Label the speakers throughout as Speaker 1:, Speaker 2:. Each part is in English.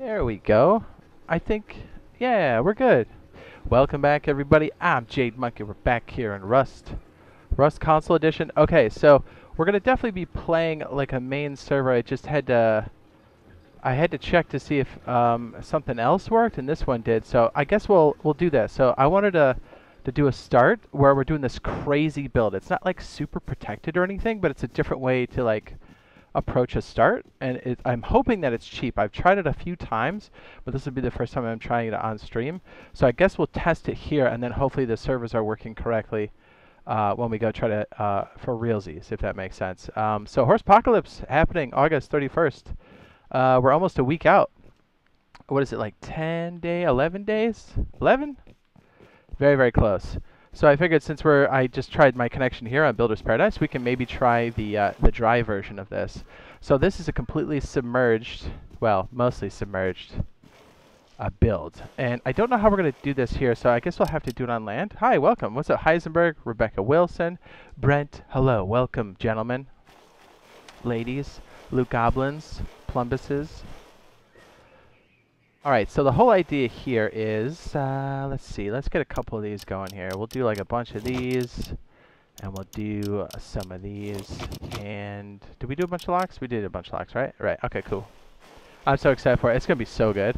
Speaker 1: There we go. I think, yeah, we're good. Welcome back, everybody. I'm Jade Monkey. We're back here in Rust. Rust Console Edition. Okay, so we're going to definitely be playing like a main server. I had to check to see if something else worked, and this one did. So I guess we'll do this. So I wanted to do a start where we're doing this crazy build. It's not like super protected or anything, but it's a different way to like approach a start, and I'm hoping that it's cheap. I've tried it a few times, but this will be the first time I'm trying it on stream. So I guess we'll test it here, and then hopefully the servers are working correctly when we go try to for realsies, if that makes sense. So Horsepocalypse happening August 31st. We're almost a week out. What is it, like 11 days? 11? Very, very close. So I figured since I just tried my connection here on Builder's Paradise, we can maybe try the dry version of this. So this is a completely submerged, well, mostly submerged build. And I don't know how we're going to do this here, so I guess we'll have to do it on land. Hi, welcome. What's up, Heisenberg, Rebecca Wilson, Brent, hello, welcome, gentlemen, ladies, Luke Goblins, Plumbuses. All right, so the whole idea here is, let's see, let's get a couple of these going here. We'll do like a bunch of these, and we'll do some of these. And did we do a bunch of locks? We did a bunch of locks, right? Right, okay, cool. I'm so excited for it. It's going to be so good.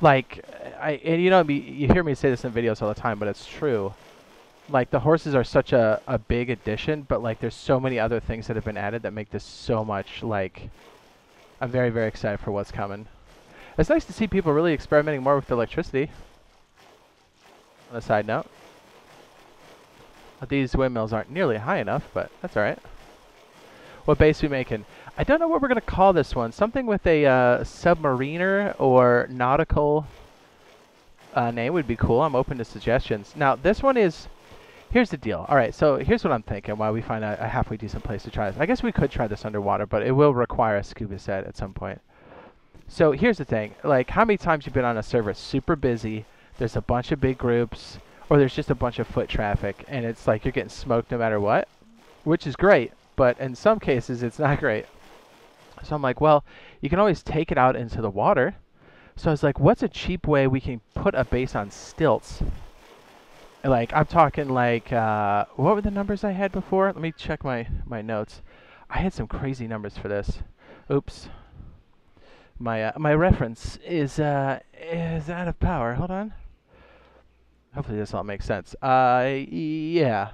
Speaker 1: Like, and you know, you hear me say this in videos all the time, but it's true. Like, the horses are such a big addition, but like, there's so many other things that have been added that make this so much, like, I'm very, very excited for what's coming. It's nice to see people really experimenting more with electricity. On a side note, these windmills aren't nearly high enough, but that's all right. What base we making? I don't know what we're gonna call this one. Something with a submariner or nautical name would be cool. I'm open to suggestions. Now this one is. Here's the deal. All right, so here's what I'm thinking while we find a halfway decent place to try this. I guess we could try this underwater, but it will require a scuba set at some point. So here's the thing, like how many times you've been on a server super busy, there's a bunch of big groups, or there's just a bunch of foot traffic, and it's like you're getting smoked no matter what, which is great, but in some cases it's not great. So I'm like, well, you can always take it out into the water. So I was like, what's a cheap way we can put a base on stilts? Like, I'm talking like, what were the numbers I had before? Let me check my notes. I had some crazy numbers for this. Oops. My reference is out of power. Hold on. Hopefully this all makes sense. Yeah.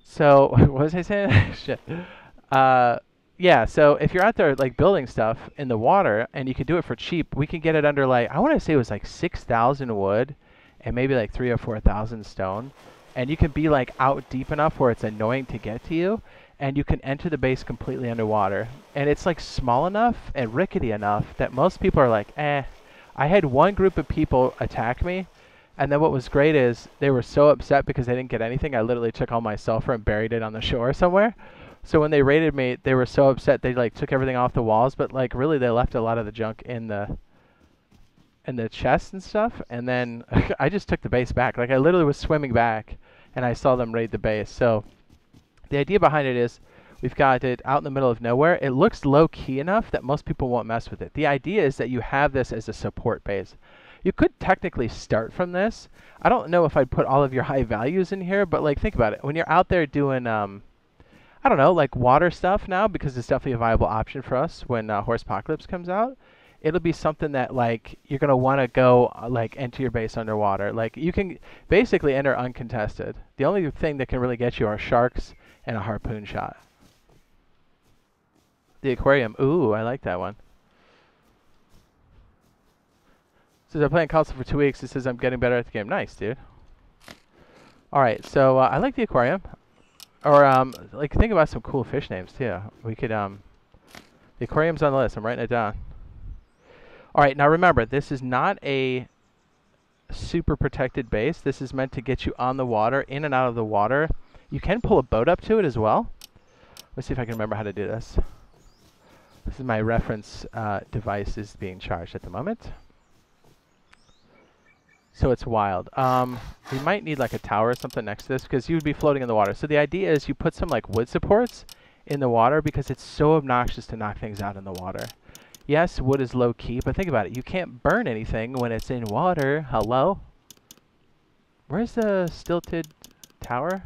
Speaker 1: So what was I saying? Shit. Yeah. So if you're out there like building stuff in the water and you can do it for cheap, we can get it under like I want to say it was like 6,000 wood and maybe like 3,000 or 4,000 stone, and you can be like out deep enough where it's annoying to get to you. And you can enter the base completely underwater. And it's like small enough and rickety enough that most people are like, eh. I had one group of people attack me, and then what was great is they were so upset because they didn't get anything, I literally took all my sulfur and buried it on the shore somewhere. So when they raided me, they were so upset they like took everything off the walls, but like really they left a lot of the junk in the chests and stuff, and then I just took the base back. Like I literally was swimming back, and I saw them raid the base. So the idea behind it is we've got it out in the middle of nowhere. It looks low-key enough that most people won't mess with it. The idea is that you have this as a support base. You could technically start from this. I don't know if I'd put all of your high values in here, but like think about it. When you're out there doing, I don't know, like water stuff now, because it's definitely a viable option for us when Horsepocalypse comes out, it'll be something that like you're going to want to go like enter your base underwater. Like you can basically enter uncontested. The only thing that can really get you are sharks and a harpoon shot. The aquarium. Ooh, I like that one. Since I'm playing console for 2 weeks, it says I'm getting better at the game. Nice, dude. Alright, so I like the aquarium. Or, like, think about some cool fish names, too. We could, the aquarium's on the list. I'm writing it down. Alright, now remember, this is not a super protected base. This is meant to get you on the water, in and out of the water. You can pull a boat up to it as well. Let's see if I can remember how to do this. This is my reference device is being charged at the moment. So it's wild. We might need like a tower or something next to this because you would be floating in the water. So the idea is you put some like wood supports in the water because it's so obnoxious to knock things out in the water. Yes, wood is low key, but think about it. You can't burn anything when it's in water. Hello? Where's the stilted tower?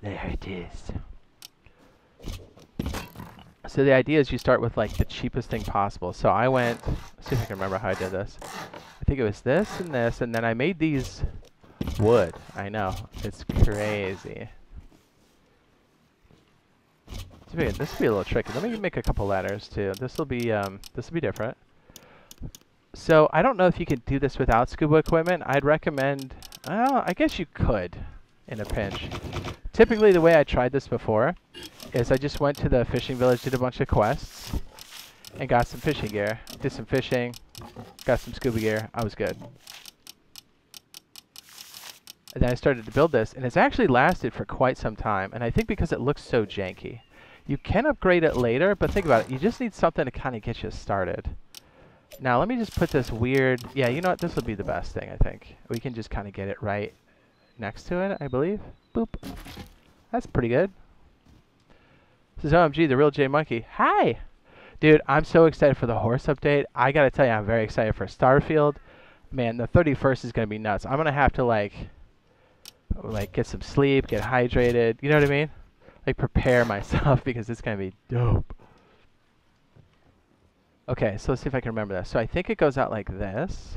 Speaker 1: There it is. So the idea is you start with like the cheapest thing possible. So I went, let's see if I can remember how I did this. I think it was this, and then I made these wood. I know, it's crazy. This will be a little tricky. Let me make a couple ladders too. This will be different. So I don't know if you can do this without scuba equipment. I'd recommend, I guess you could in a pinch. Typically the way I tried this before is I just went to the fishing village, did a bunch of quests, and got some fishing gear. Did some fishing, got some scuba gear. I was good. And then I started to build this, and it's actually lasted for quite some time. And I think because it looks so janky. You can upgrade it later, but think about it. You just need something to kind of get you started. Now, let me just put this weird... Yeah, you know what? This would be the best thing, I think. We can just kind of get it right next to it, I believe. Boop. That's pretty good. This is OMG, the real J Monkey. Hi! Dude, I'm so excited for the horse update. I gotta tell you, I'm very excited for Starfield. Man, the 31st is gonna be nuts. I'm gonna have to, like get some sleep, get hydrated. You know what I mean? Like, prepare myself because it's gonna be dope. Okay, so let's see if I can remember this. So I think it goes out like this.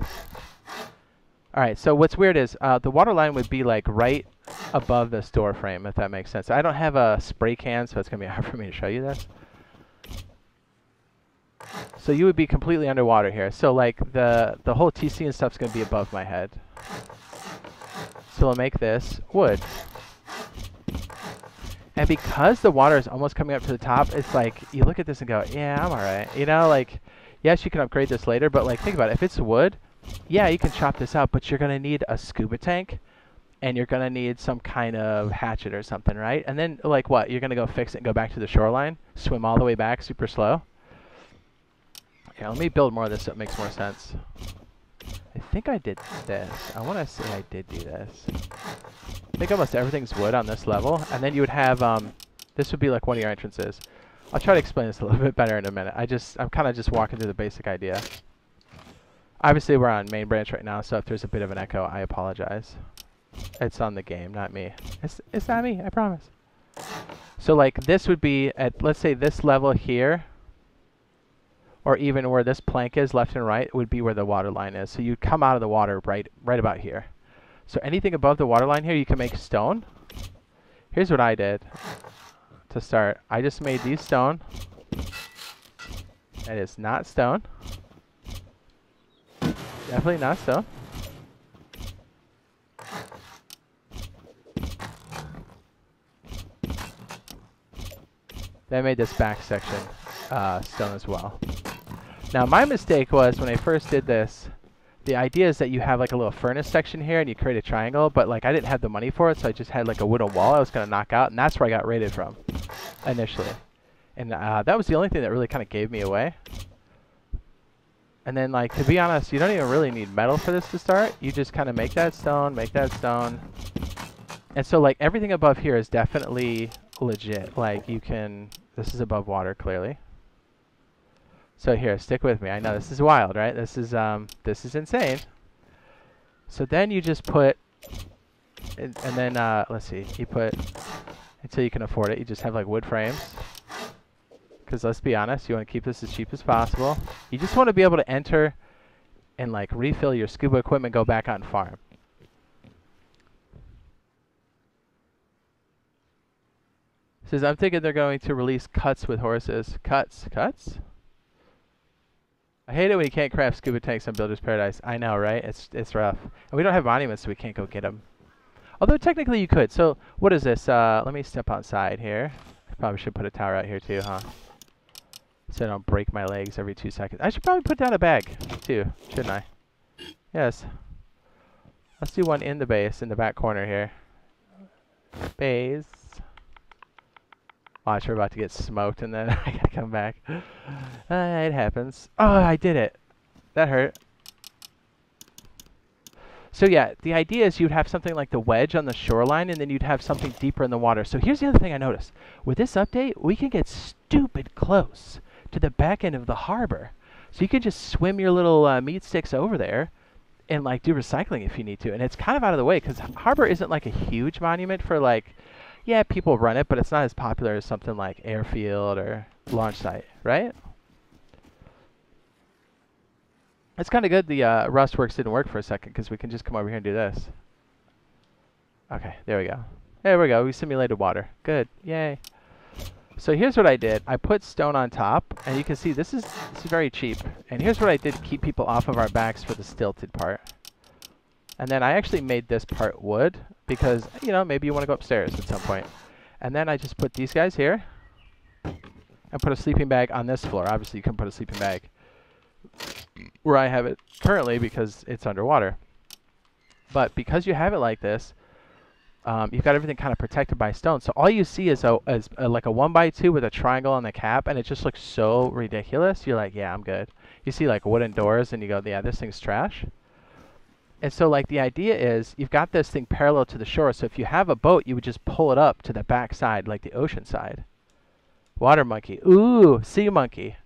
Speaker 1: Alright, so what's weird is the water line would be like right above this door frame, if that makes sense. I don't have a spray can, so it's going to be hard for me to show you this. So you would be completely underwater here. So like the whole TC and stuff's going to be above my head. So we'll make this wood. And because the water is almost coming up to the top, it's like, you look at this and go, yeah, I'm alright. You know, like, yes, you can upgrade this later, but like, think about it. If it's wood, yeah, you can chop this up, but you're going to need a scuba tank, and you're going to need some kind of hatchet or something, right? And then, like, what? You're going to go fix it and go back to the shoreline? Swim all the way back super slow? Yeah, let me build more of this so it makes more sense. I think I did this. I want to say I did do this. I think almost everything's wood on this level, and then you would have, this would be like one of your entrances. I'll try to explain this a little bit better in a minute. I'm kind of just walking through the basic idea. Obviously, we're on main branch right now, so if there's a bit of an echo, I apologize. It's on the game, not me. It's not me, I promise. So, like, this would be at, let's say, this level here, or even where this plank is, left and right, would be where the water line is. So you'd come out of the water right about here. So anything above the water line here, you can make stone. Here's what I did to start. I just made these stone. That is not stone. Definitely not stone. Then I made this back section stone as well. Now my mistake was when I first did this, the idea is that you have like a little furnace section here and you create a triangle, but like I didn't have the money for it, so I just had like a wooden wall I was going to knock out, and that's where I got raided from initially. And that was the only thing that really kind of gave me away. And then, like, to be honest, you don't even really need metal for this to start. You just kind of make that stone. And so, like, everything above here is definitely legit. Like, you can... This is above water, clearly. So here, stick with me. I know this is wild, right? This is insane. So then you just put... And then, let's see. You put... Until you can afford it, you just have, like, wood frames. Because let's be honest, you want to keep this as cheap as possible. You just want to be able to enter and like refill your scuba equipment, go back on farm. It says, I'm thinking they're going to release cuts with horses. Cuts? I hate it when you can't craft scuba tanks on Builder's Paradise. I know, right? It's rough. And we don't have monuments, so we can't go get them. Although technically you could. So what is this? Let me step outside here. I probably should put a tower out here too, huh? So I don't break my legs every 2 seconds. I should probably put down a bag, too, shouldn't I? Yes. Let's do one in the base, in the back corner here. Base. Watch, we're about to get smoked, and then I gotta come back. It happens. Oh, I did it. That hurt. So yeah, the idea is you'd have something like the wedge on the shoreline, and then you'd have something deeper in the water. So here's the other thing I noticed. With this update, we can get stupid close to the back end of the harbor. So you can just swim your little meat sticks over there and like do recycling if you need to. And it's kind of out of the way because harbor isn't like a huge monument for like, yeah, people run it, but it's not as popular as something like airfield or launch site, right? It's kind of good the Rustworks didn't work for a second because we can just come over here and do this. Okay, there we go. There we go. We simulated water. Good. Yay. So here's what I did. I put stone on top, and you can see this is very cheap. And here's what I did to keep people off of our backs for the stilted part. And then I actually made this part wood because, you know, maybe you want to go upstairs at some point. And then I just put these guys here and put a sleeping bag on this floor. Obviously, you can put a sleeping bag where I have it currently because it's underwater. But because you have it like this, you've got everything kind of protected by stone. So all you see is like a 1x2 with a triangle on the cap, and it just looks so ridiculous. You're like, yeah, I'm good. You see like wooden doors, and you go, yeah, this thing's trash. And so like the idea is you've got this thing parallel to the shore. So if you have a boat, you would just pull it up to the back side, like the ocean side. Water monkey. Ooh, sea monkey.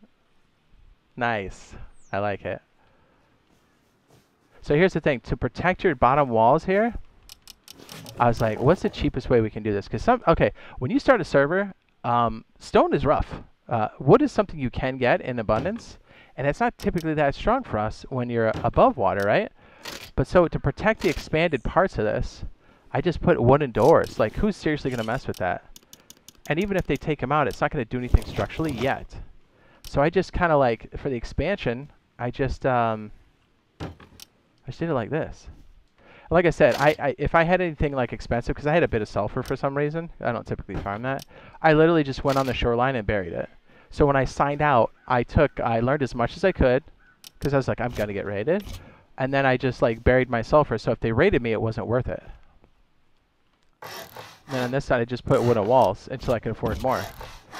Speaker 1: Nice. I like it. So here's the thing. To protect your bottom walls here, I was like, what's the cheapest way we can do this? Because when you start a server, stone is rough. Wood is something you can get in abundance, and it's not typically that strong for us when you're above water, right? But so to protect the expanded parts of this, I just put wooden doors. Like, who's seriously going to mess with that? And even if they take them out, it's not going to do anything structurally yet. So I just kind of like, for the expansion, I just did it like this. Like I said, if I had anything like expensive, because I had a bit of sulfur for some reason, I don't typically farm that, I literally just went on the shoreline and buried it. So when I signed out, I learned as much as I could, because I was like, I'm going to get raided. And then I just like buried my sulfur, so if they raided me, it wasn't worth it. And then on this side, I just put wooden walls until I could afford more.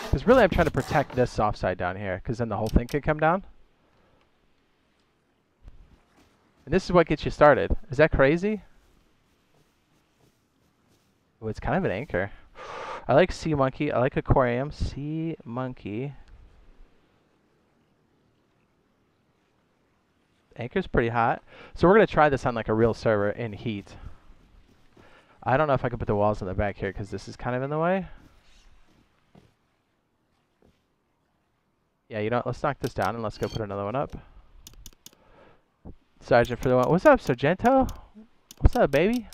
Speaker 1: Because really, I'm trying to protect this soft side down here, because then the whole thing could come down. And this is what gets you started. Is that crazy? Oh, it's kind of an anchor. I like sea monkey. I like aquarium. Sea monkey. Anchor's pretty hot. So we're going to try this on like a real server in heat. I don't know if I can put the walls in the back here because this is kind of in the way. Yeah, you know what? Let's knock this down and let's go put another one up. Sergeant for the one. What's up, Sargento? What's up, baby?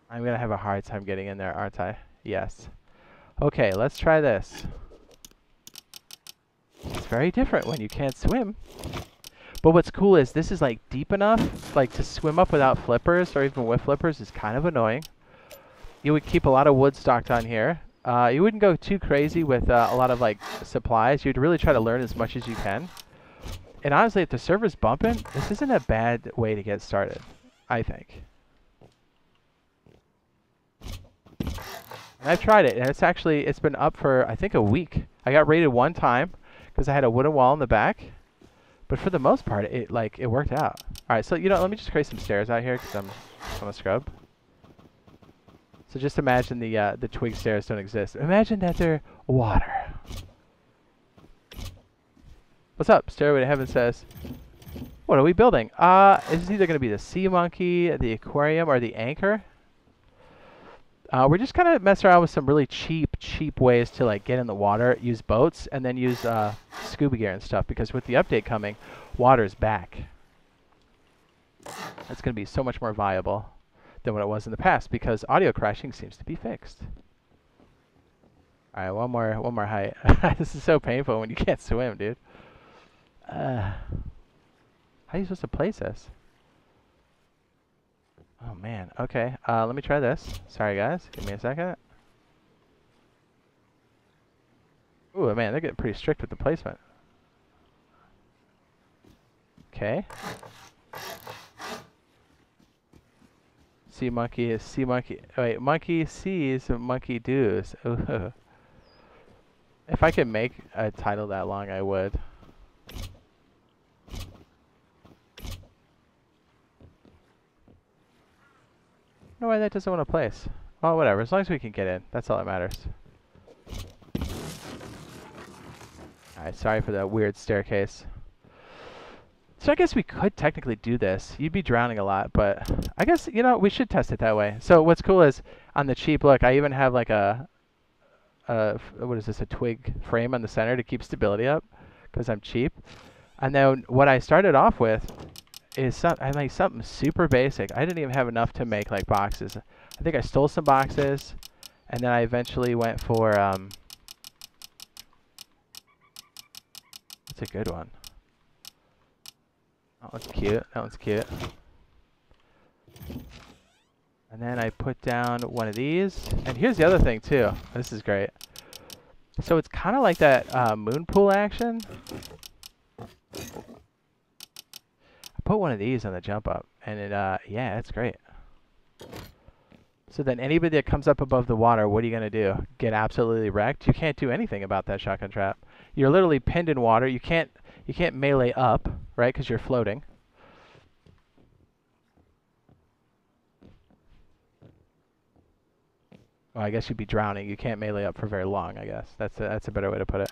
Speaker 1: I'm going to have a hard time getting in there, aren't I? Yes. Okay, let's try this. It's very different when you can't swim. But what's cool is this is like deep enough, like to swim up without flippers or even with flippers is kind of annoying. You would keep a lot of wood stocked on here. You wouldn't go too crazy with a lot of like supplies. You'd really try to learn as much as you can. And honestly, if the server's bumping, this isn't a bad way to get started, I think. And I've tried it, and it's been up for, I think, a week. I got raided one time because I had a wooden wall in the back. But for the most part, it worked out. All right, so you know, let me just create some stairs out here because I'm a scrub. So just imagine the twig stairs don't exist. Imagine that they're water. What's up? Stairway to Heaven says. What are we building? This is either going to be the sea monkey, the aquarium, or the anchor. We're just kind of messing around with some really cheap ways to like get in the water, use boats, and then use scuba gear and stuff. Because with the update coming, water's back. That's going to be so much more viable than what it was in the past because audio crashing seems to be fixed. All right, one more height. This is so painful when you can't swim, dude. How are you supposed to place this? Oh man, okay. Let me try this. Sorry guys, give me a second. Ooh man, they're getting pretty strict with the placement. Okay. See monkey, see monkey. Wait, monkey sees, monkey does. Ooh. If I could make a title that long, I would. No way that doesn't want to place. Oh, whatever. As long as we can get in, that's all that matters. Alright, sorry for that weird staircase. So I guess we could technically do this. You'd be drowning a lot, but I guess, you know, we should test it that way. So what's cool is, on the cheap, look, I even have like what is this, a twig frame on the center to keep stability up, because I'm cheap. And then what I started off with is I made something super basic. I didn't even have enough to make like boxes. I think I stole some boxes, and then I eventually went for, that's a good one. That one's cute. That one's cute. And then I put down one of these. And here's the other thing too. This is great. So it's kind of like that moon pool action. I put one of these on the jump up, and it yeah, it's great. So then anybody that comes up above the water, what are you gonna do? Get absolutely wrecked? You can't do anything about that shotgun trap. You're literally pinned in water. You can't melee up, right? Because you're floating. Well, I guess you'd be drowning. You can't melee up for very long, I guess. That's a better way to put it.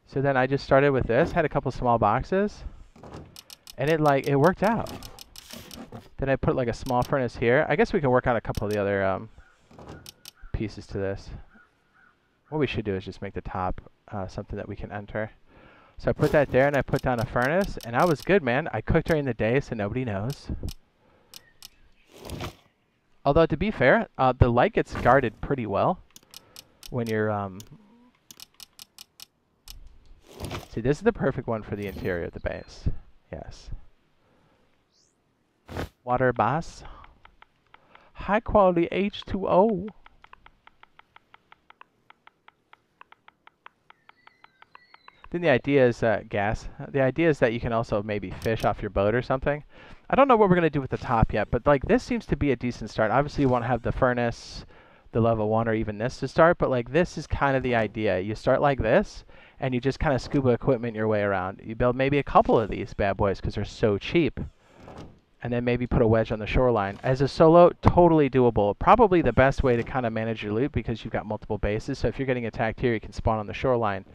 Speaker 1: So then I just started with this, had a couple small boxes, and it worked out. Then I put like a small furnace here. I guess we can work on a couple of the other pieces to this. What we should do is just make the top something that we can enter. So I put that there, and I put down a furnace, and I was good, man. I cooked during the day, so nobody knows. Although, to be fair, the light gets guarded pretty well when you're... See, this is the perfect one for the interior of the base. Yes. Water bass. High quality H2O. Then the idea is gas. The idea is that you can also maybe fish off your boat or something. I don't know what we're going to do with the top yet, but like this seems to be a decent start. Obviously you want to have the furnace, the level 1, or even this to start, but like this is kind of the idea. You start like this, and you just kind of scuba equipment your way around. You build maybe a couple of these bad boys because they're so cheap. And then maybe put a wedge on the shoreline. As a solo, totally doable. Probably the best way to kind of manage your loot because you've got multiple bases. So if you're getting attacked here, you can spawn on the shoreline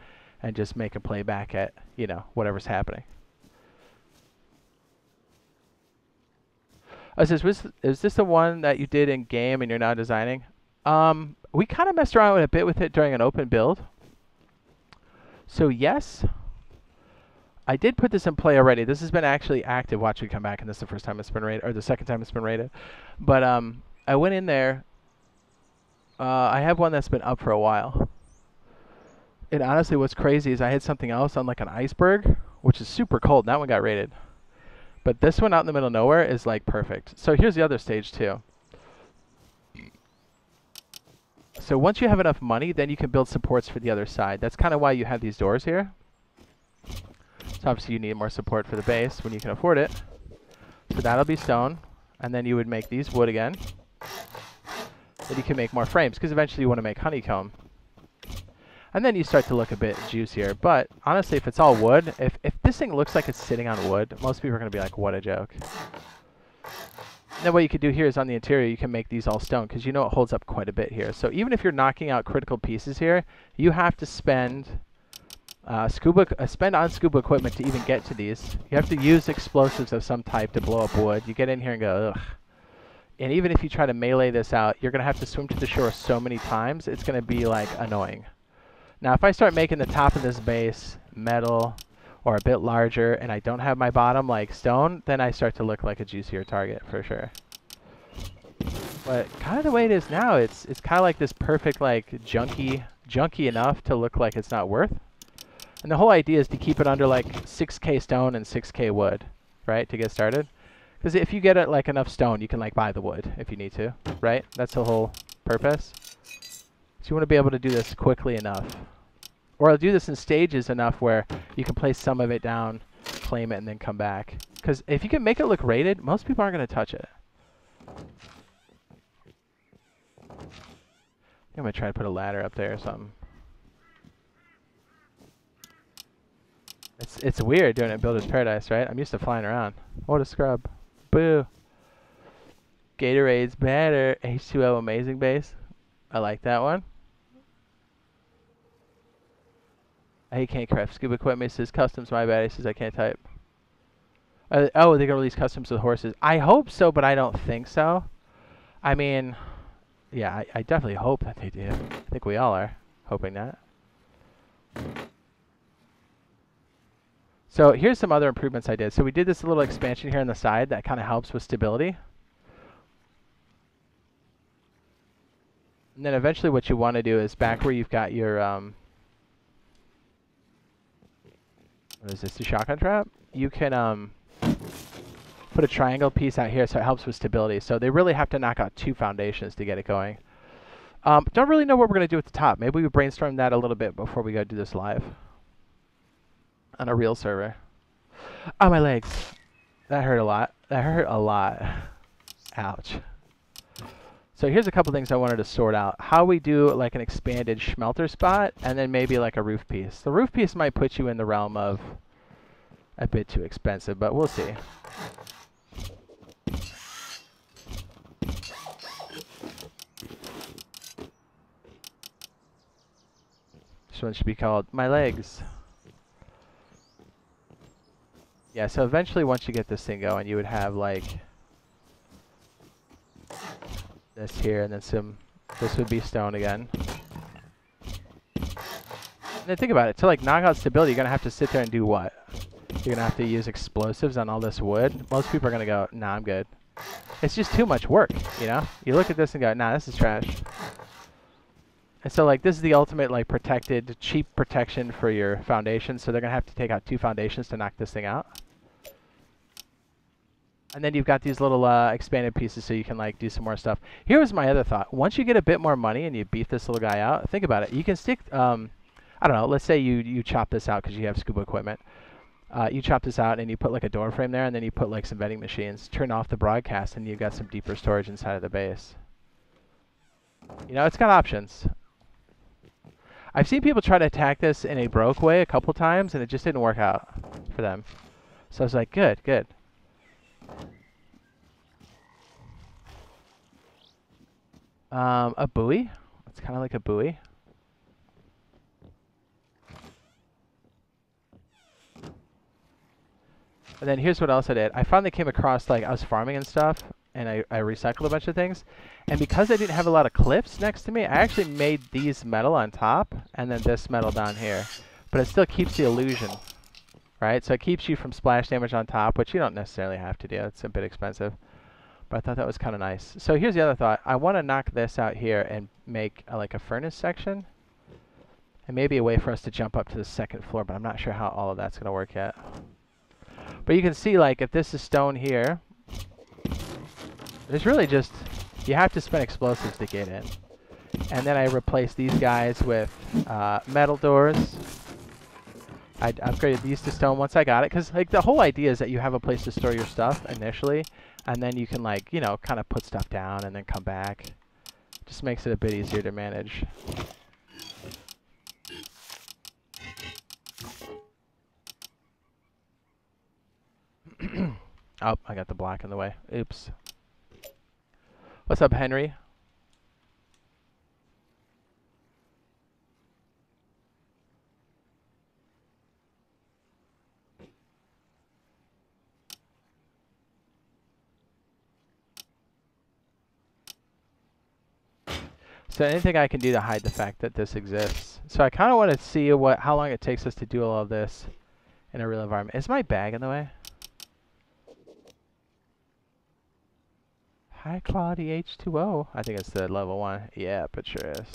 Speaker 1: and just make a play back at, you know, whatever's happening. Is this the one that you did in game and you're now designing? We kind of messed around a bit with it during an open build. So yes, I did put this in play already. This has been actually active. Watch me come back, and this is the first time it's been rated, or the second time it's been rated. But I went in there. I have one that's been up for a while. And honestly, what's crazy is I had something else on like an iceberg, which is super cold. And that one got rated. But this one out in the middle of nowhere is like perfect. So here's the other stage too. So once you have enough money, then you can build supports for the other side. That's kind of why you have these doors here. So obviously you need more support for the base when you can afford it. So that'll be stone. And then you would make these wood again. Then you can make more frames, because eventually you want to make honeycomb. And then you start to look a bit juicier. But honestly, if it's all wood, if this thing looks like it's sitting on wood, most people are going to be like, what a joke. And then what you could do here is on the interior, you can make these all stone, because you know it holds up quite a bit here. So even if you're knocking out critical pieces here, you have to spend spend on scuba equipment to even get to these. You have to use explosives of some type to blow up wood. You get in here and go, ugh. And even if you try to melee this out, you're going to have to swim to the shore so many times, it's going to be like annoying. Now if I start making the top of this base metal or a bit larger and I don't have my bottom like stone, then I start to look like a juicier target for sure. But kind of the way it is now, it's kind of like this perfect like junky enough to look like it's not worth. And the whole idea is to keep it under like 6k stone and 6k wood, right, to get started. Because if you get it like enough stone, you can like buy the wood if you need to, right? That's the whole purpose. So you want to be able to do this quickly enough. Or I'll do this in stages enough where you can place some of it down flame it and then come back. Because if you can make it look rated, most people aren't going to touch it. I'm going to try to put a ladder up there or something. It's weird doing it in Builder's Paradise, right? I'm used to flying around. What a scrub. Boo. Gatorade's better. H2O amazing base. I like that one. He can't craft scuba equipment. He says customs, my bad. He says I can't type. Oh, they're going to release customs with horses. I hope so, but I don't think so. I mean, yeah, I definitely hope that they do. I think we all are hoping that. So here's some other improvements I did. So we did this little expansion here on the side that kind of helps with stability. And then eventually what you want to do is back where you've got your, what is this, the shotgun trap? You can put a triangle piece out here so it helps with stability. So they really have to knock out 2 foundations to get it going. Don't really know what we're going to do at the top. Maybe we brainstorm that a little bit before we go do this live on a real server. Oh, my legs. That hurt a lot. That hurt a lot. Ouch. So here's a couple things I wanted to sort out. How we do like an expanded smelter spot, and then maybe like a roof piece. The roof piece might put you in the realm of a bit too expensive, but we'll see. This one should be called My Legs. Yeah, so eventually once you get this thing going, you would have like this here, and then this would be stone again. And then think about it, to like knock out stability, you're going to have to sit there and do what? You're going to have to use explosives on all this wood. Most people are going to go, nah, I'm good. It's just too much work, you know? You look at this and go, nah, this is trash. And so like this is the ultimate like protected, cheap protection for your foundation. So they're going to have to take out 2 foundations to knock this thing out. And then you've got these little expanded pieces so you can like do some more stuff. Here was my other thought. Once you get a bit more money and you beef this little guy out, think about it. You can stick, I don't know, let's say you chop this out because you have scuba equipment. You chop this out and you put like a door frame there, and then you put like some vending machines, turn off the broadcast, and you've got some deeper storage inside of the base. You know, it's got options. I've seen people try to attack this in a broke way a couple times, and it just didn't work out for them. So I was like, good, good. A buoy. It's kind of like a buoy. And then here's what else I did. I finally came across, like, I was farming and stuff, and I recycled a bunch of things. And because I didn't have a lot of cliffs next to me, I actually made these metal on top, and then this metal down here. But it still keeps the illusion, right? So it keeps you from splash damage on top, which you don't necessarily have to do. It's a bit expensive. But I thought that was kind of nice. So here's the other thought. I want to knock this out here and make like a furnace section. And maybe a way for us to jump up to the 2nd floor, but I'm not sure how all of that's going to work yet. But you can see, like, if this is stone here, there's really just, you have to spend explosives to get in. And then I replaced these guys with metal doors. I upgraded these to stone once I got it, because like the whole idea is that you have a place to store your stuff initially, and then you can like, you know, kind of put stuff down and then come back. Just makes it a bit easier to manage. Oh, I got the block in the way. Oops. What's up, Henry? So anything I can do to hide the fact that this exists. So I kind of want to see how long it takes us to do all of this in a real environment. Is my bag in the way? High quality H2O. I think it's the level 1. Yeah, it sure is.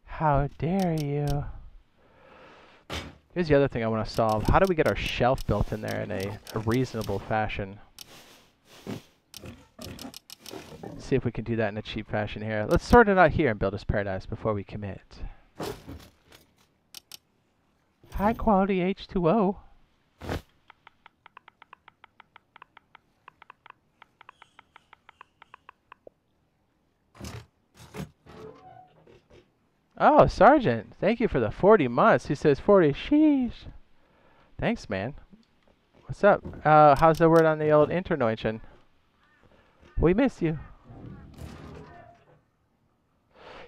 Speaker 1: How dare you? Here's the other thing I want to solve. How do we get our shelf built in there in a reasonable fashion? See if we can do that in a cheap fashion here. Let's sort it out here and build us paradise before we commit. High quality H2O. Oh, Sergeant, thank you for the 40 months. He says 40. Sheesh. Thanks, man. What's up? How's the word on the old Internoichen? We miss you.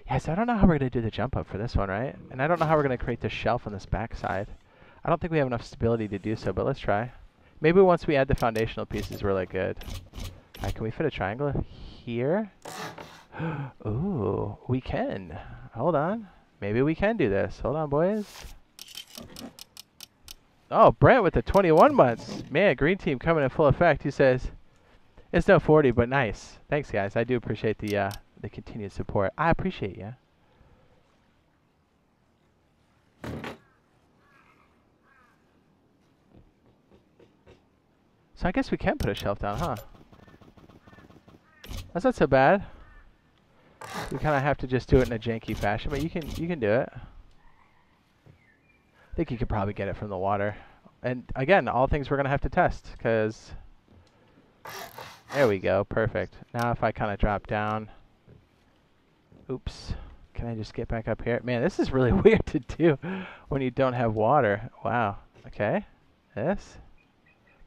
Speaker 1: Yeah, so I don't know how we're going to do the jump up for this one, right? And I don't know how we're going to create the shelf on this backside. I don't think we have enough stability to do so, but let's try. Maybe once we add the foundational pieces, we're like good. Alright, can we fit a triangle here? Ooh, we can. Hold on. Maybe we can do this. Hold on, boys. Oh, Brent with the 21 months. Man, green team coming in full effect. He says, it's no 40, but nice. Thanks, guys. I do appreciate the continued support. I appreciate you. So I guess we can put a shelf down, huh? That's not so bad. We kind of have to just do it in a janky fashion, but you can do it. I think you could probably get it from the water. And again, all things we're going to have to test, because... There we go. Perfect. Now if I kind of drop down... Oops. Can I just get back up here? Man, this is really weird to do when you don't have water. Wow. Okay. This.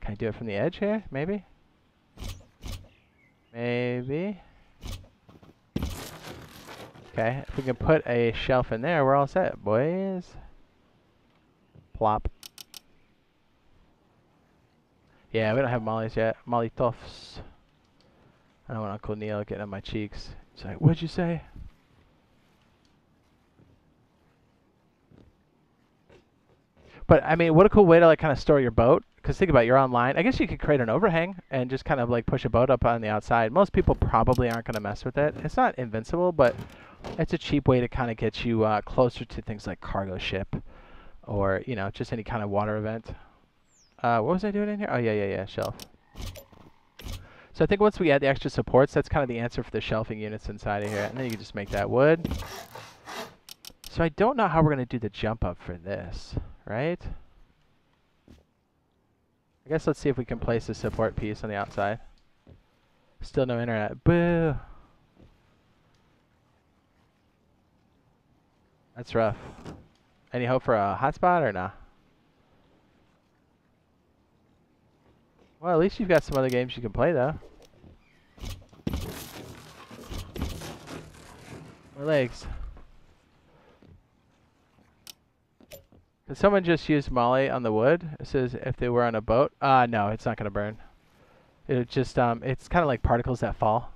Speaker 1: Can I do it from the edge here? Maybe? Maybe. Okay. If we can put a shelf in there, we're all set, boys. Plop. Yeah, we don't have mollies yet. Molly Toffs. I don't want Uncle Neil getting on my cheeks. He's like, what'd you say? But, I mean, what a cool way to, like, kind of store your boat. Because think about it, you're online. I guess you could create an overhang and just kind of, like, push a boat up on the outside. Most people probably aren't going to mess with it. It's not invincible, but it's a cheap way to kind of get you closer to things like cargo ship or, you know, just any kind of water event. What was I doing in here? Oh, yeah, shelf. So I think once we add the extra supports, that's kind of the answer for the shelving units inside of here. And then you can just make that wood. So I don't know how we're going to do the jump up for this, right? I guess let's see if we can place a support piece on the outside. Still no internet. Boo! That's rough. Any hope for a hotspot or nah? Well, at least you've got some other games you can play, though. More legs. Did someone just use Molly on the wood? It says if they were on a boat. No, it's not going to burn. It just, it's kind of like particles that fall.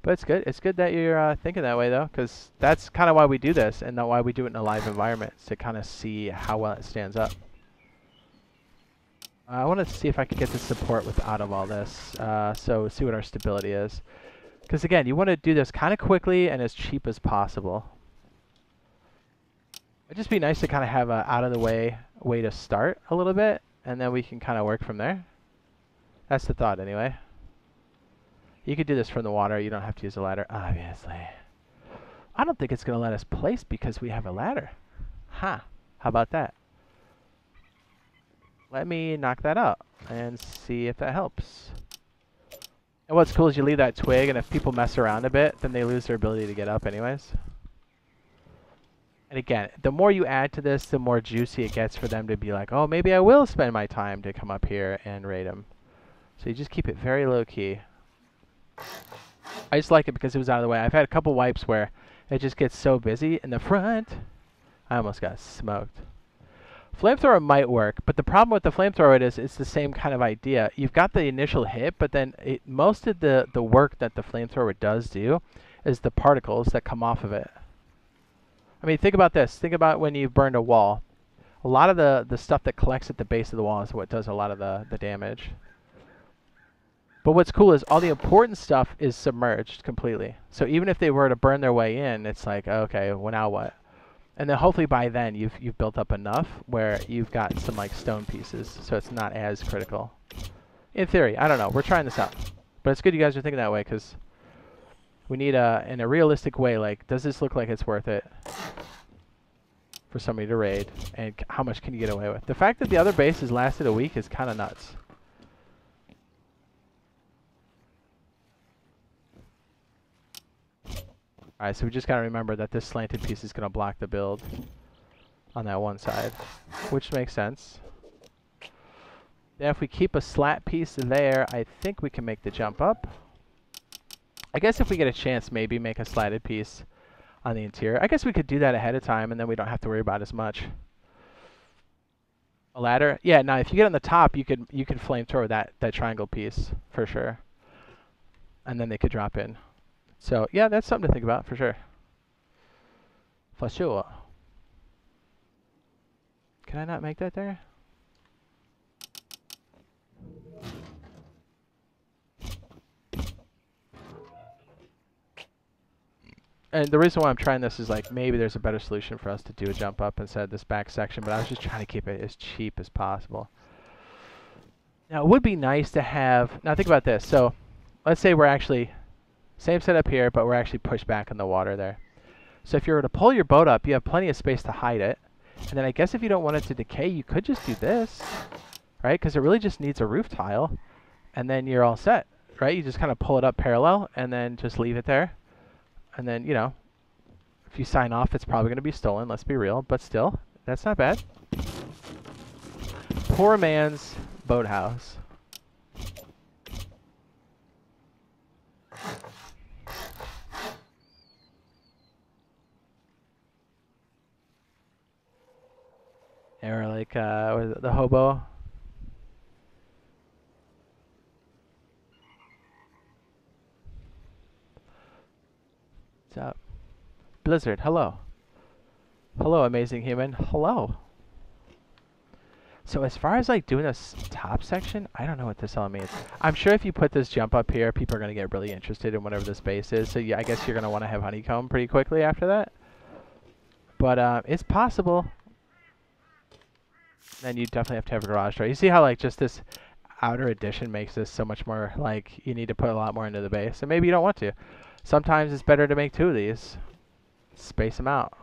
Speaker 1: But it's good. It's good that you're thinking that way, though, because that's kind of why we do this and not why we do it in a live environment, to kind of see how well it stands up. I want to see if I can get the support out of all this, so see what our stability is. Because, again, you want to do this kind of quickly and as cheap as possible. It'd just be nice to kind of have a out-of-the-way way to start a little bit, and then we can kind of work from there. That's the thought, anyway. You could do this from the water. You don't have to use a ladder, obviously. I don't think it's going to let us place because we have a ladder. Huh. How about that? Let me knock that out and see if that helps. And what's cool is you leave that twig, and if people mess around a bit, then they lose their ability to get up anyways. And again, the more you add to this, the more juicy it gets for them to be like, oh, maybe I will spend my time to come up here and raid them. So you just keep it very low key. I just like it because it was out of the way. I've had a couple wipes where it just gets so busy in the front. I almost got smoked. Flamethrower might work, but the problem with the flamethrower is it's the same kind of idea. You've got the initial hit, but then most of the work that the flamethrower does do is the particles that come off of it. I mean, think about this. Think about when you've burned a wall. A lot of the stuff that collects at the base of the wall is what does a lot of the damage. But what's cool is all the important stuff is submerged completely. So even if they were to burn their way in, it's like, okay, well now what? And then hopefully by then you've built up enough where you've got some like stone pieces, so it's not as critical. In theory, I don't know. We're trying this out. But it's good you guys are thinking that way, because we need in a realistic way, like, does this look like it's worth it for somebody to raid? And how much can you get away with? The fact that the other base has lasted a week is kind of nuts. Alright, so we just gotta remember that this slanted piece is gonna block the build on that one side, which makes sense. Now if we keep a slat piece there, I think we can make the jump up. I guess if we get a chance, maybe make a slatted piece on the interior. I guess we could do that ahead of time, and then we don't have to worry about as much. A ladder? Yeah, now if you get on the top, you could flamethrower that triangle piece for sure. And then they could drop in. So yeah, that's something to think about for sure. For sure. Can I not make that there? And the reason why I'm trying this is like maybe there's a better solution for us to do a jump up instead of this back section, but I was just trying to keep it as cheap as possible. Now it would be nice to have, now think about this. So let's say we're actually, same setup here, but we're actually pushed back in the water there. So if you were to pull your boat up, you have plenty of space to hide it. And then I guess if you don't want it to decay, you could just do this, right? Because it really just needs a roof tile, and then you're all set, right? You just kind of pull it up parallel and then just leave it there. And then, you know, if you sign off, it's probably going to be stolen, let's be real. But still, that's not bad. Poor man's boathouse. Or like the hobo. What's up? Blizzard, hello. Hello, amazing human. Hello. So as far as like doing this top section, I don't know what this all means. I'm sure if you put this jump up here, people are going to get really interested in whatever this base is. So yeah, I guess you're going to want to have honeycomb pretty quickly after that. But it's possible. Then you definitely have to have a garage door. You see how like just this outer addition makes this so much more like you need to put a lot more into the base. And maybe you don't want to. Sometimes it's better to make two of these. Space them out.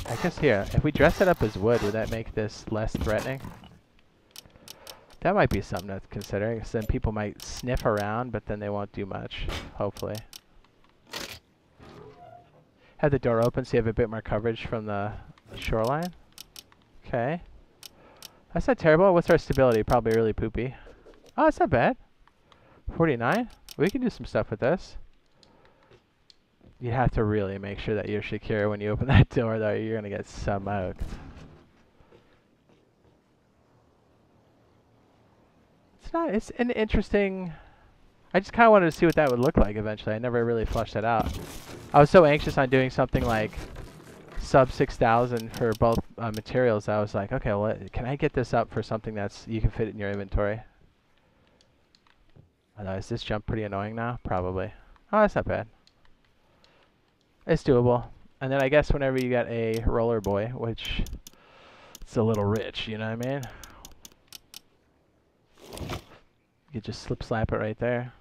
Speaker 1: I guess here, if we dress it up as wood, would that make this less threatening? That might be something to consider, because then people might sniff around, but then they won't do much, hopefully. Have the door open so you have a bit more coverage from the shoreline. Okay. That's not terrible. What's our stability? Probably really poopy. Oh, it's not bad. 49? We can do some stuff with this. You have to really make sure that you're secure when you open that door, though. You're going to get smoked. It's an interesting... I just kind of wanted to see what that would look like eventually. I never really fleshed it out. I was so anxious on doing something like sub 6,000 for both materials. I was like, okay, well, can I get this up for something that's you can fit in your inventory? Although, is this jump pretty annoying now? Probably. Oh, that's not bad. It's doable. And then I guess whenever you get a roller boy, which it's a little rich, you know what I mean? You just slip slap it right there.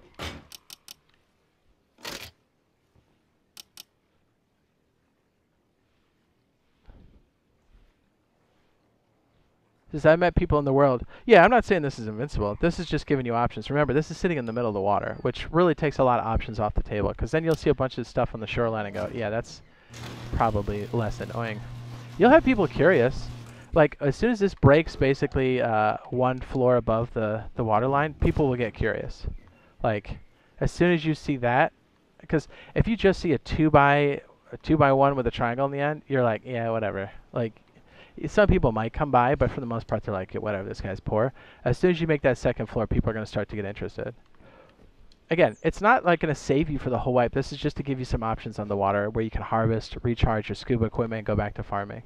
Speaker 1: Says, I met people in the world. Yeah, I'm not saying this is invincible. This is just giving you options. Remember, this is sitting in the middle of the water, which really takes a lot of options off the table, because then you'll see a bunch of stuff on the shoreline and go, yeah, that's probably less annoying. You'll have people curious. Like, as soon as this breaks basically one floor above the water line, people will get curious. Like, as soon as you see that, because if you just see a 2x1 with a triangle in the end, you're like, yeah, whatever. Like, some people might come by, but for the most part, they're like, whatever, this guy's poor. As soon as you make that second floor, people are going to start to get interested. Again, it's not like going to save you for the whole wipe. This is just to give you some options on the water where you can harvest, recharge your scuba equipment, and go back to farming.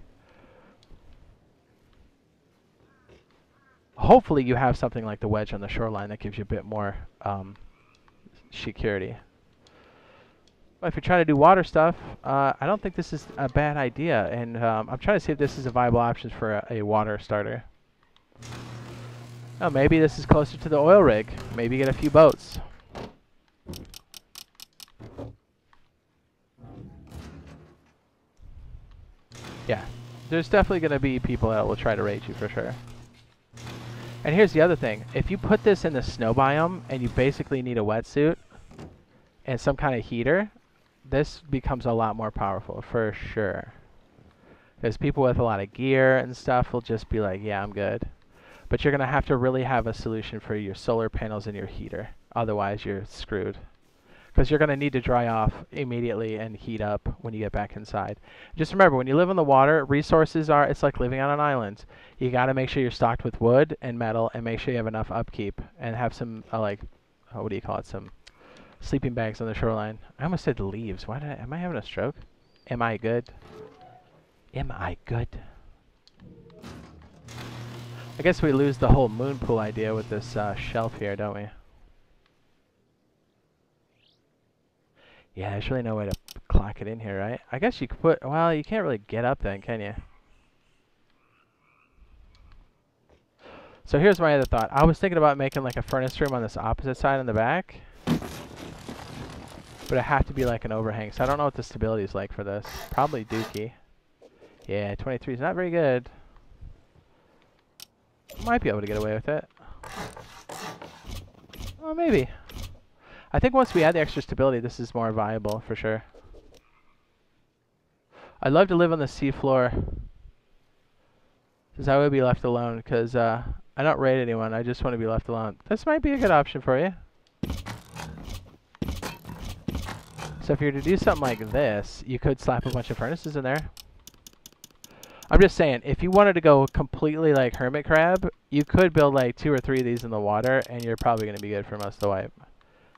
Speaker 1: Hopefully you have something like the wedge on the shoreline that gives you a bit more security. But if you're trying to do water stuff, I don't think this is a bad idea. And I'm trying to see if this is a viable option for a water starter. Oh, maybe this is closer to the oil rig. Maybe get a few boats. Yeah, there's definitely going to be people that will try to raid you for sure. And here's the other thing. If you put this in the snow biome and you basically need a wetsuit and some kind of heater, this becomes a lot more powerful for sure. Because people with a lot of gear and stuff will just be like, yeah, I'm good. But you're going to have to really have a solution for your solar panels and your heater. Otherwise, you're screwed. Because you're going to need to dry off immediately and heat up when you get back inside. Just remember, when you live on the water, resources are, it's like living on an island. You got to make sure you're stocked with wood and metal and make sure you have enough upkeep and have some, what do you call it, some sleeping bags on the shoreline. I almost said leaves. Am I having a stroke? Am I good? Am I good? I guess we lose the whole moon pool idea with this shelf here, don't we? Yeah, there's really no way to clock it in here, right? I guess you could put, well, you can't really get up then, can you? So here's my other thought. I was thinking about making like a furnace room on this opposite side in the back. But it have to be like an overhang, so I don't know what the stability is like for this. Probably dookie. Yeah, 23 is not very good. Might be able to get away with it. Well, maybe. I think once we add the extra stability, this is more viable for sure. I'd love to live on the seafloor. Because I would be left alone, because I don't raid anyone, I just want to be left alone. This might be a good option for you. So if you were to do something like this, you could slap a bunch of furnaces in there. I'm just saying, if you wanted to go completely like hermit crab, you could build like 2 or 3 of these in the water, and you're probably going to be good for most of the wipe.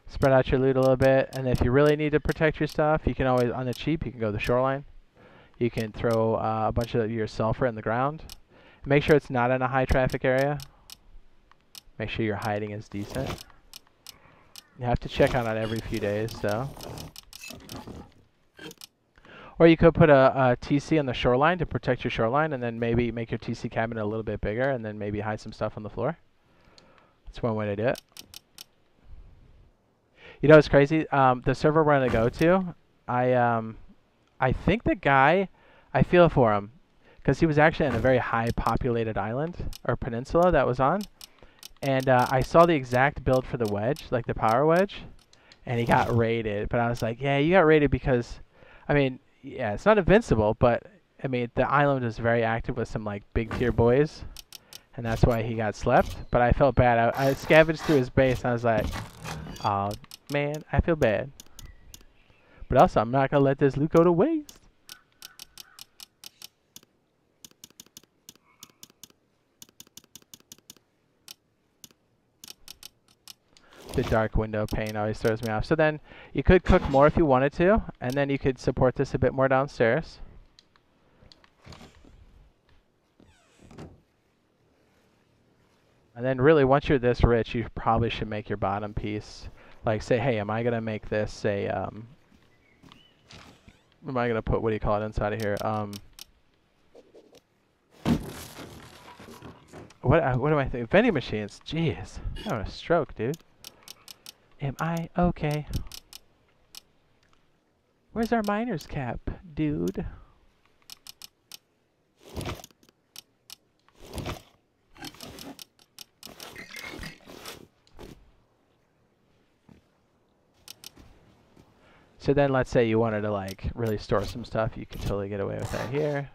Speaker 1: Spread out your loot a little bit, and if you really need to protect your stuff, you can always, on the cheap, you can go to the shoreline. You can throw a bunch of your sulfur in the ground. Make sure it's not in a high traffic area. Make sure your hiding is decent. You have to check on it every few days, so. Or you could put a TC on the shoreline to protect your shoreline, and then maybe make your TC cabinet a little bit bigger, and then maybe hide some stuff on the floor. That's one way to do it. You know what's crazy? The server we're gonna go to, I think the guy, I feel for him, because he was actually on a very high populated island or peninsula that was on, and I saw the exact build for the wedge, like the power wedge, and he got raided. But I was like, yeah, you got raided because, I mean, yeah, it's not invincible, but I mean the island is very active with some like big tier boys, and that's why he got slept. But I felt bad. I scavenged through his base, and I was like, oh man, I feel bad. But also, I'm not gonna let this loot go to waste. The dark window pane always throws me off. So then you could cook more if you wanted to, and then you could support this a bit more downstairs. And then really, once you're this rich, you probably should make your bottom piece. Like say, hey, am I gonna make this a, am I gonna put, what do you call it inside of here? What am I thinking? Vending machines. Jeez, I'm having a stroke, dude. Am I okay? Where's our miner's cap, dude? So then let's say you wanted to like really store some stuff, you could totally get away with that here.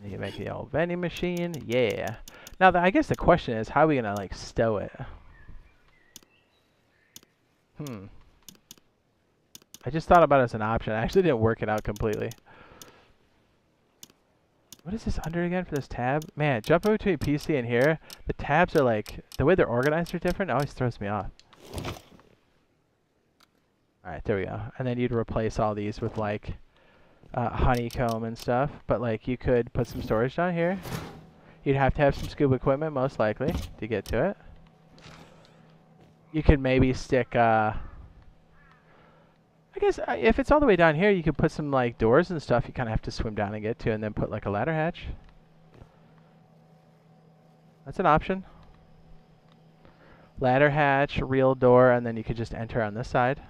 Speaker 1: You make the old vending machine, yeah. Now I guess the question is, how are we gonna like stow it? I just thought about it as an option. I actually didn't work it out completely. What is this under again for this tab? Man, jumping between PC and here, the tabs are like, the way they're organized are different. It always throws me off. Alright, there we go. And then you'd replace all these with like honeycomb and stuff. But like you could put some storage down here. You'd have to have some scuba equipment most likely to get to it. You could maybe stick, I guess if it's all the way down here, you could put some like doors and stuff you kind of have to swim down and get to, and then put like a ladder hatch. That's an option. Ladder hatch, real door, and then you could just enter on this side.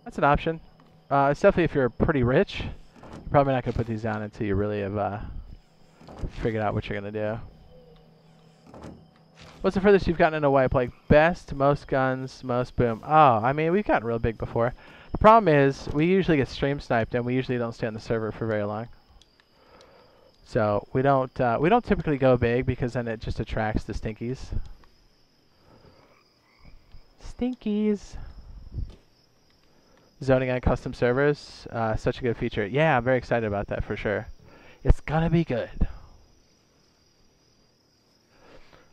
Speaker 1: That's an option. It's definitely if you're pretty rich, Probably not going to put these down until you really have figured out what you're going to do. What's the furthest you've gotten in a wipe? Like best, most guns, most boom. Oh, I mean, we've gotten real big before. The problem is we usually get stream sniped and we usually don't stay on the server for very long. So we don't typically go big because then it just attracts the stinkies. Stinkies. Zoning on custom servers, such a good feature. Yeah, I'm very excited about that for sure. It's gonna be good.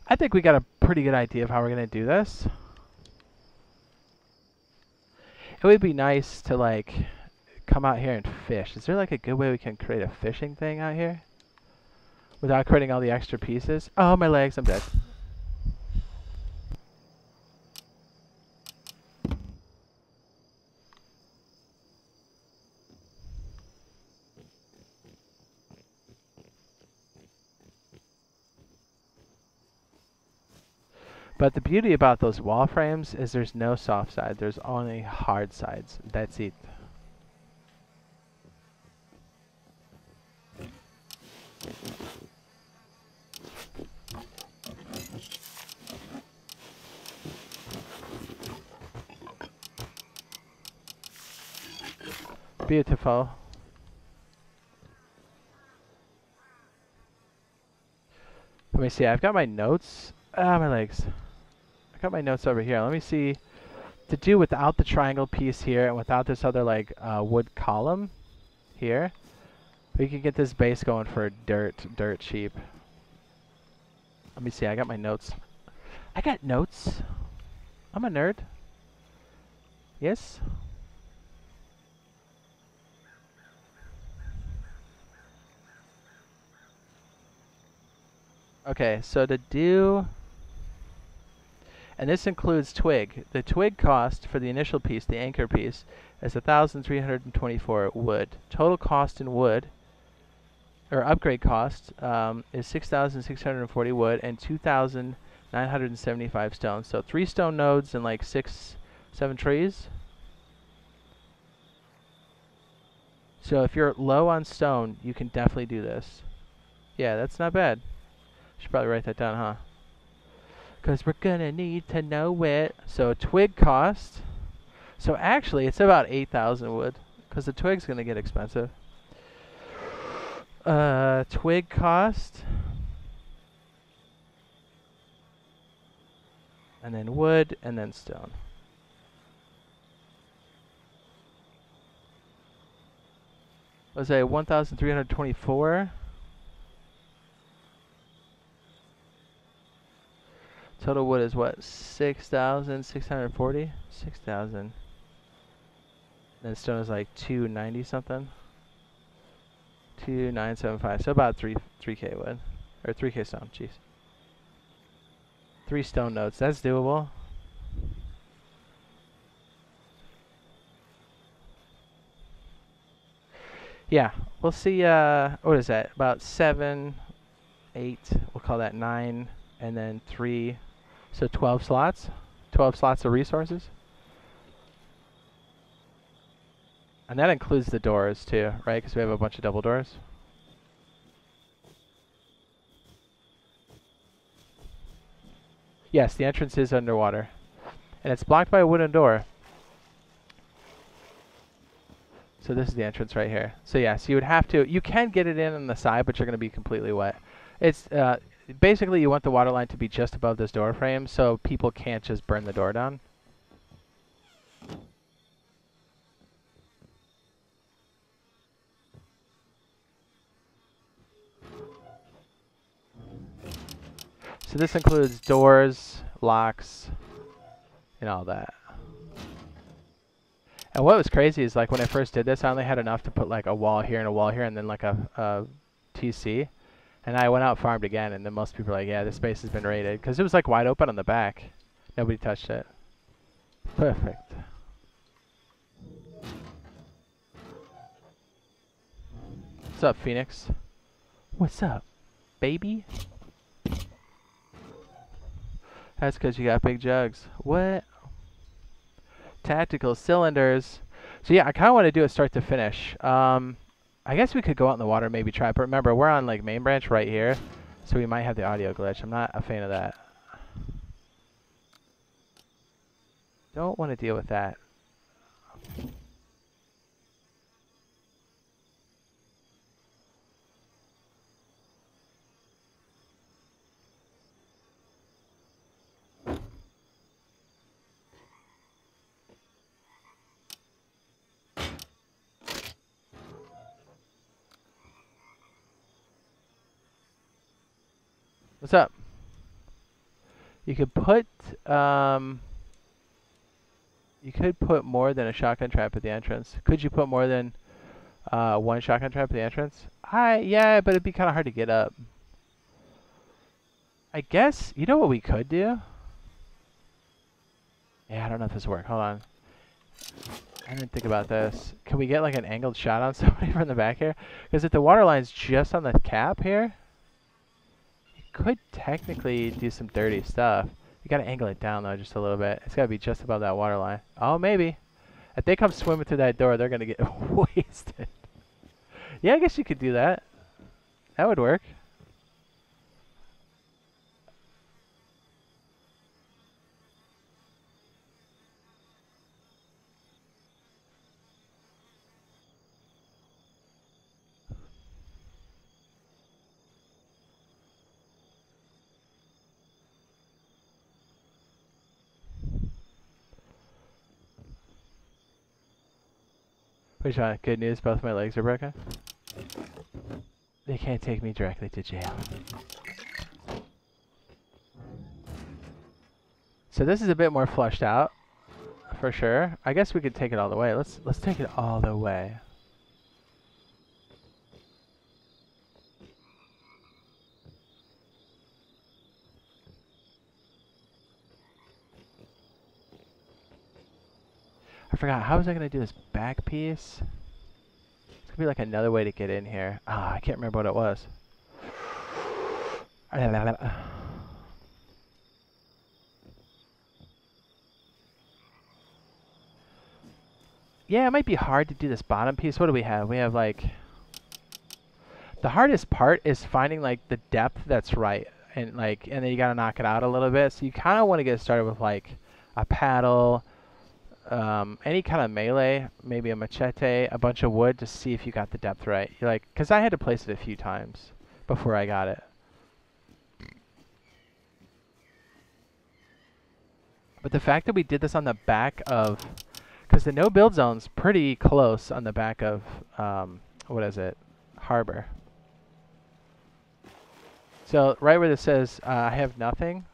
Speaker 1: I think we got a pretty good idea of how we're gonna do this. It would be nice to like come out here and fish. Is there like a good way we can create a fishing thing out here without creating all the extra pieces? Oh, my legs, I'm dead. But the beauty about those wall frames is there's no soft side. There's only hard sides. That's it. Beautiful. Let me see. I've got my notes. Ah, my legs. I got my notes over here. Let me see. To do without the triangle piece here and without this other like wood column here, we can get this base going for dirt cheap. Let me see. I got my notes. I got notes. I'm a nerd. Yes. Okay, so to do, and this includes twig. The twig cost for the initial piece, the anchor piece, is 1,324 wood. Total cost in wood, or upgrade cost, is 6,640 wood and 2,975 stone. So 3 stone nodes and like 6-7 trees. So if you're low on stone, you can definitely do this. Yeah, that's not bad. Should probably write that down, huh? Because we're gonna need to know it. So twig cost. So actually, it's about 8,000 wood. Because the twig's gonna get expensive. Twig cost. And then wood, and then stone. Was a 1,324. Total wood is what? 6,640? 6,000. And stone is like 290 something. 2,975. So about 3K wood. Or 3K stone, jeez. 3 stone nodes. That's doable. Yeah, we'll see, what is that? About 7, 8, we'll call that 9, and then 3. So 12 slots. 12 slots of resources. And that includes the doors too, right? Because we have a bunch of double doors. Yes, the entrance is underwater. And it's blocked by a wooden door. So this is the entrance right here. So yeah, so you would have to, you can get it in on the side, but you're going to be completely wet. It's, basically you want the water line to be just above this door frame so people can't just burn the door down. So this includes doors, locks, and all that. And what was crazy is like when I first did this, I only had enough to put like a wall here and a wall here and then like a TC. And I went out and farmed again, and then most people were like, yeah, this space has been raided. Because it was like wide open on the back. Nobody touched it. Perfect. What's up, Phoenix? What's up, baby? That's because you got big jugs. What? Tactical cylinders. So yeah, I kind of want to do it start to finish. I guess we could go out in the water and maybe try, but remember, we're on like main branch right here, so we might have the audio glitch. I'm not a fan of that. Don't want to deal with that. What's up? You could put more than a shotgun trap at the entrance. Could you put more than one shotgun trap at the entrance? Yeah, but it'd be kind of hard to get up. I guess, you know what we could do? Yeah, I don't know if this will work. Hold on. I didn't think about this. Can we get like an angled shot on somebody from the back here? Because if the water line's just on the cap here, you could technically do some dirty stuff. You gotta angle it down though just a little bit. It's gotta be just above that water line. Oh, maybe. If they come swimming through that door, they're gonna get wasted. Yeah, I guess you could do that. That would work. Which one? Good news, both my legs are broken. They can't take me directly to jail. So this is a bit more flushed out, for sure. I guess we could take it all the way. Let's take it all the way. I forgot, how was I going to do this back piece? It's going to be like another way to get in here. Ah, I can't remember what it was. Yeah, it might be hard to do this bottom piece. What do we have? We have like... The hardest part is finding like the depth that's right. And then you got to knock it out a little bit. So you kind of want to get started with like a paddle... any kind of melee, maybe a machete, a bunch of wood to see if you got the depth right. You're like, because I had to place it a few times before I got it. But the fact that we did this on the back of, because the no build zone's pretty close on the back of, what is it, harbor. So right where this says, I have nothing,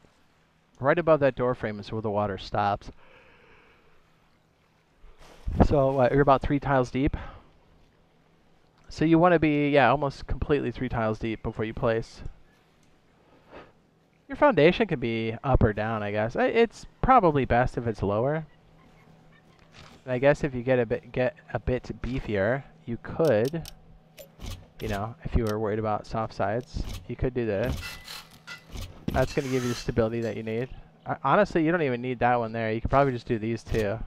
Speaker 1: right above that door frame is where the water stops. So you're about 3 tiles deep. So you want to be, yeah, almost completely 3 tiles deep before you place. Your foundation can be up or down, I guess. It's probably best if it's lower. And I guess if you get a bit beefier, you could, you know, if you were worried about soft sides, you could do this. That's going to give you the stability that you need. Honestly, you don't even need that one there. You could probably just do these two.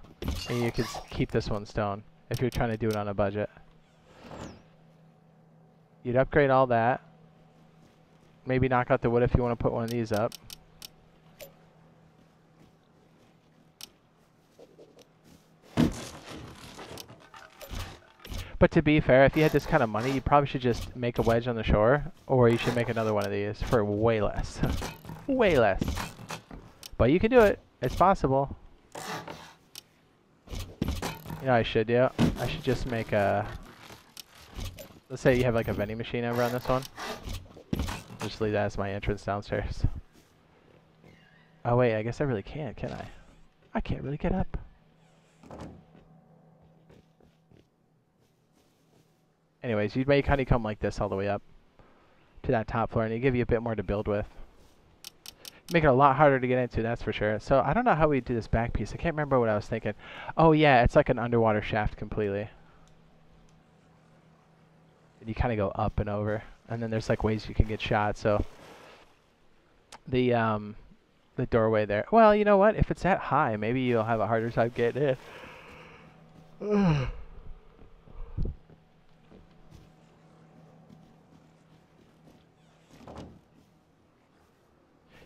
Speaker 1: And you could keep this one stone if you're trying to do it on a budget. You'd upgrade all that. Maybe knock out the wood if you want to put one of these up. But to be fair, if you had this kind of money, you probably should just make a wedge on the shore, or you should make another one of these for way less. Way less. But you can do it. It's possible. You know what I should do? I should just make a... Let's say you have like a vending machine over on this one. Just leave that as my entrance downstairs. Oh wait, I guess I really can't I? I can't really get up. Anyways, you'd make honeycomb like this all the way up to that top floor, and it'd give you a bit more to build with. Make it a lot harder to get into, that's for sure. So I don't know how we do this back piece. I can't remember what I was thinking. Oh yeah, it's like an underwater shaft completely. And you kind of go up and over, and then there's like ways you can get shot. So the doorway there. Well, you know what? If it's that high, maybe you'll have a harder time getting in.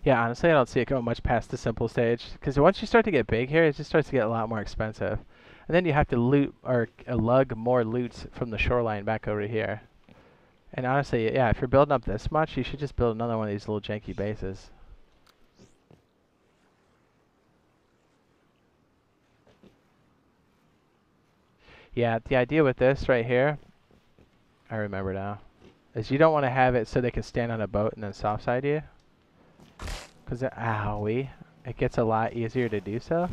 Speaker 1: Yeah, honestly, I don't see it going much past the simple stage. Because once you start to get big here, it just starts to get a lot more expensive. And then you have to loot or lug more loot from the shoreline back over here. And honestly, yeah, if you're building up this much, you should just build another one of these little janky bases. Yeah, the idea with this right here, I remember now, is you don't want to have it so they can stand on a boat and then soft side you. Because, owie, it gets a lot easier to do so.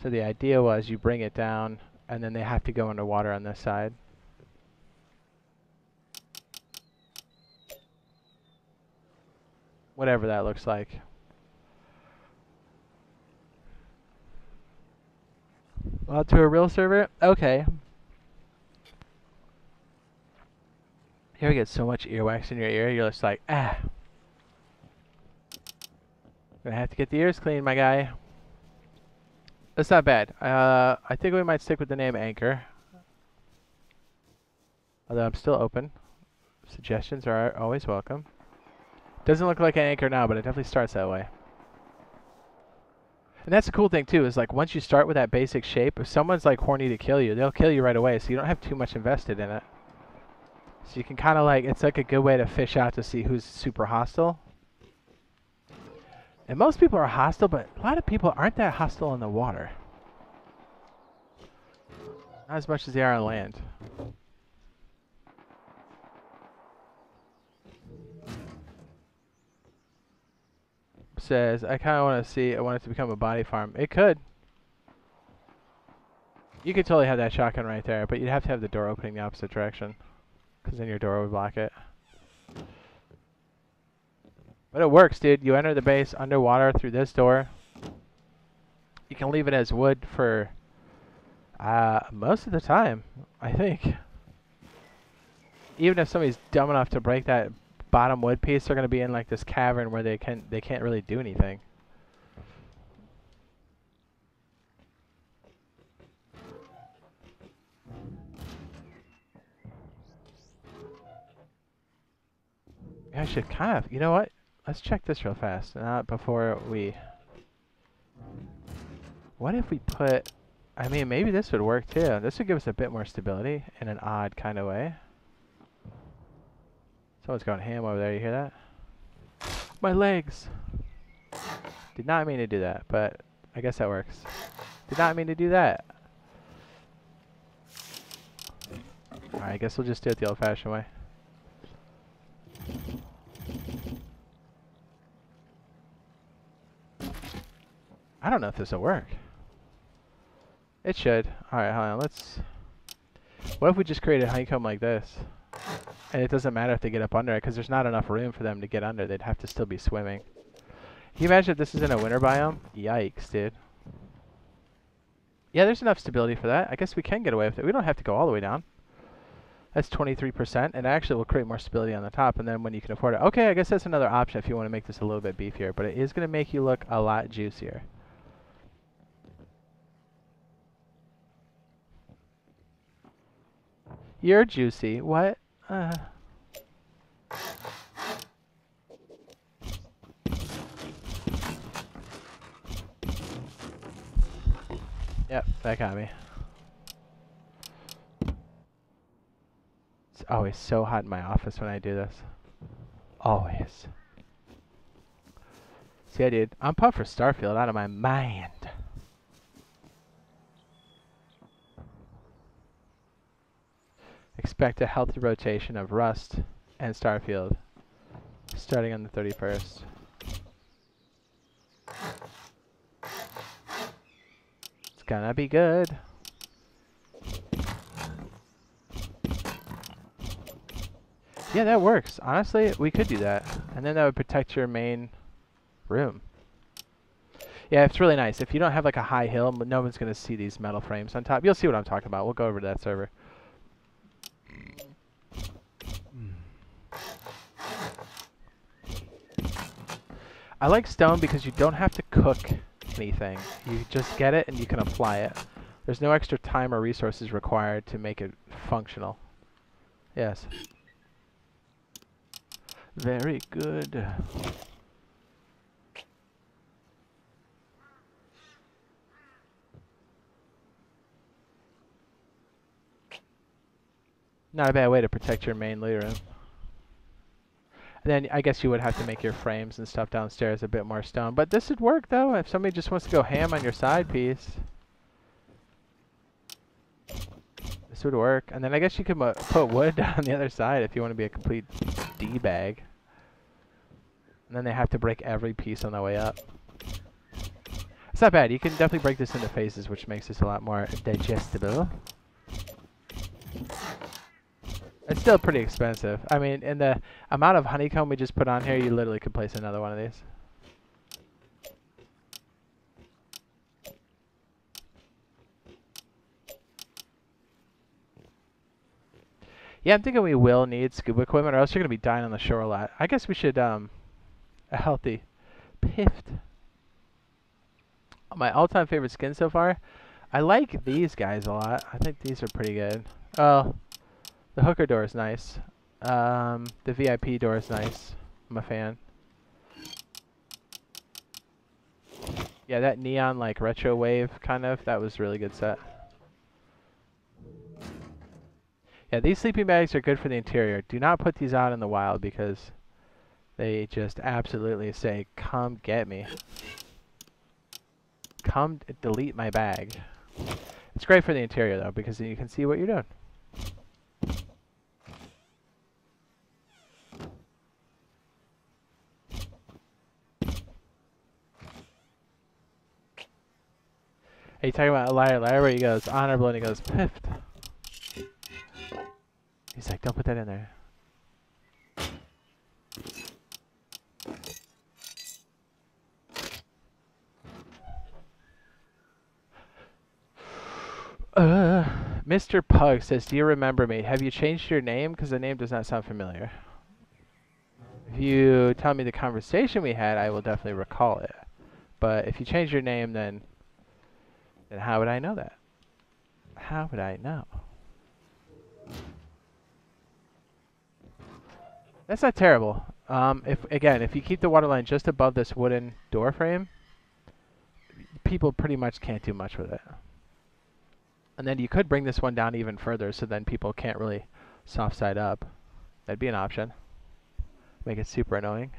Speaker 1: So the idea was you bring it down, and then they have to go underwater on this side. Whatever that looks like. Well, to a real server? Okay. You ever get so much earwax in your ear, you're just like, ah. Gonna have to get the ears cleaned, my guy. That's not bad. I think we might stick with the name Anchor. Although I'm still open. Suggestions are always welcome. Doesn't look like an anchor now, but it definitely starts that way. And that's the cool thing too, is like once you start with that basic shape, if someone's like horny to kill you, they'll kill you right away, so you don't have too much invested in it. So you can kind of like, it's like a good way to fish out to see who's super hostile. And most people are hostile, but a lot of people aren't that hostile in the water. Not as much as they are on land. Says, I kind of want to see, I want it to become a body farm. It could. You could totally have that shotgun right there, but you'd have to have the door opening the opposite direction. Because then your door would block it. But it works, dude. You enter the base underwater through this door. You can leave it as wood for most of the time, I think. Even if somebody's dumb enough to break that bottom wood piece, they're going to be in like this cavern where they can't really do anything. I should kind of, you know what? Let's check this real fast. Before we... What if we put... I mean, maybe this would work too. This would give us a bit more stability in an odd kind of way. Someone's going ham over there, you hear that? My legs! Did not mean to do that, but I guess that works. Did not mean to do that. Alright, I guess we'll just do it the old-fashioned way. I don't know if this will work. It should. Alright, hold on, let's... What if we just create a honeycomb like this? And it doesn't matter if they get up under it, because there's not enough room for them to get under. They'd have to still be swimming. Can you imagine if this is in a winter biome? Yikes, dude. Yeah, there's enough stability for that. I guess we can get away with it. We don't have to go all the way down. That's 23%, and actually will create more stability on the top, and then when you can afford it. Okay, I guess that's another option if you want to make this a little bit beefier, but it is going to make you look a lot juicier. You're juicy. What? Yep, that got me. It's always so hot in my office when I do this. Always. See, dude, I'm pumped for Starfield out of my mind. Expect a healthy rotation of Rust and Starfield starting on the 31st. It's gonna be good. Yeah, that works. Honestly, we could do that. And then that would protect your main room. Yeah, it's really nice. If you don't have like a high hill, no one's going to see these metal frames on top. You'll see what I'm talking about. We'll go over to that server. I like stone because you don't have to cook anything. You just get it and you can apply it. There's no extra time or resources required to make it functional. Yes. Very good. Not a bad way to protect your main loot room. And then I guess you would have to make your frames and stuff downstairs a bit more stone. But this would work though if somebody just wants to go ham on your side piece. This would work. And then I guess you could put wood on the other side if you want to be a complete D-bag. And then they have to break every piece on the way up. It's not bad. You can definitely break this into phases, which makes this a lot more digestible. It's still pretty expensive. I mean, in the amount of honeycomb we just put on here, you literally could place another one of these. Yeah, I'm thinking we will need scuba equipment, or else you're going to be dying on the shore a lot. I guess we should, a healthy pift. My all-time favorite skin so far, I like these guys a lot. I think these are pretty good. Oh, the hooker door is nice. The VIP door is nice. I'm a fan. Yeah, that neon like retro wave kind of, that was really good set. Yeah, these sleeping bags are good for the interior. Do not put these out in the wild because they just absolutely say, come get me. Come delete my bag. It's great for the interior though because then you can see what you're doing. Are you talking about a liar where he goes honorable and he goes piffed? He's like, don't put that in there. Mr. Pug says, do you remember me? Have you changed your name? Because the name does not sound familiar. If you tell me the conversation we had, I will definitely recall it. But if you change your name, then how would I know that? How would I know? That's not terrible. If you keep the water line just above this wooden door frame, people pretty much can't do much with it. And then you could bring this one down even further, so then people can't really soft side up. That'd be an option. Make it super annoying.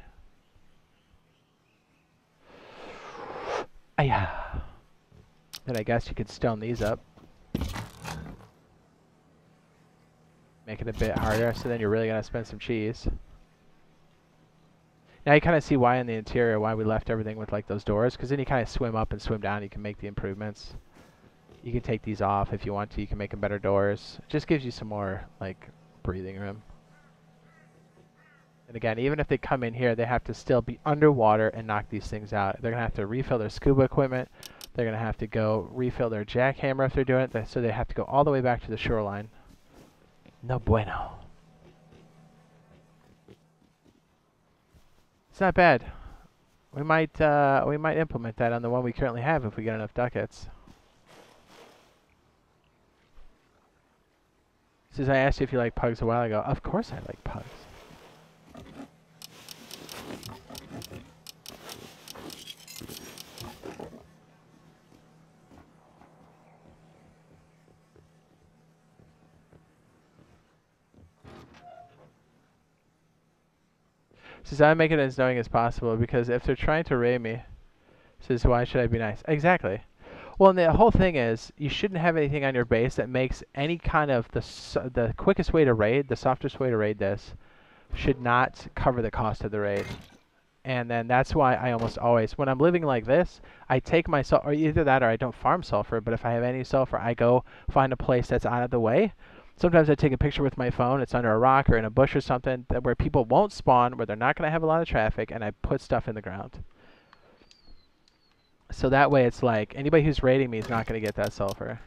Speaker 1: Then I guess you could stone these up. Make it a bit harder, so then you're really gonna spend some cheese. Now you kind of see why in the interior, why we left everything with like those doors, because then you kind of swim up and swim down, you can make the improvements. You can take these off if you want to, you can make them better doors. It just gives you some more like breathing room. And again, even if they come in here, they have to still be underwater and knock these things out. They're gonna have to refill their scuba equipment. They're gonna have to go refill their jackhammer if they're doing it, so they have to go all the way back to the shoreline. No bueno. It's not bad. We might implement that on the one we currently have if we get enough ducats. Since I asked you if you like pugs a while ago, of course I like pugs. Says I make it as knowing as possible because if they're trying to raid me, says why should I be nice? Exactly. Well, and the whole thing is you shouldn't have anything on your base that makes any kind of the quickest way to raid, the softest way to raid this, should not cover the cost of the raid. And then that's why I almost always, when I'm living like this, I take my sulfur, or either that or I don't farm sulfur, but if I have any sulfur, I go find a place that's out of the way. Sometimes I take a picture with my phone, it's under a rock or in a bush or something, where people won't spawn, where they're not going to have a lot of traffic, and I put stuff in the ground. So that way it's like, anybody who's raiding me is not going to get that sulfur.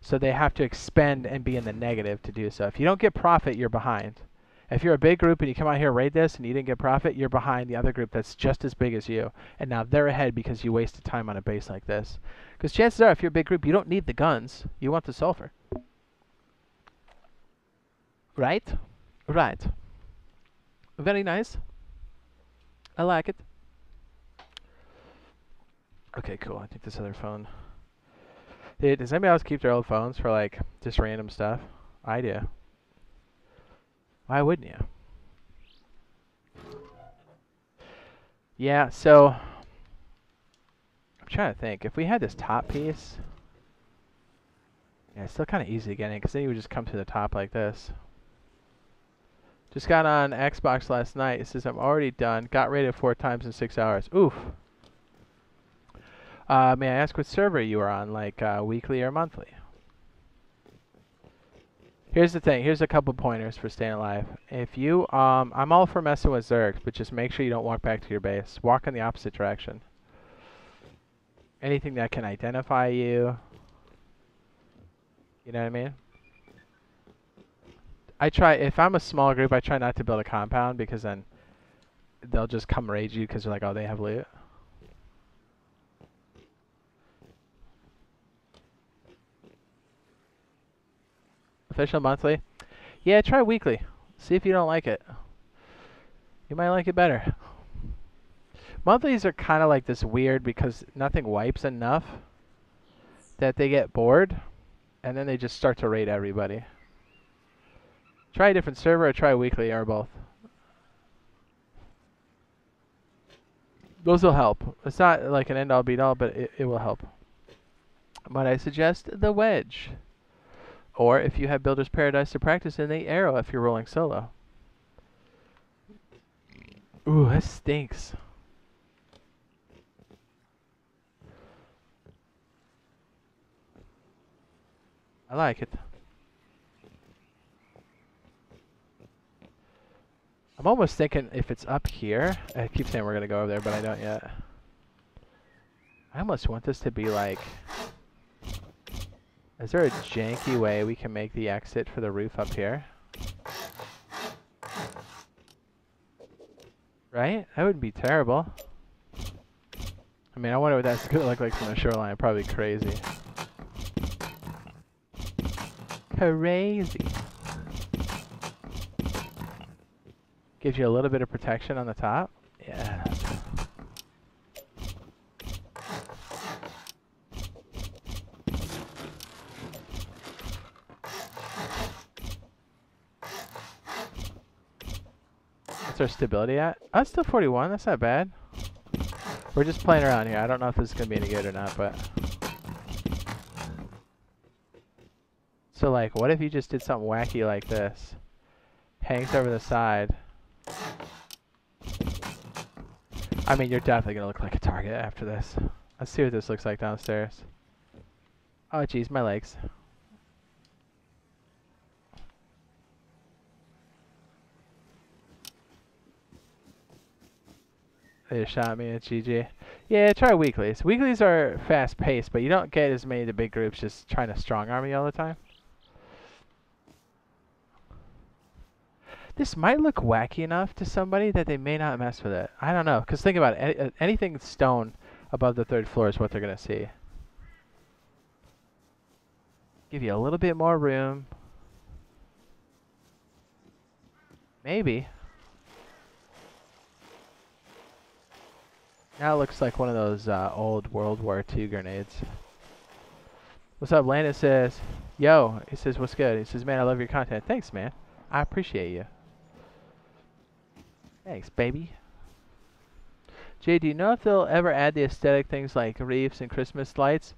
Speaker 1: So they have to expend and be in the negative to do so. If you don't get profit, you're behind. If you're a big group and you come out here and raid this and you didn't get profit, you're behind the other group that's just as big as you. And now they're ahead because you wasted time on a base like this. Because chances are, if you're a big group, you don't need the guns. You want the sulfur. Right? Right. Very nice. I like it. Okay, cool. I think this other phone. Dude, does anybody else keep their old phones for like just random stuff? I do. Why wouldn't you? Yeah, so I'm trying to think. If we had this top piece, yeah, it's still kind of easy to get in because then you would just come to the top like this. Just got on Xbox last night. It says I'm already done. Got rated 4 times in 6 hours. Oof. May I ask what server you are on, like weekly or monthly? Here's the thing. Here's a couple pointers for staying alive. If you, I'm all for messing with Zergs, but just make sure you don't walk back to your base. Walk in the opposite direction. Anything that can identify you. You know what I mean? I try, if I'm a small group, I try not to build a compound because then they'll just come raid you because they're like, oh, they have loot. Official monthly? Yeah, try weekly. See if you don't like it. You might like it better. Monthlies are kind of like this weird because nothing wipes enough that they get bored and then they just start to raid everybody. Try a different server or try weekly or both. Those will help. It's not like an end-all be-all, but it will help. But I suggest the wedge. Or if you have Builder's Paradise to practice in, the arrow if you're rolling solo. Ooh, that stinks. I like it. I'm almost thinking if it's up here. I keep saying we're going to go over there, but I don't yet. I almost want this to be like... Is there a janky way we can make the exit for the roof up here? Right? That would be terrible. I mean, I wonder what that's going to look like from the shoreline. Probably crazy. Crazy. Gives you a little bit of protection on the top. Yeah. What's our stability at? Oh, it's still 41. That's not bad. We're just playing around here. I don't know if this is going to be any good or not, but... So, like, what if you just did something wacky like this? Hangs over the side. I mean, you're definitely going to look like a target after this. Let's see what this looks like downstairs. Oh, jeez, my legs. They just shot me at GG. Yeah, try weeklies. Weeklies are fast-paced, but you don't get as many of the big groups just trying to strong-arm you all the time. This might look wacky enough to somebody that they may not mess with it. I don't know, because think about it. Anything stone above the 3rd floor is what they're going to see. Give you a little bit more room. Maybe. Now it looks like one of those old World War II grenades. What's up, Landon says, yo, he says, what's good? He says, man, I love your content. Thanks, man. I appreciate you. Thanks, baby. Jade, do you know if they'll ever add the aesthetic things like reefs and Christmas lights?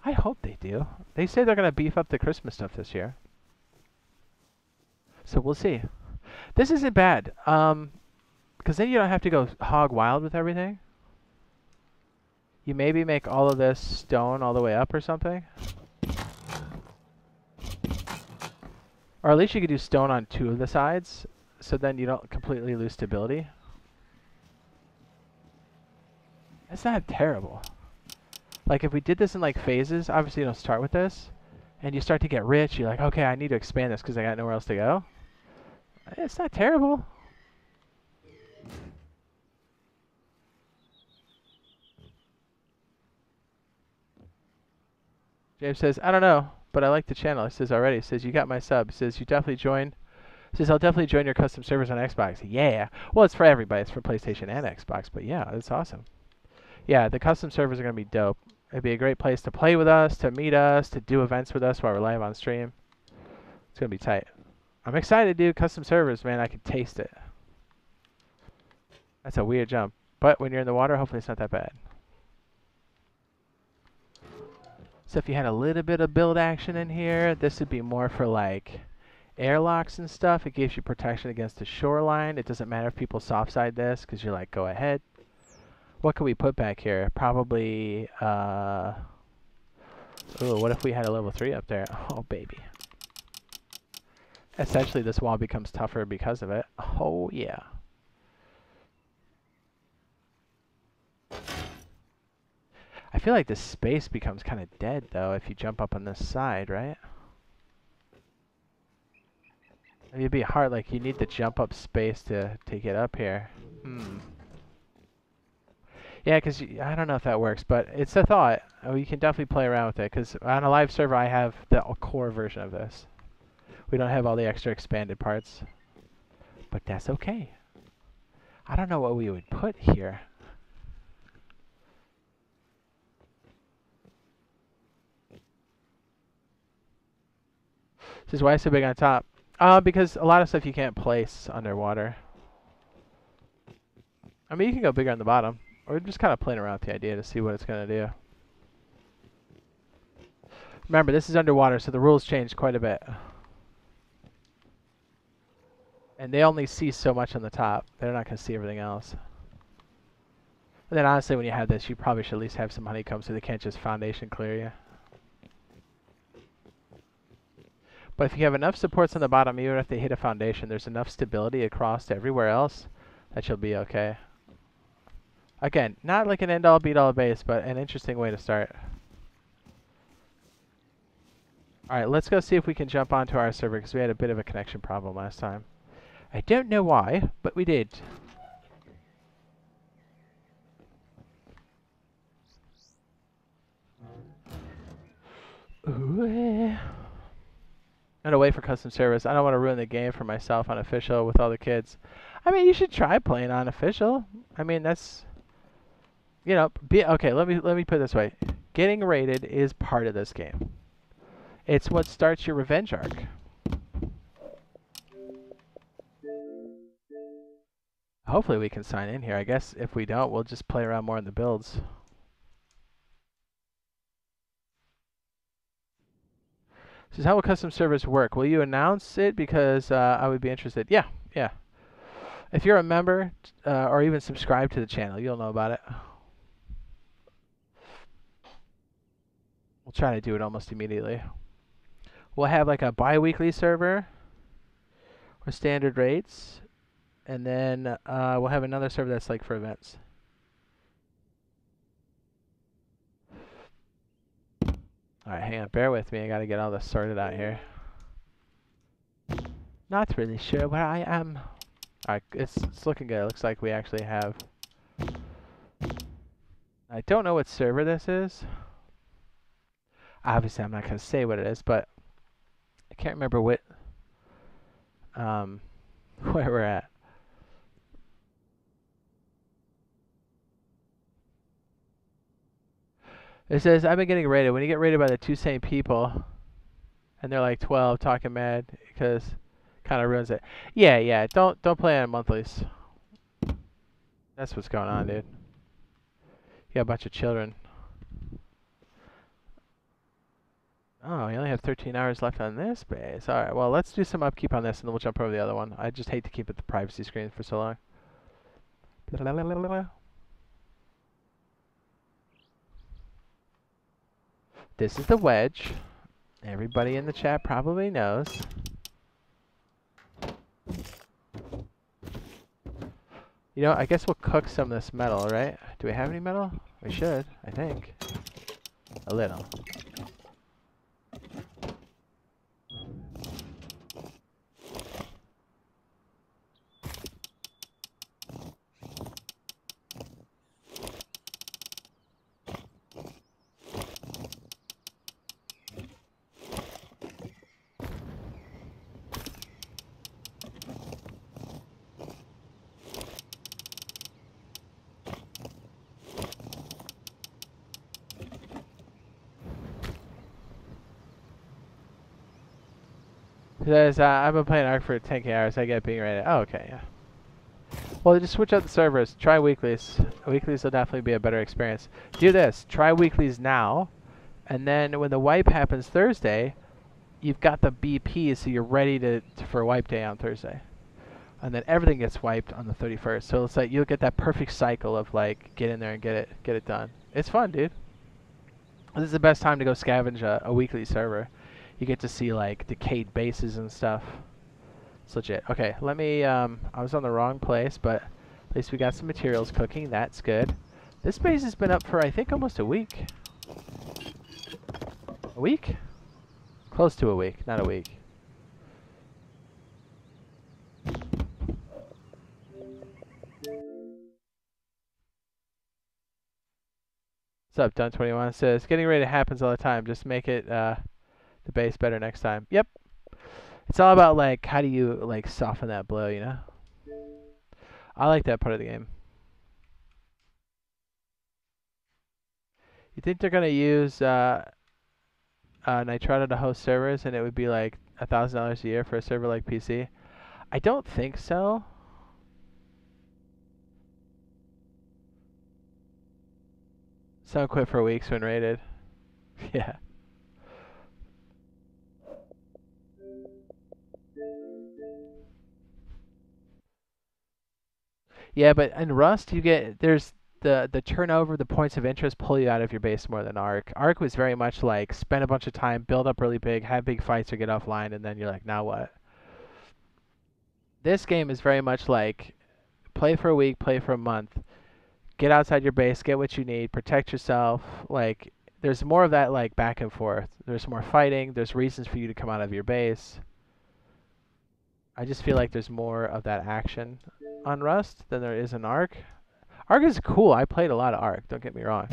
Speaker 1: I hope they do. They say they're going to beef up the Christmas stuff this year. So we'll see. This isn't bad. Because then you don't have to go hog wild with everything. You maybe make all of this stone all the way up or something. Or at least you could do stone on 2 of the sides, so then you don't completely lose stability. That's not terrible. Like if we did this in like phases, obviously you don't start with this, and you start to get rich, you're like, okay, I need to expand this because I got nowhere else to go. It's not terrible. James says, I don't know, but I like the channel. He says already. He says, you got my sub. He says, you definitely join Says I'll definitely join your custom servers on Xbox. Yeah. Well, it's for everybody. It's for PlayStation and Xbox. But yeah, it's awesome. Yeah, the custom servers are gonna be dope. It'd be a great place to play with us, to meet us, to do events with us while we're live on stream. It's gonna be tight. I'm excited, dude. Custom servers, man. I can taste it. That's a weird jump. But when you're in the water, hopefully it's not that bad. So if you had a little bit of build action in here, this would be more for like airlocks and stuff. It gives you protection against the shoreline. It doesn't matter if people soft side this because you're like, go ahead. What can we put back here? Probably, ooh, what if we had a level 3 up there? Oh, baby. Essentially, this wall becomes tougher because of it. Oh, yeah. I feel like this space becomes kind of dead, though, if you jump up on this side, right? I mean, it'd be hard, like, you need the jump up space to get up here. Yeah, because I don't know if that works, but it's a thought. Oh, you can definitely play around with it, because on a live server, I have the core version of this. We don't have all the extra expanded parts, but that's okay. I don't know what we would put here. This is why it's so big on top. Because a lot of stuff you can't place underwater. I mean, you can go bigger on the bottom. Or we're just kind of playing around with the idea to see what it's going to do. Remember, this is underwater, so the rules changed quite a bit. And they only see so much on the top. They're not going to see everything else. And then honestly, when you have this, you probably should at least have some honeycomb so they can't just foundation clear you. But if you have enough supports on the bottom, even if they hit a foundation, there's enough stability across to everywhere else that you'll be okay. Again, not like an end-all, beat-all base, but an interesting way to start. Alright, let's go see if we can jump onto our server, because we had a bit of a connection problem last time. I don't know why, but we did. Ooh. I'm gonna wait for custom service. I don't want to ruin the game for myself on official with all the kids. I mean, you should try playing on official. I mean, that's, you know, okay. Let me put it this way: getting rated is part of this game. It's what starts your revenge arc. Hopefully, we can sign in here. I guess if we don't, we'll just play around more in the builds. This is how will custom service work? Will you announce it? Because I would be interested. Yeah, yeah. If you're a member or even subscribe to the channel, you'll know about it. We'll try to do it almost immediately. We'll have like a bi-weekly server or standard rates. And then we'll have another server that's like for events. Alright, hang on. Bear with me. I got to get all this sorted out here. Not really sure where I am. Alright, it's looking good. It looks like we actually have... I don't know what server this is. Obviously, I'm not going to say what it is, but I can't remember what... where we're at. It says, I've been getting rated. When you get rated by the two same people, and they're like 12 talking mad, because kind of ruins it. Yeah, yeah. Don't play on monthlies. That's what's going on, dude. You got a bunch of children. Oh, you only have 13 hours left on this base. Alright, well, let's do some upkeep on this, and then we'll jump over the other one. I just hate to keep it the privacy screen for so long. This is the wedge. Everybody in the chat probably knows. You know, I guess we'll cook some of this metal, right? Do we have any metal? We should, I think. A little. Because I've been playing Ark for 10k hours. I get being rated. Oh, okay, yeah. Well, just switch out the servers. Try weeklies. Weeklies will definitely be a better experience. Do this. Try weeklies now, and then when the wipe happens Thursday, you've got the BP, so you're ready for wipe day on Thursday. And then everything gets wiped on the 31st. So it's like you'll get that perfect cycle of like get in there and get it done. It's fun, dude. This is the best time to go scavenge a weekly server. You get to see like decayed bases and stuff. It's legit. Okay, let me, I was on the wrong place, but at least we got some materials cooking. That's good. This base has been up for, I think, almost a week. A week? Close to a week, not a week. What's up, Dun21 says, getting ready happens all the time. Just make it, the base better next time. Yep. It's all about, like, how do you, like, soften that blow, you know? I like that part of the game. You think they're going to use Nitrado to host servers and it would be like $1,000 a year for a server like PC? I don't think so. Someone quit for weeks when raided. Yeah. Yeah, but in Rust you get there's the turnover, the points of interest pull you out of your base more than Ark. Ark was very much like spend a bunch of time, build up really big, have big fights or get offline, and then you're like, now what? This game is very much like play for a week, play for a month, get outside your base, get what you need, protect yourself. Like there's more of that like back and forth. There's more fighting. There's reasons for you to come out of your base. I just feel like there's more of that action on Rust than there is in Ark. Ark is cool. I played a lot of Ark. Don't get me wrong.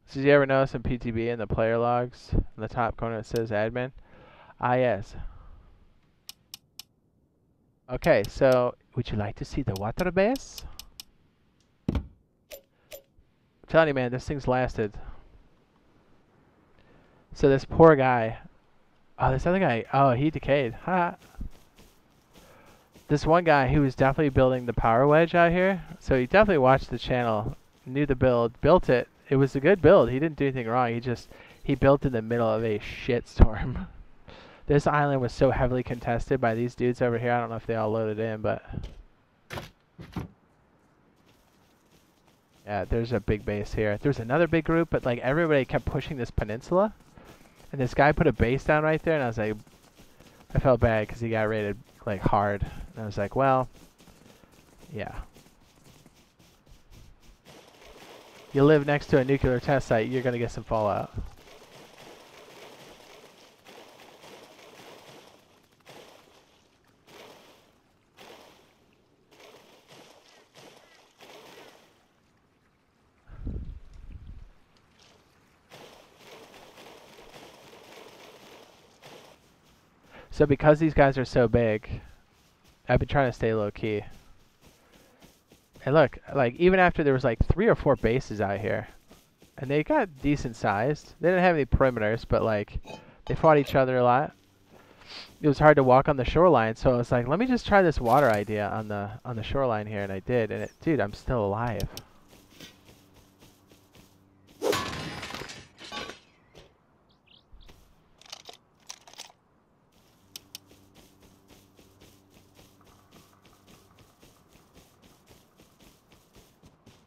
Speaker 1: So did you ever notice in PTB in the player logs in the top corner it says admin? Ah, yes. Okay, so would you like to see the water base? I'm telling you, man, this thing's lasted. So this poor guy. Oh, this other guy. Oh, he decayed. Ha. This one guy, he was definitely building the power wedge out here. So he definitely watched the channel, knew the build, built it. It was a good build. He didn't do anything wrong. He built in the middle of a shitstorm. This island was so heavily contested by these dudes over here. I don't know if they all loaded in, but yeah, there's a big base here. There's another big group, but like everybody kept pushing this peninsula. And this guy put a base down right there, and I was like, I felt bad because he got raided like hard. And I was like, well, yeah. You live next to a nuclear test site, you're gonna get some fallout. So because these guys are so big, I've been trying to stay low key. And look, like even after there was like 3 or 4 bases out here, and they got decent sized. They didn't have any perimeters, but like they fought each other a lot. It was hard to walk on the shoreline, so I was like, let me just try this water idea on the shoreline here, and I did. And dude, I'm still alive.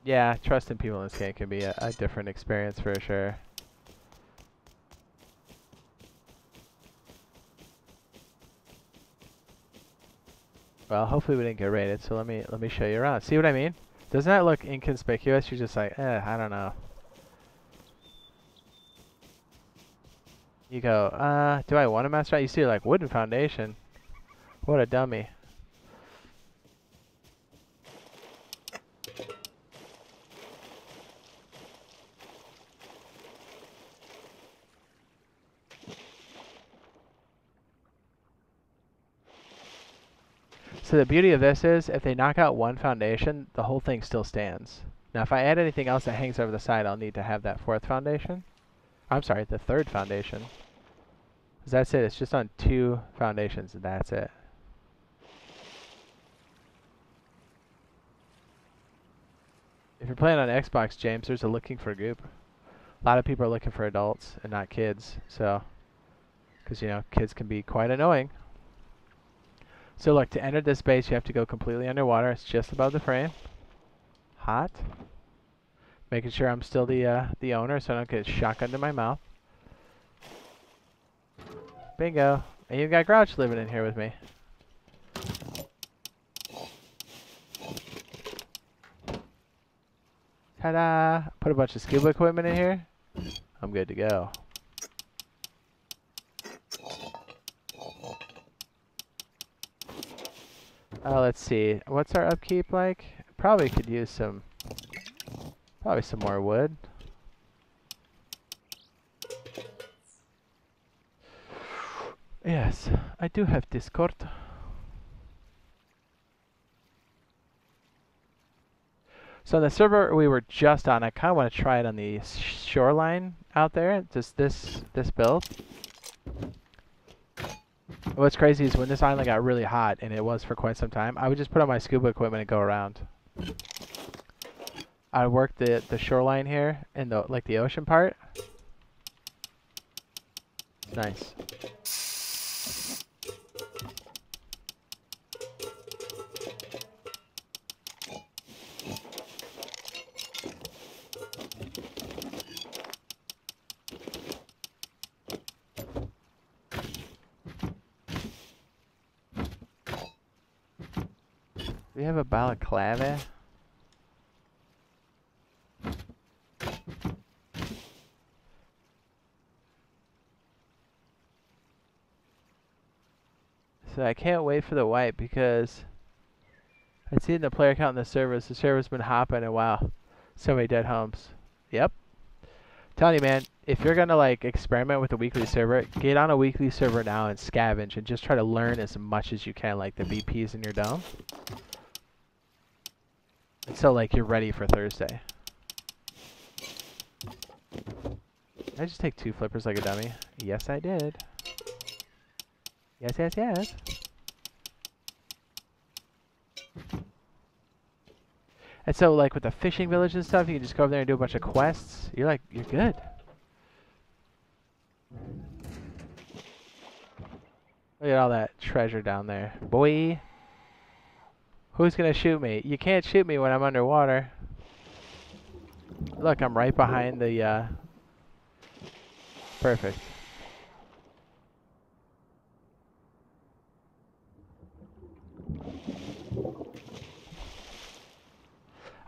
Speaker 1: Yeah, trusting people in this game can be a different experience for sure. Well, hopefully we didn't get raided, so let me show you around. See what I mean? Doesn't that look inconspicuous? You're just like, I don't know. You go, do I want to mess around? You see like wooden foundation. What a dummy. So the beauty of this is, if they knock out one foundation, the whole thing still stands. Now, if I add anything else that hangs over the side, I'll need to have that fourth foundation. I'm sorry, the third foundation. 'Cause that's it. It's just on 2 foundations, and that's it. If you're playing on Xbox, James, there's a looking for group. A lot of people are looking for adults and not kids. So, because, you know, kids can be quite annoying. So look, to enter this base, you have to go completely underwater. It's just above the frame. Hot. Making sure I'm still the owner, so I don't get shotgun to my mouth. Bingo. And you've got Grouch living in here with me. Ta-da! Put a bunch of scuba equipment in here. I'm good to go. Let's see. What's our upkeep like? Probably could use some more wood. Yes, I do have Discord. So on the server we were just on, I kind of want to try it on the shoreline out there. Just this build. What's crazy is when this island got really hot, and it was for quite some time, I would just put on my scuba equipment and go around. I work the shoreline here and the ocean part. Nice. Do we have a balaclava? So I can't wait for the wipe because I see in the player count in the server's been hopping, and wow, so many dead homes. Yep. Telling you, man, if you're gonna like experiment with a weekly server, get on a weekly server now and scavenge and just try to learn as much as you can, like the VPs in your dome. And so like you're ready for Thursday. Did I just take 2 flippers like a dummy? Yes, I did. Yes, yes, yes. And so, like, with the fishing village and stuff, you can just go over there and do a bunch of quests. You're good. Look at all that treasure down there. Boy. Who's gonna shoot me? You can't shoot me when I'm underwater. Look, I'm right behind the, Perfect.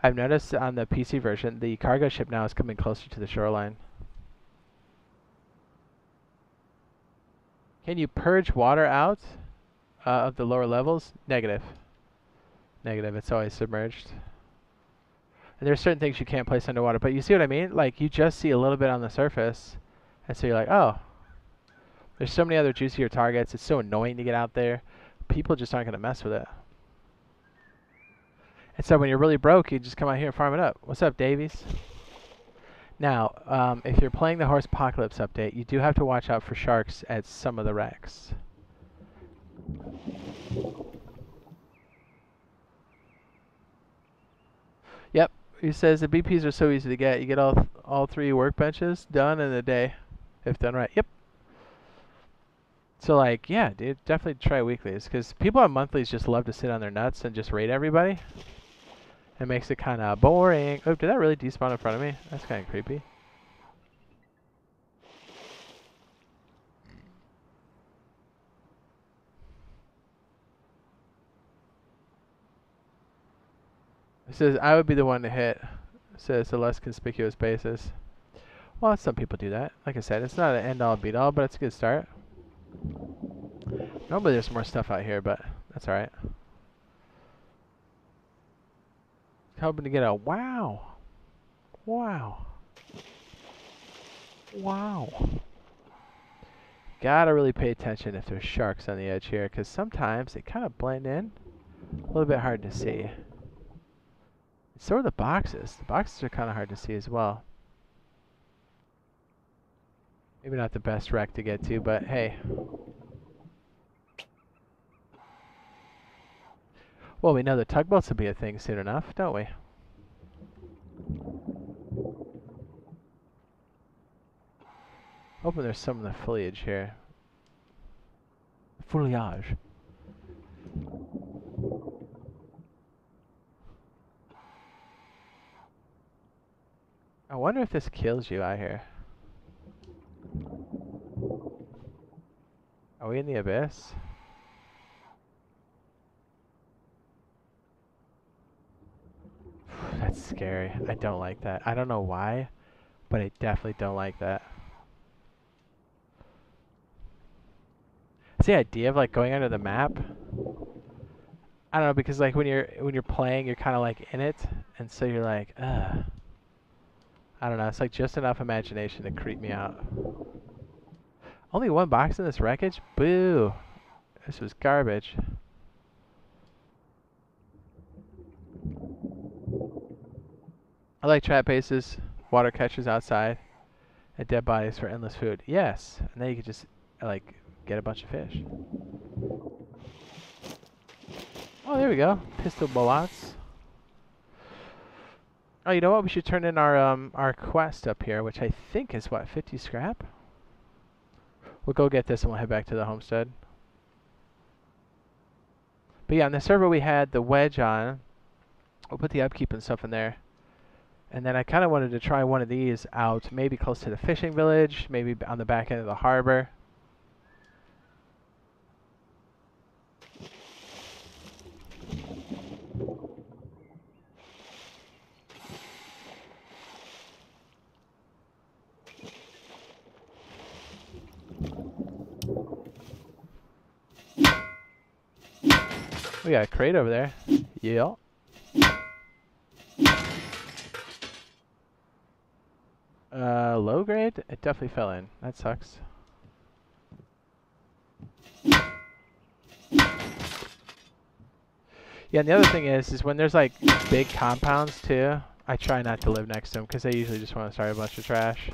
Speaker 1: I've noticed on the PC version, the cargo ship now is coming closer to the shoreline. Can you purge water out of the lower levels? Negative. Negative, it's always submerged. And there's certain things you can't place underwater, but you see what I mean? Like, you just see a little bit on the surface, and so you're like, oh. There's so many other juicier targets, it's so annoying to get out there. People just aren't going to mess with it. And so when you're really broke, you just come out here and farm it up. What's up, Davies? Now, if you're playing the Horse Apocalypse update, you do have to watch out for sharks at some of the wrecks. Yep, he says the BPs are so easy to get. You get all 3 workbenches done in a day, if done right. Yep. So like, yeah, dude, definitely try weeklies, because people on monthlies just love to sit on their nuts and just raid everybody. It makes it kind of boring. Oh, did that really despawn in front of me? That's kind of creepy. It says, I would be the one to hit. It says the less conspicuous basis. Well, some people do that. Like I said, it's not an end-all, beat-all, but it's a good start. Normally there's more stuff out here, but that's alright. Hoping to get a wow. Wow. Wow. Gotta really pay attention if there's sharks on the edge here, because sometimes they kind of blend in. A little bit hard to see. So are the boxes. The boxes are kind of hard to see as well. Maybe not the best wreck to get to, but hey. Well, we know the tugboats will be a thing soon enough, don't we? Hoping there's some in the foliage here. Foliage. I wonder if this kills you out here. Are we in the abyss? That's scary. I don't like that. I don't know why, but I definitely don't like that. It's the idea of like going under the map. I don't know, because like when you're playing, you're kind of like in it, and so you're like, ugh. I don't know. It's like just enough imagination to creep me out. Only one box in this wreckage? Boo! This was garbage. I like trap bases, water catchers outside, and dead bodies for endless food. Yes, and then you could just like get a bunch of fish. Oh, there we go. Pistol bullets. Oh, you know what? We should turn in our quest up here, which I think is what, 50 scrap? We'll go get this and we'll head back to the homestead. But yeah, on the server we had the wedge on. We'll put the upkeep and stuff in there. And then I kind of wanted to try one of these out, maybe close to the fishing village, maybe on the back end of the harbor. We got a crate over there. Yeah. Low grade? It definitely fell in. That sucks. Yeah, and the other thing is when there's like big compounds too, I try not to live next to them because they usually just want to start a bunch of trash.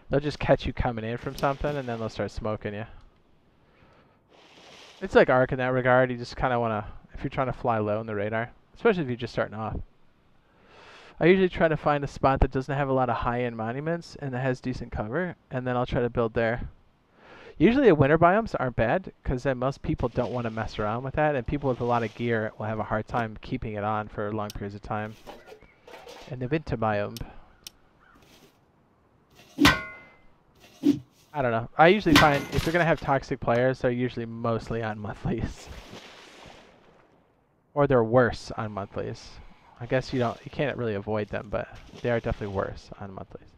Speaker 1: They'll just catch you coming in from something and then they'll start smoking you. It's like Ark in that regard. You just kind of want to, if you're trying to fly low in the radar, especially if you're just starting off. I usually try to find a spot that doesn't have a lot of high-end monuments and that has decent cover, and then I'll try to build there. Usually the winter biomes aren't bad, because then most people don't want to mess around with that, and people with a lot of gear will have a hard time keeping it on for long periods of time. And the winter biome, I don't know. I usually find if you're going to have toxic players, they're usually mostly on monthlies. Or they're worse on monthlies. I guess you can't really avoid them, but they are definitely worse on monthlies.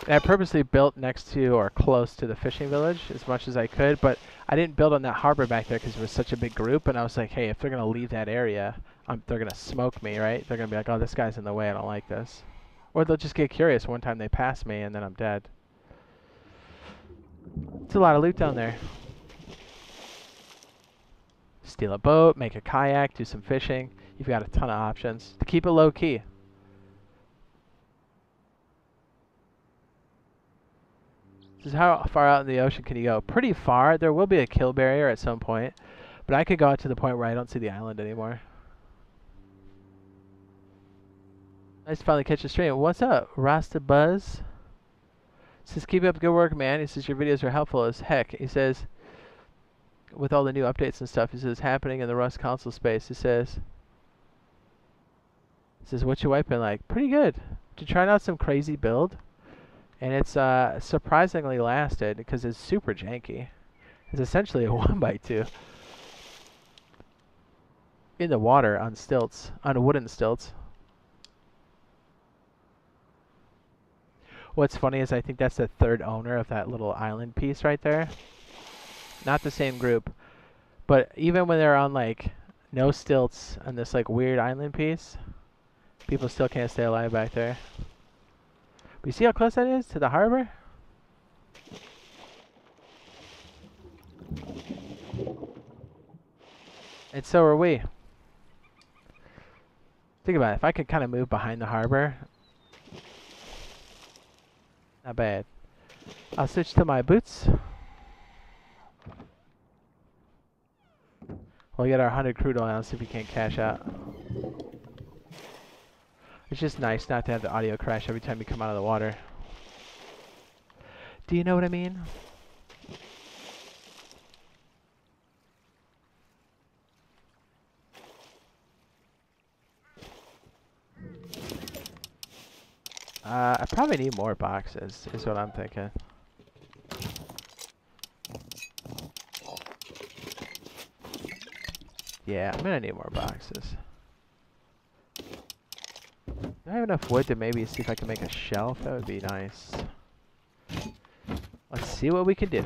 Speaker 1: And I purposely built next to or close to the fishing village as much as I could, but I didn't build on that harbor back there because it was such a big group, and I was like, hey, if they're going to leave that area, they're going to smoke me, right? They're going to be like, oh, this guy's in the way, I don't like this. Or they'll just get curious one time they pass me, and then I'm dead. It's a lot of loot down there. Steal a boat, make a kayak, do some fishing. You've got a ton of options to keep it low key. This is how far out in the ocean can you go? Pretty far. There will be a kill barrier at some point, but I could go out to the point where I don't see the island anymore. Nice to finally catch a stream. What's up, Rasta Buzz? Says keep up the good work, man. He says your videos are helpful as heck. He says with all the new updates and stuff, he says happening in the Rust console space. He says what's your wipe been like? Pretty good. To try out some crazy build, and it's surprisingly lasted because it's super janky. It's essentially a 1x2 in the water on stilts, on wooden stilts. What's funny is I think that's the third owner of that little island piece right there. Not the same group, but even when they're on like no stilts on this like weird island piece, People still can't stay alive back there. But you see how close that is to the harbor? And so are we. Think about it. If I could kind of move behind the harbor. Not bad. I'll switch to my boots. We'll get our 100 crude oil and see if we can't cash out. It's just nice not to have the audio crash every time you come out of the water. Do you know what I mean? I probably need more boxes, is what I'm thinking. Yeah, I'm gonna need more boxes. Do I have enough wood to maybe see if I can make a shelf? That would be nice. Let's see what we can do.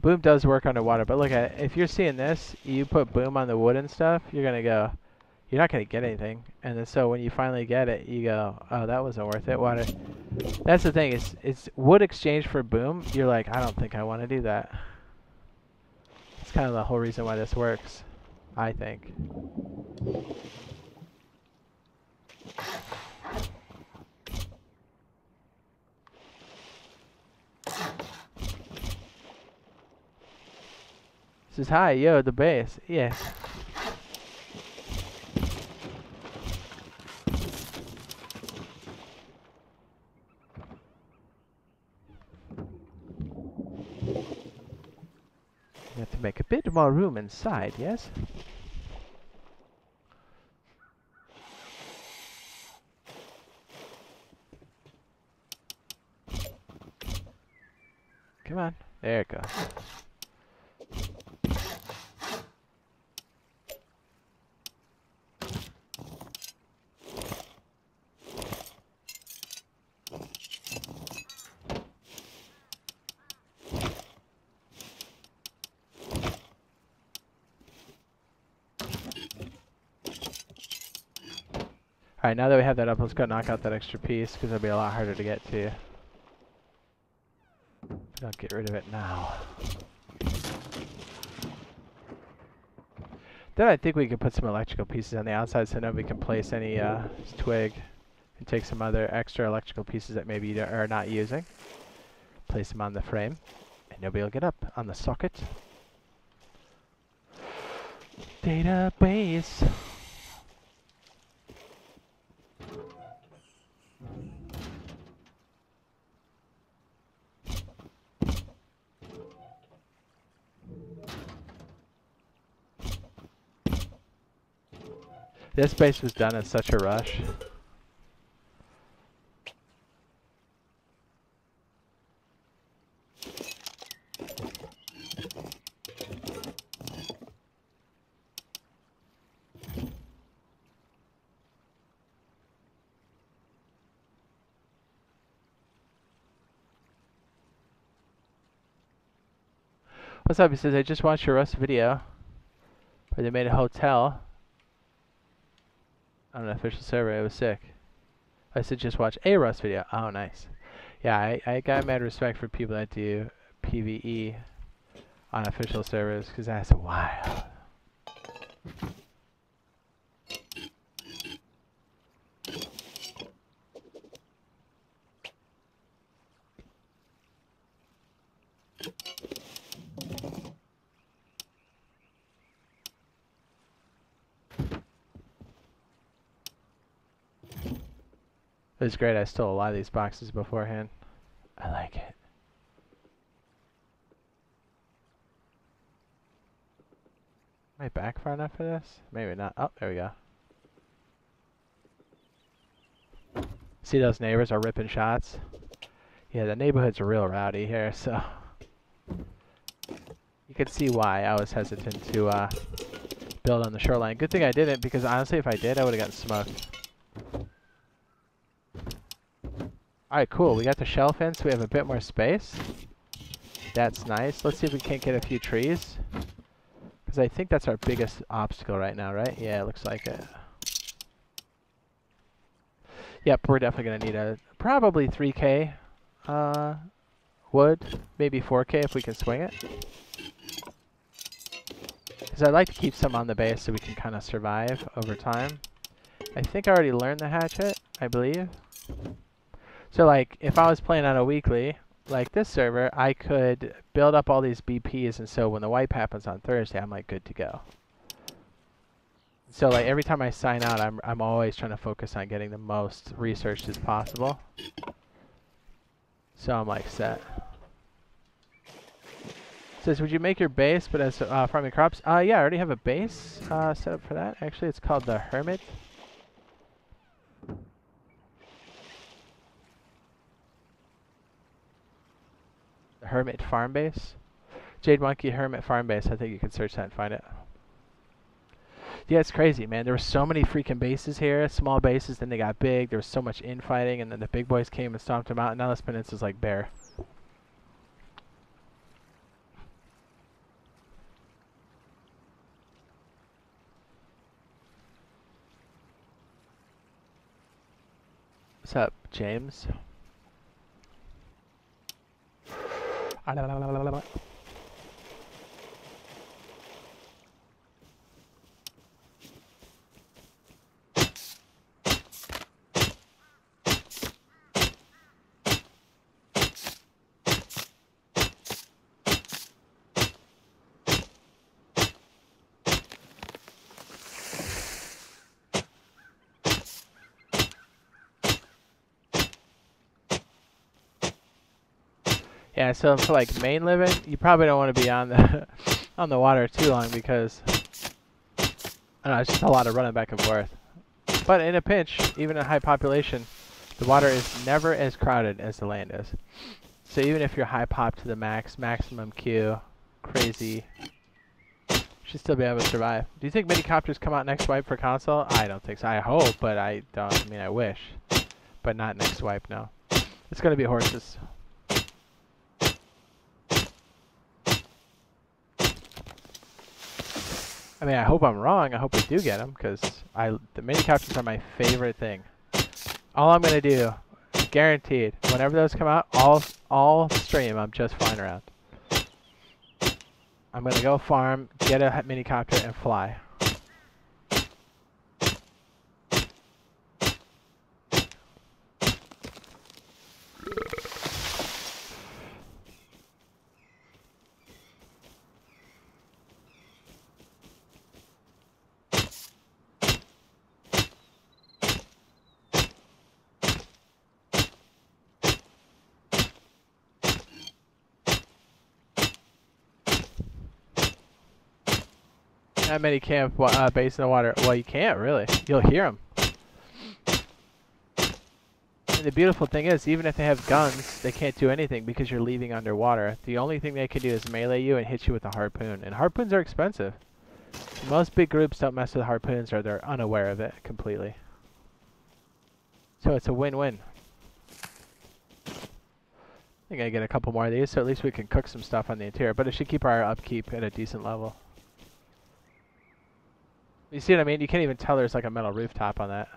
Speaker 1: Boom does work underwater, but look at it. If you're seeing this, you put boom on the wood and stuff, you're not gonna get anything. And then so when you finally get it, you go, oh, that wasn't worth it. Water. That's the thing. It's wood exchange for boom. You're like, I don't think I want to do that. That's kind of the whole reason why this works, I think. This is hi, yo, the base. Yes. You have to make a bit more room inside, yes? Come on. There it goes. Alright, now that we have that up, let's go knock out that extra piece, because it'll be a lot harder to get to. I'll get rid of it now. Then I think we could put some electrical pieces on the outside so nobody can place any twig. And take some other extra electrical pieces that maybe you are not using. Place them on the frame, and nobody will get up on the socket. Database. This base was done in such a rush. What's up? He says, I just watched your Rust video where they made a hotel on an official server. It was sick. I said just watch a Rust video. Oh, nice. Yeah, I got mad respect for people that do PvE on official servers because that's wild. It was great. I stole a lot of these boxes beforehand. I like it. Am I back far enough for this? Maybe not. Oh, there we go. See those neighbors are ripping shots? Yeah, the neighborhood's real rowdy here, so... You can see why I was hesitant to build on the shoreline. Good thing I didn't, because honestly, if I did, I would have gotten smoked. Alright, cool. We got the shelf in, so we have a bit more space. That's nice. Let's see if we can't get a few trees. Because I think that's our biggest obstacle right now, right? Yeah, it looks like it. Yep, we're definitely going to need a probably 3K wood. Maybe 4K if we can swing it. Because I'd like to keep some on the base so we can kind of survive over time. I think I already learned the hatchet, I believe. So like, if I was playing on a weekly, like this server, I could build up all these BPs, and so when the wipe happens on Thursday, I'm like good to go. So like every time I sign out, I'm always trying to focus on getting the most research as possible. So I'm like set. Says, would you make your base, but as farming crops? Yeah, I already have a base set up for that. Actually, it's called the Hermit. The Hermit Farm Base. Jade Monkey Hermit Farm Base. I think you can search that and find it. Yeah, it's crazy, man. There were so many freaking bases here, small bases, then they got big. There was so much infighting, and then the big boys came and stomped them out, and now this peninsula's like bare. What's up, James? Yeah, so for like main living, you probably don't want to be on the on the water too long because I don't know, it's just a lot of running back and forth. But in a pinch, even at high population, the water is never as crowded as the land is. So even if you're high pop to the max, maximum Q, crazy, you should still be able to survive. Do you think minicopters come out next wipe for console? I don't think so. I hope, but I don't. I mean, I wish, but not next wipe. No, it's gonna be horses. I mean, I hope I'm wrong. I hope we do get them, because the mini captions are my favorite thing. All I'm gonna do, guaranteed, whenever those come out, all stream, I'm just flying around. I'm gonna go farm, get a mini copter, and fly. Not many camp base in the water. Well, you can't really. You'll hear them. And the beautiful thing is, even if they have guns, they can't do anything because you're leaving underwater. The only thing they can do is melee you and hit you with a harpoon. And harpoons are expensive. Most big groups don't mess with harpoons, or they're unaware of it completely. So it's a win-win. I think I get a couple more of these, so at least we can cook some stuff on the interior. But it should keep our upkeep at a decent level. You see what I mean? You can't even tell there's like a metal rooftop on that.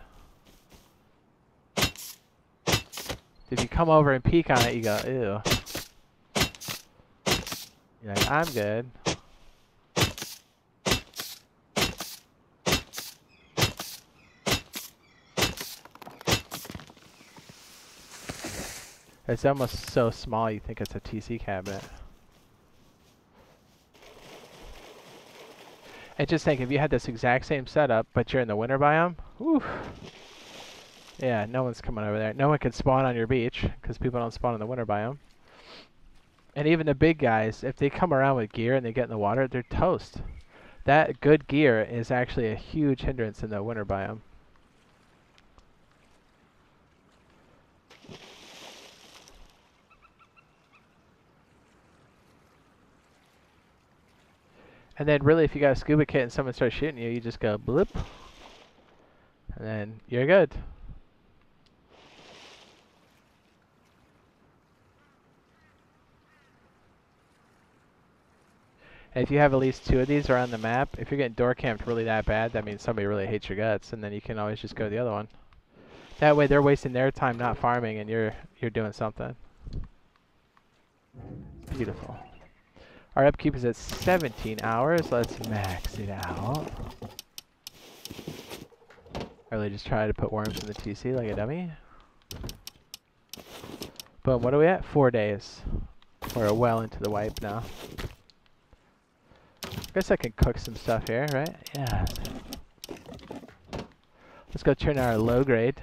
Speaker 1: If you come over and peek on it, you go, ew. You're like, I'm good. It's almost so small you think it's a TC cabinet. And just think, if you had this exact same setup, but you're in the winter biome, whew. Yeah, no one's coming over there. No one can spawn on your beach, because people don't spawn in the winter biome. And even the big guys, if they come around with gear and they get in the water, they're toast. That good gear is actually a huge hindrance in the winter biome. And then really, if you got a scuba kit and someone starts shooting you, you just go bloop, and then you're good. And if you have at least 2 of these around the map, if you're getting door camped really that bad, that means somebody really hates your guts, and then you can always just go to the other one. That way they're wasting their time not farming, and you're doing something. Beautiful. Our upkeep is at 17 hours. Let's max it out. I really just try to put worms in the TC like a dummy. Boom, what are we at? 4 days. We're well into the wipe now. I guess I can cook some stuff here, right? Yeah. Let's go turn our low grade,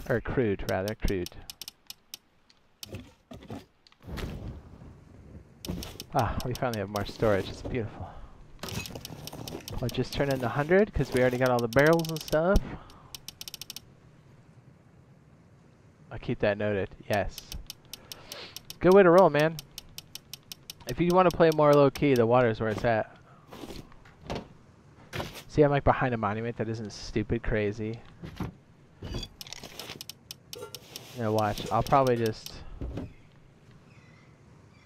Speaker 1: or crude rather, crude. Ah, we finally have more storage. It's beautiful. We'll just turn in the 100 because we already got all the barrels and stuff. I'll keep that noted. Yes. Good way to roll, man. If you want to play more low key, the water's where it's at. See, I'm like behind a monument that isn't stupid crazy. Now watch. I'll probably just...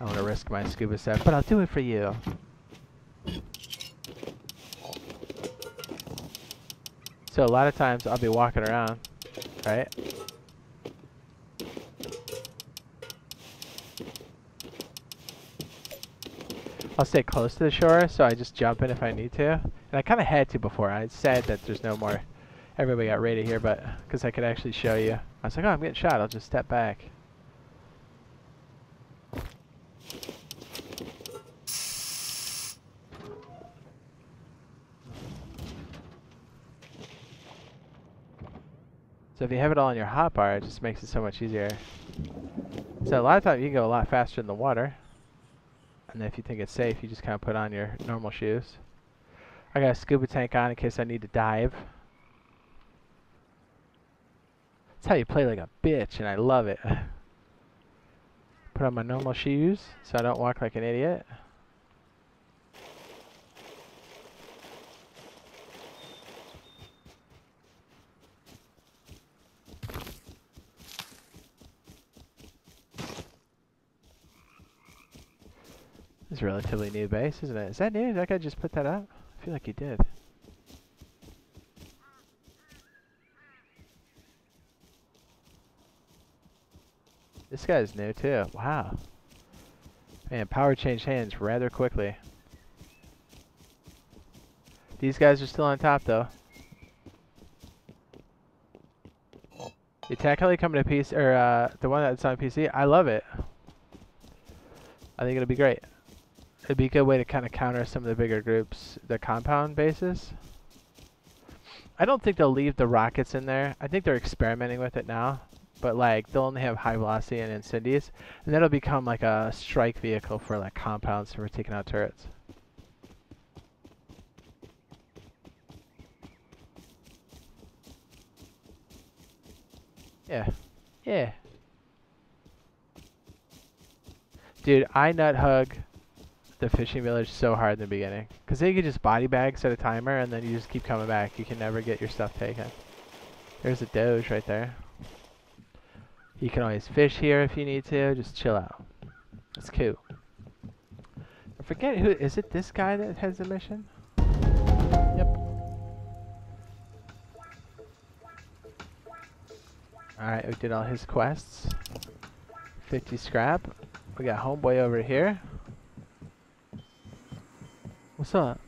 Speaker 1: I want to risk my scuba set, but I'll do it for you. So a lot of times I'll be walking around, right? I'll stay close to the shore, so I just jump in if I need to. And I kind of had to before. I said that there's no more. Everybody got raided here, but because I could actually show you. I was like, oh, I'm getting shot. I'll just step back. So if you have it all in your hotbar, it just makes it so much easier. So a lot of times you can go a lot faster in the water. And then if you think it's safe, you just kind of put on your normal shoes. I got a scuba tank on in case I need to dive. That's how you play like a bitch, and I love it. Put on my normal shoes so I don't walk like an idiot. This is a relatively new base, isn't it? Is that new? Did that guy just put that up? I feel like he did. This guy's new too. Wow. Man, power changed hands rather quickly. These guys are still on top though. The attack heli coming to PC, or the one that's on PC, I love it. I think it'll be great. It'd be a good way to kind of counter some of the bigger groups, the compound bases. I don't think they'll leave the rockets in there. I think they're experimenting with it now. But like, they'll only have high velocity and incendies. And that'll become like a strike vehicle for like compounds for taking out turrets. Yeah. Yeah. Dude, I nut hug the fishing village so hard in the beginning. Because then you can just body bag, set a timer, and then you just keep coming back. You can never get your stuff taken. There's a doge right there. You can always fish here if you need to. Just chill out. It's cool. I forget who... Is it this guy that has the mission? Yep. Alright, we did all his quests. 50 scrap. We got homeboy over here. What's up?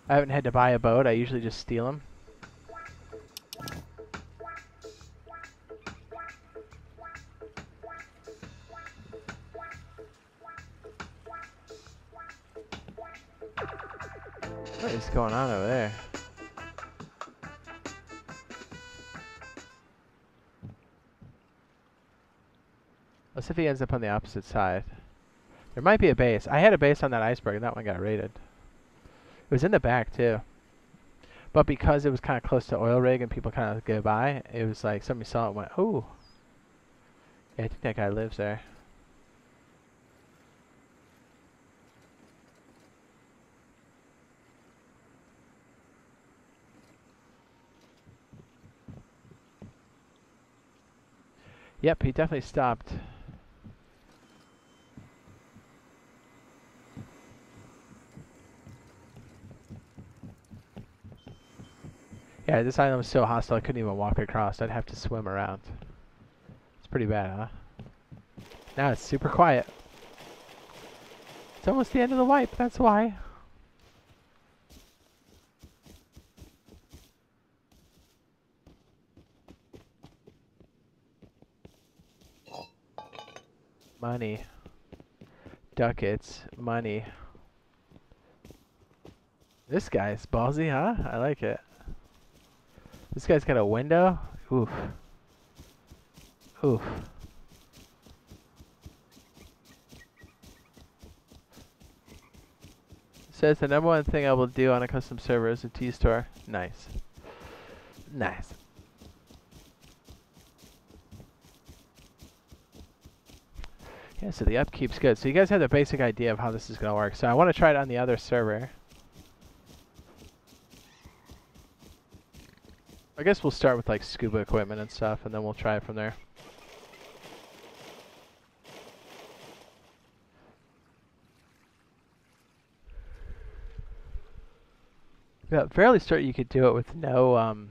Speaker 1: I haven't had to buy a boat. I usually just steal them. What is going on over there? Let's see if he ends up on the opposite side. There might be a base. I had a base on that iceberg and that one got raided. It was in the back too. But because it was kind of close to oil rig and people kind of go by, it was like somebody saw it and went, ooh. Yeah, I think that guy lives there. Yep, he definitely stopped. Yeah, this island was so hostile I couldn't even walk across. I'd have to swim around. It's pretty bad, huh? Now it's super quiet. It's almost the end of the wipe, that's why. Money. Ducats. Money. This guy's ballsy, huh? I like it. This guy's got a window. Oof. Oof. Says the number one thing I will do on a custom server is a T-store. Nice. Nice. Yeah, so the upkeep's good. So you guys have the basic idea of how this is going to work. So I want to try it on the other server. I guess we'll start with like scuba equipment and stuff, and then we'll try it from there. Yeah, fairly certain you could do it with no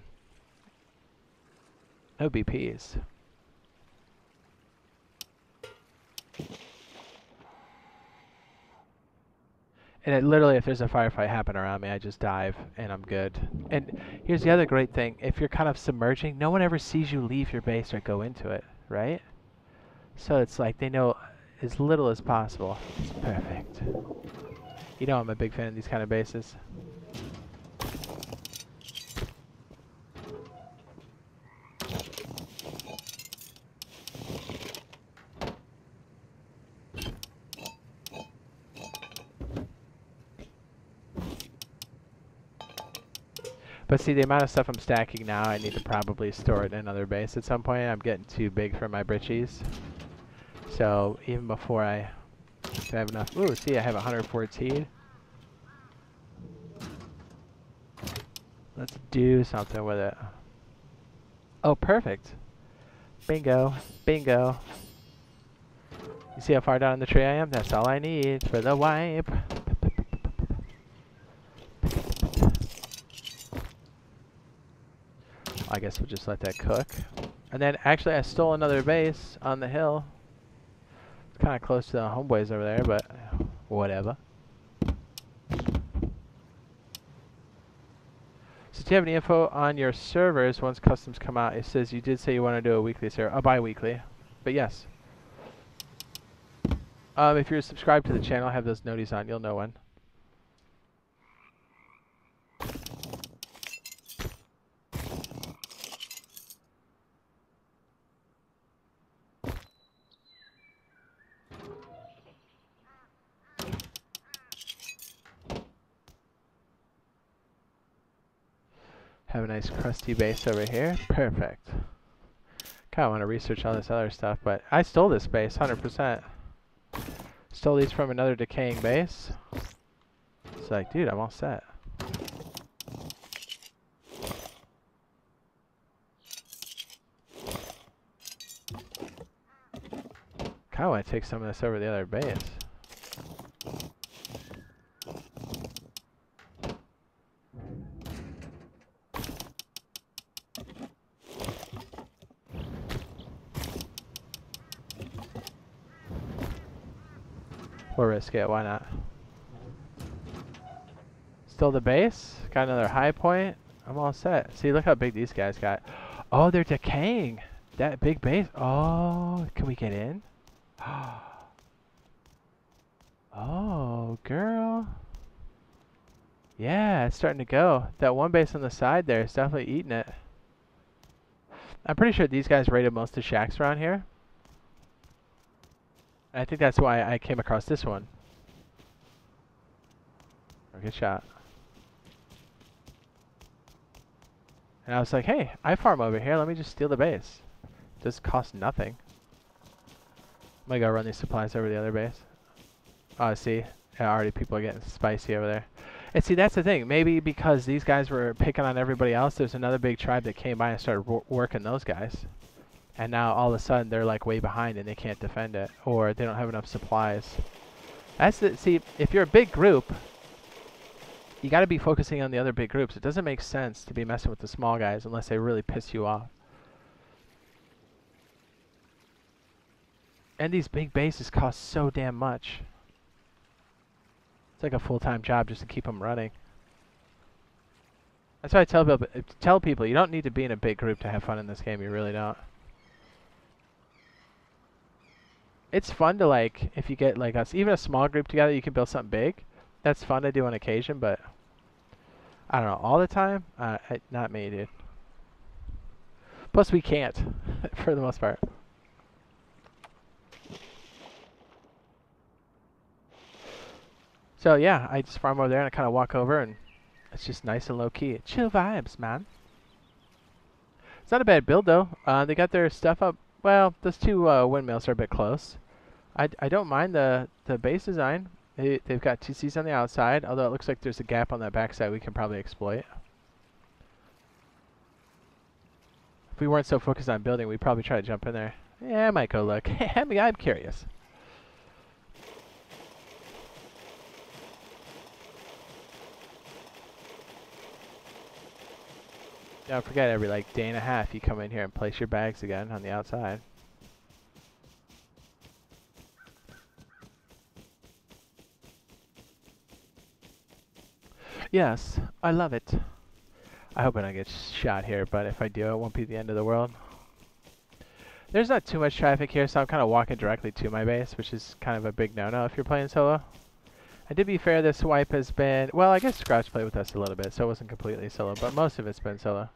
Speaker 1: BPs. And it literally, if there's a firefight happen around me, I just dive and I'm good. And here's the other great thing. If you're kind of submerging, no one ever sees you leave your base or go into it, right? So it's like they know as little as possible. It's perfect. You know I'm a big fan of these kind of bases. But see, the amount of stuff I'm stacking now, I need to probably store it in another base at some point. I'm getting too big for my britches. So even before I have enough... Ooh, see, I have 114. Let's do something with it. Oh, perfect. Bingo. Bingo. You see how far down the tree I am? That's all I need for the wipe. I guess we'll just let that cook. And then, actually, I stole another base on the hill. It's kind of close to the homeboys over there, but whatever. So do you have any info on your servers once customs come out? It says you did say you want to do a weekly server, a bi-weekly, but yes. If you're subscribed to the channel, have those noties on, you'll know when. Have a nice crusty base over here. Perfect. Kind of want to research all this other stuff, but I stole this base, 100%. Stole these from another decaying base. It's like, dude, I'm all set. Kind of want to take some of this over the other base. We'll risk it, why not? Still the base. Got another high point. I'm all set. See, look how big these guys got. Oh, they're decaying. That big base. Oh, can we get in? Oh, girl. Yeah, it's starting to go. That one base on the side there is definitely eating it. I'm pretty sure these guys raided most of the shacks around here. I think that's why I came across this one. Oh, good shot. And I was like, hey, I farm over here. Let me just steal the base. It does cost nothing. I'm gonna go run these supplies over the other base. Oh, see? Yeah, already people are getting spicy over there. And see, that's the thing. Maybe because these guys were picking on everybody else, there's another big tribe that came by and started working those guys. And now all of a sudden they're like way behind and they can't defend it, or they don't have enough supplies. See, if you're a big group, you got to be focusing on the other big groups. It doesn't make sense to be messing with the small guys unless they really piss you off. And these big bases cost so damn much. It's like a full-time job just to keep them running. That's why I tell people you don't need to be in a big group to have fun in this game. You really don't. It's fun to, like, if you get like us, even a small group together, you can build something big. That's fun to do on occasion, but I don't know, all the time, not me, dude. Plus, we can't for the most part. So yeah, I just farm over there and I kind of walk over, and it's just nice and low key. Chill vibes, man. It's not a bad build though. They got their stuff up. Well, those two windmills are a bit close. I don't mind the base design. They've got TCs on the outside, although it looks like there's a gap on that backside we can probably exploit. If we weren't so focused on building, we'd probably try to jump in there. Yeah, I might go look. I'm curious. Don't forget, every like day and a half you come in here and place your bags again on the outside. Yes, I love it. I hope I don't get shot here, but if I do, it won't be the end of the world. There's not too much traffic here, so I'm kind of walking directly to my base, which is kind of a big no-no if you're playing solo. And to be fair, this wipe has been... Well, I guess Scratch played with us a little bit, so it wasn't completely solo, but most of it's been solo.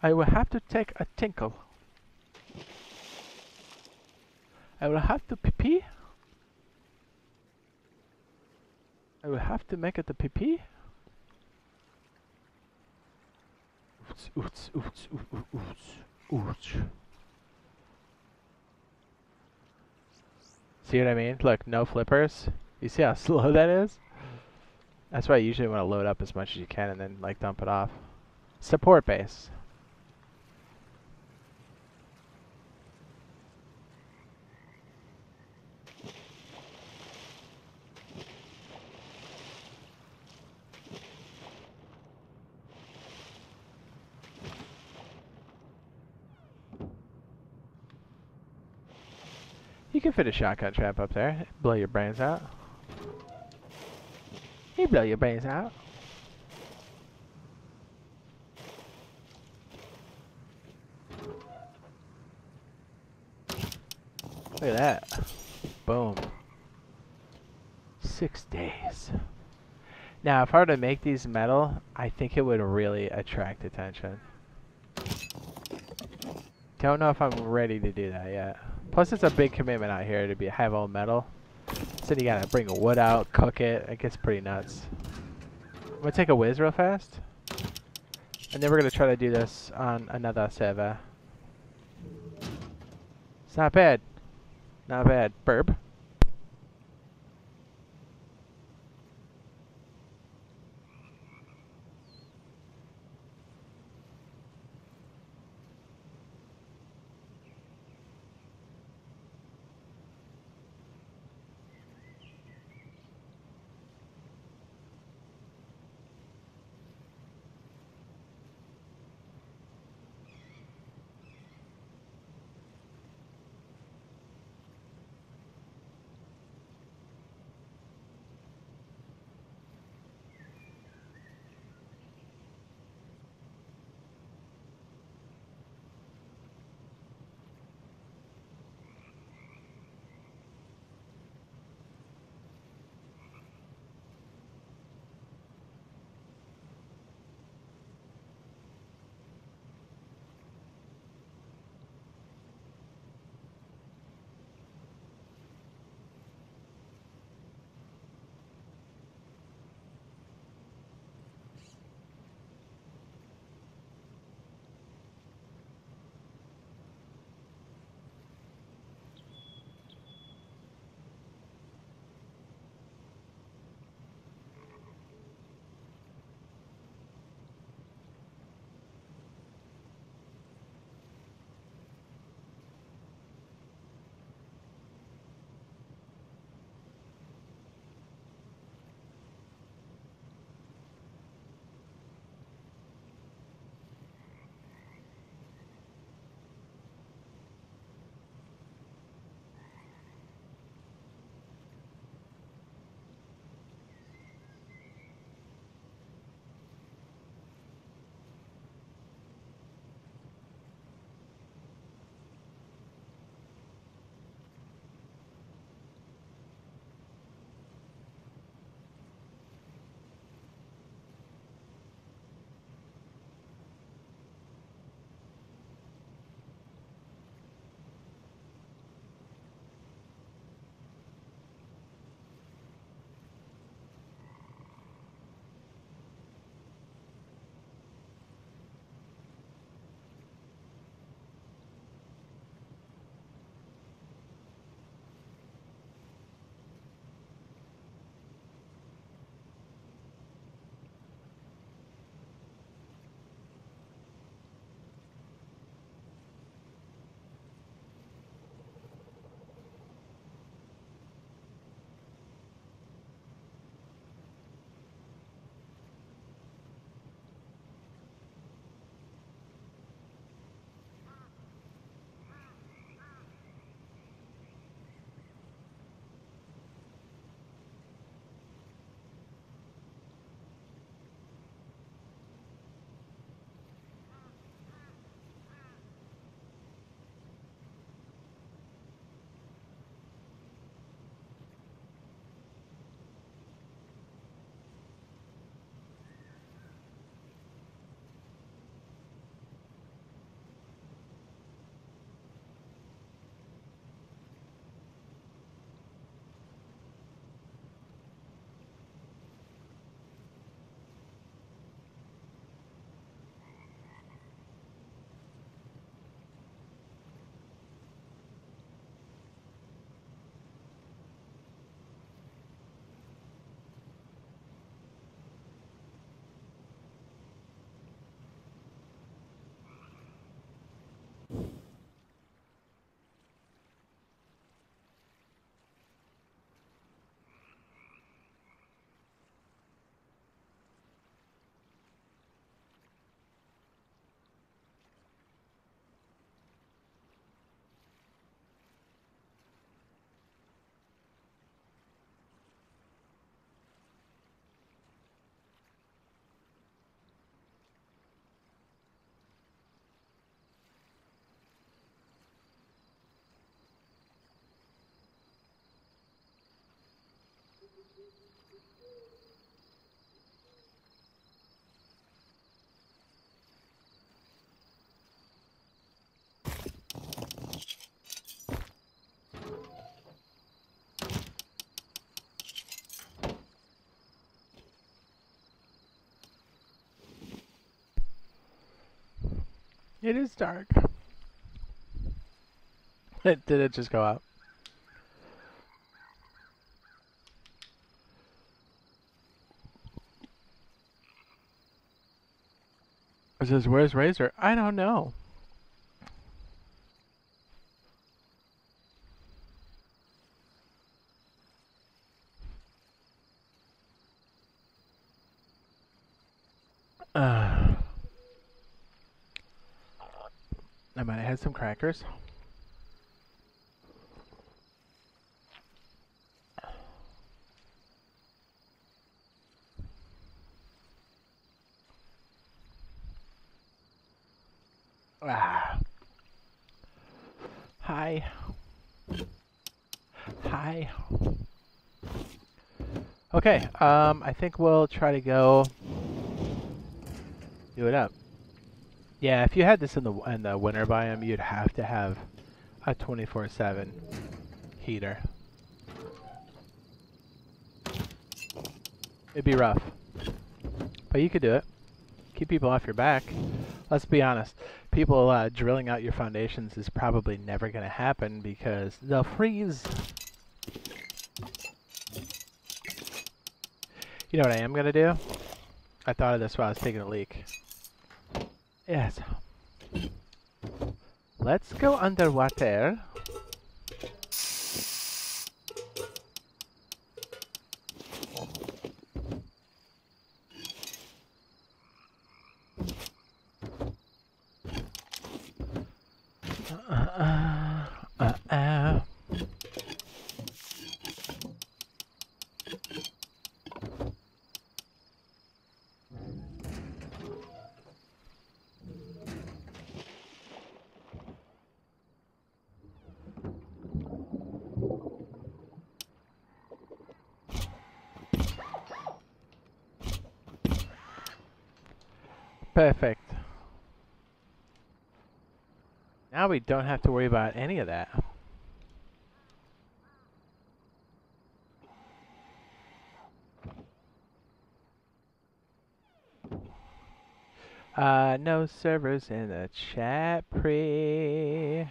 Speaker 1: I will have to take a tinkle. I will have to pee-pee. I will have to make it a pee-pee. Oots, oots, oots, oots, oots. See what I mean? Look, no flippers. You see how slow that is? That's why you usually want to load up as much as you can and then like dump it off. Support base. You can fit a shotgun trap up there. Blow your brains out. You blow your brains out. Look at that. Boom. 6 days. Now, if I were to make these metal, I think it would really attract attention. Don't know if I'm ready to do that yet. Plus, it's a big commitment out here to have all metal. So you gotta bring the wood out, cook it. It gets pretty nuts. I'm gonna take a whiz real fast. And then we're gonna try to do this on another server. It's not bad. Not bad. Burb. It is dark. Did it just go out? It says, "Where's Razor?" I don't know. I might have had some crackers. Ah. Hi. Hi. Okay, I think we'll try to go do it up. Yeah, if you had this in the winter biome, you'd have to have a 24/7 heater. It'd be rough, but you could do it. Keep people off your back. Let's be honest. People drilling out your foundations is probably never going to happen because they'll freeze. You know what I am going to do? I thought of this while I was taking a leak. Yes. Let's go underwater. Perfect. Now we don't have to worry about any of that. No servers in the chat, pre.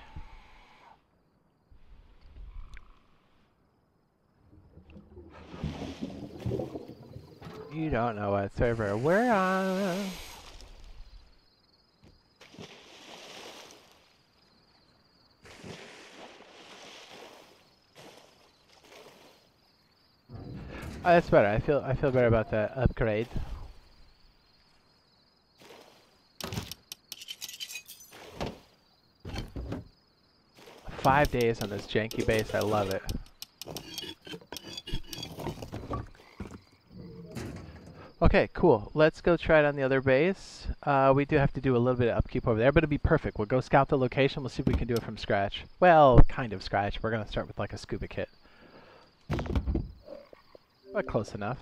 Speaker 1: You don't know what server we're on. Oh, that's better. I feel better about the upgrade. $5 on this janky base. I love it. Okay, cool. Let's go try it on the other base. We do have to do a little bit of upkeep over there, but it'll be perfect. We'll go scout the location. We'll see if we can do it from scratch. Well, kind of scratch. We're going to start with like a scuba kit. But close enough.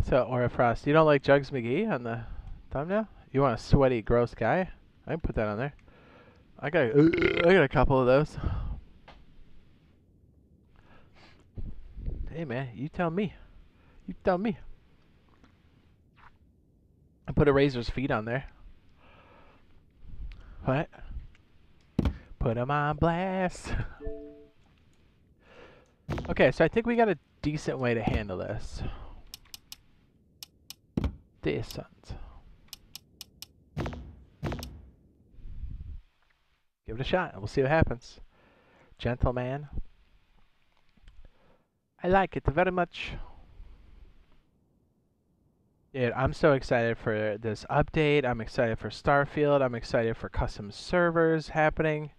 Speaker 1: So, Aura Frost, you don't like Jugs McGee on the thumbnail? You want a sweaty, gross guy? I can put that on there. I got a couple of those. Hey man, you tell me. You tell me. I put a Razor's feet on there. What? Put him on blast. Okay, so I think we got a decent way to handle this. Decent. Give it a shot, and we'll see what happens. Gentleman. I like it very much. Dude, I'm so excited for this update. I'm excited for Starfield. I'm excited for custom servers happening.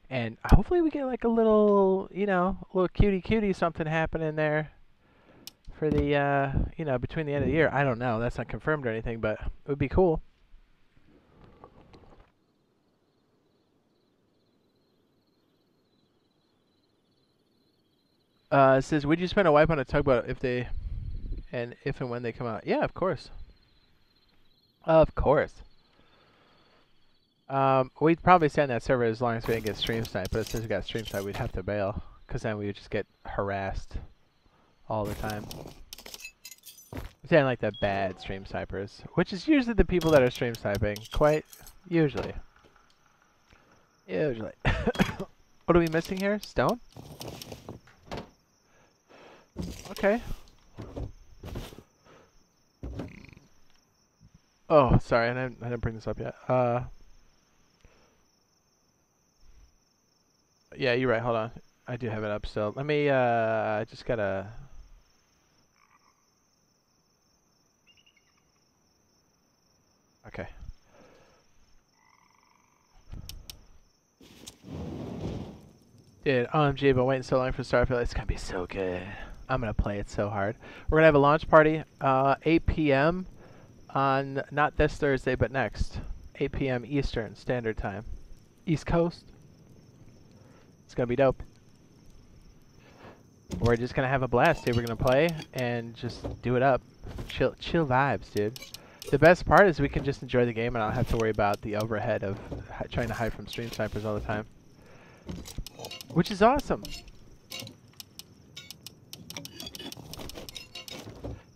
Speaker 1: And hopefully we get like a little, you know, a little cutie something happening there for the, you know, between the end of the year. I don't know. That's not confirmed or anything, but it would be cool. It says, would you spend a wipe on a tugboat if and when they come out? Yeah, of course. Of course. We'd probably stay on that server as long as we didn't get stream sniped, but since we got stream sniped, we'd have to bail. Because then we would just get harassed all the time. I'm saying like the bad stream snipers, which is usually the people that are stream sniping. Quite usually. Usually. What are we missing here? Stone? Okay. Oh, sorry, I didn't bring this up yet. Yeah, you're right. Hold on. I do have it up still. Let me, I just gotta... Okay. Dude, OMG, been waiting so long for Starfield. It's gonna be so good. I'm gonna play it so hard. We're gonna have a launch party, 8 p.m. on not this Thursday, but next. 8 p.m. Eastern Standard Time. East Coast. It's gonna be dope. We're just gonna have a blast, dude. We're gonna play and just do it up. Chill vibes, dude. The best part is we can just enjoy the game and I don't have to worry about the overhead of trying to hide from stream snipers all the time. Which is awesome.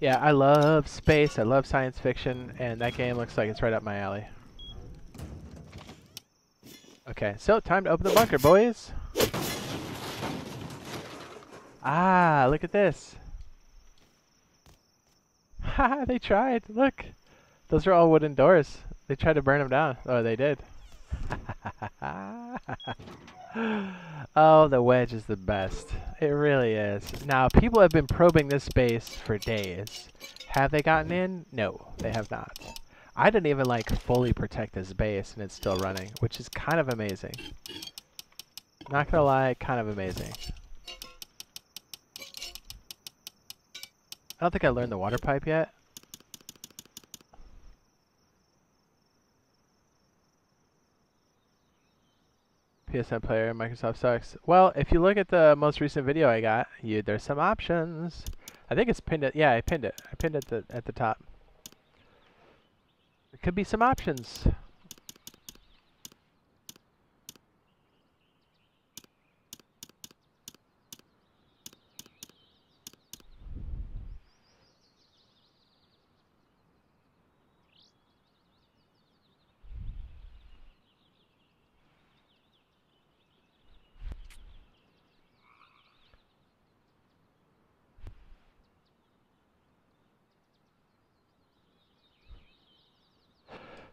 Speaker 1: Yeah, I love space, I love science fiction, and that game looks like it's right up my alley. Okay, so time to open the bunker, boys. Ah, look at this. Haha, they tried. Look. Those are all wooden doors. They tried to burn them down. Oh, they did. Oh, the wedge is the best. It really is. Now, people have been probing this base for days. Have they gotten in? No, they have not. I didn't even, like, fully protect this base, and it's still running, which is kind of amazing. Not gonna lie, kind of amazing. I don't think I learned the water pipe yet. PSN player, Microsoft sucks. Well, if you look at the most recent video I got, there's some options. I think it's pinned it. Yeah, I pinned it. I pinned it at the top. There could be some options.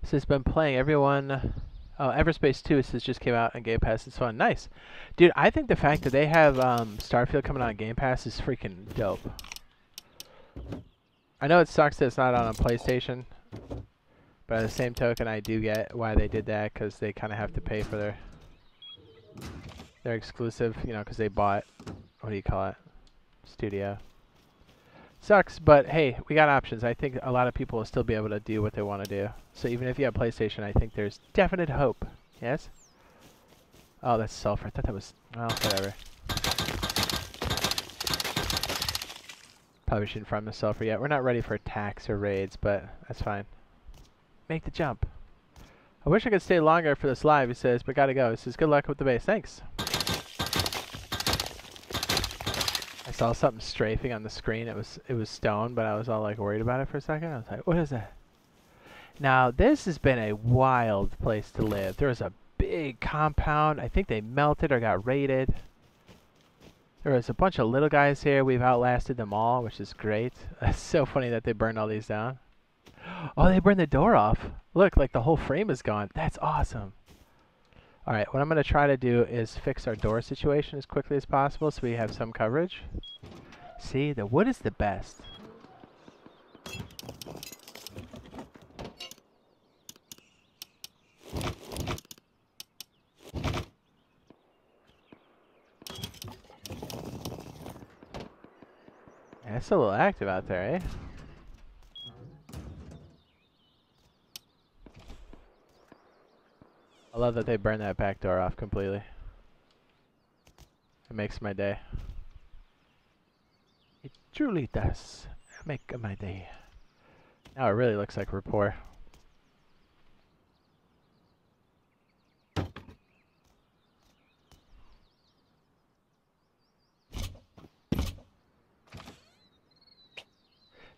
Speaker 1: So it's been playing everyone. Oh, Everspace 2 says just came out on Game Pass. It's fun. Nice. Dude, I think the fact that they have Starfield coming out on Game Pass is freaking dope. I know it sucks that it's not on a PlayStation, but at the same token, I do get why they did that, because they kind of have to pay for their exclusive, you know, because they bought, what do you call it, studio. Sucks, but hey, we got options. I think a lot of people will still be able to do what they want to do. So even if you have PlayStation, I think there's definite hope. Yes? Oh, that's sulfur. I thought that was, well, whatever. Probably shouldn't farm the sulfur yet. We're not ready for attacks or raids, but that's fine. Make the jump. I wish I could stay longer for this live, he says, but gotta go. He says, good luck with the base. Thanks. I saw something strafing on the screen. It was stone, but I was all like worried about it for a second. I was like, what is that? Now, this has been a wild place to live. There was a big compound. I think they melted or got raided. There was a bunch of little guys here. We've outlasted them all, which is great. It's so funny that they burned all these down. Oh, they burned the door off. Look, like the whole frame is gone. That's awesome. All right, what I'm going to try to do is fix our door situation as quickly as possible so we have some coverage. See, the wood is the best. Yeah, it's a little active out there, eh? I love that they burned that back door off completely. It makes my day. It truly does make my day. Now it really looks like rapport.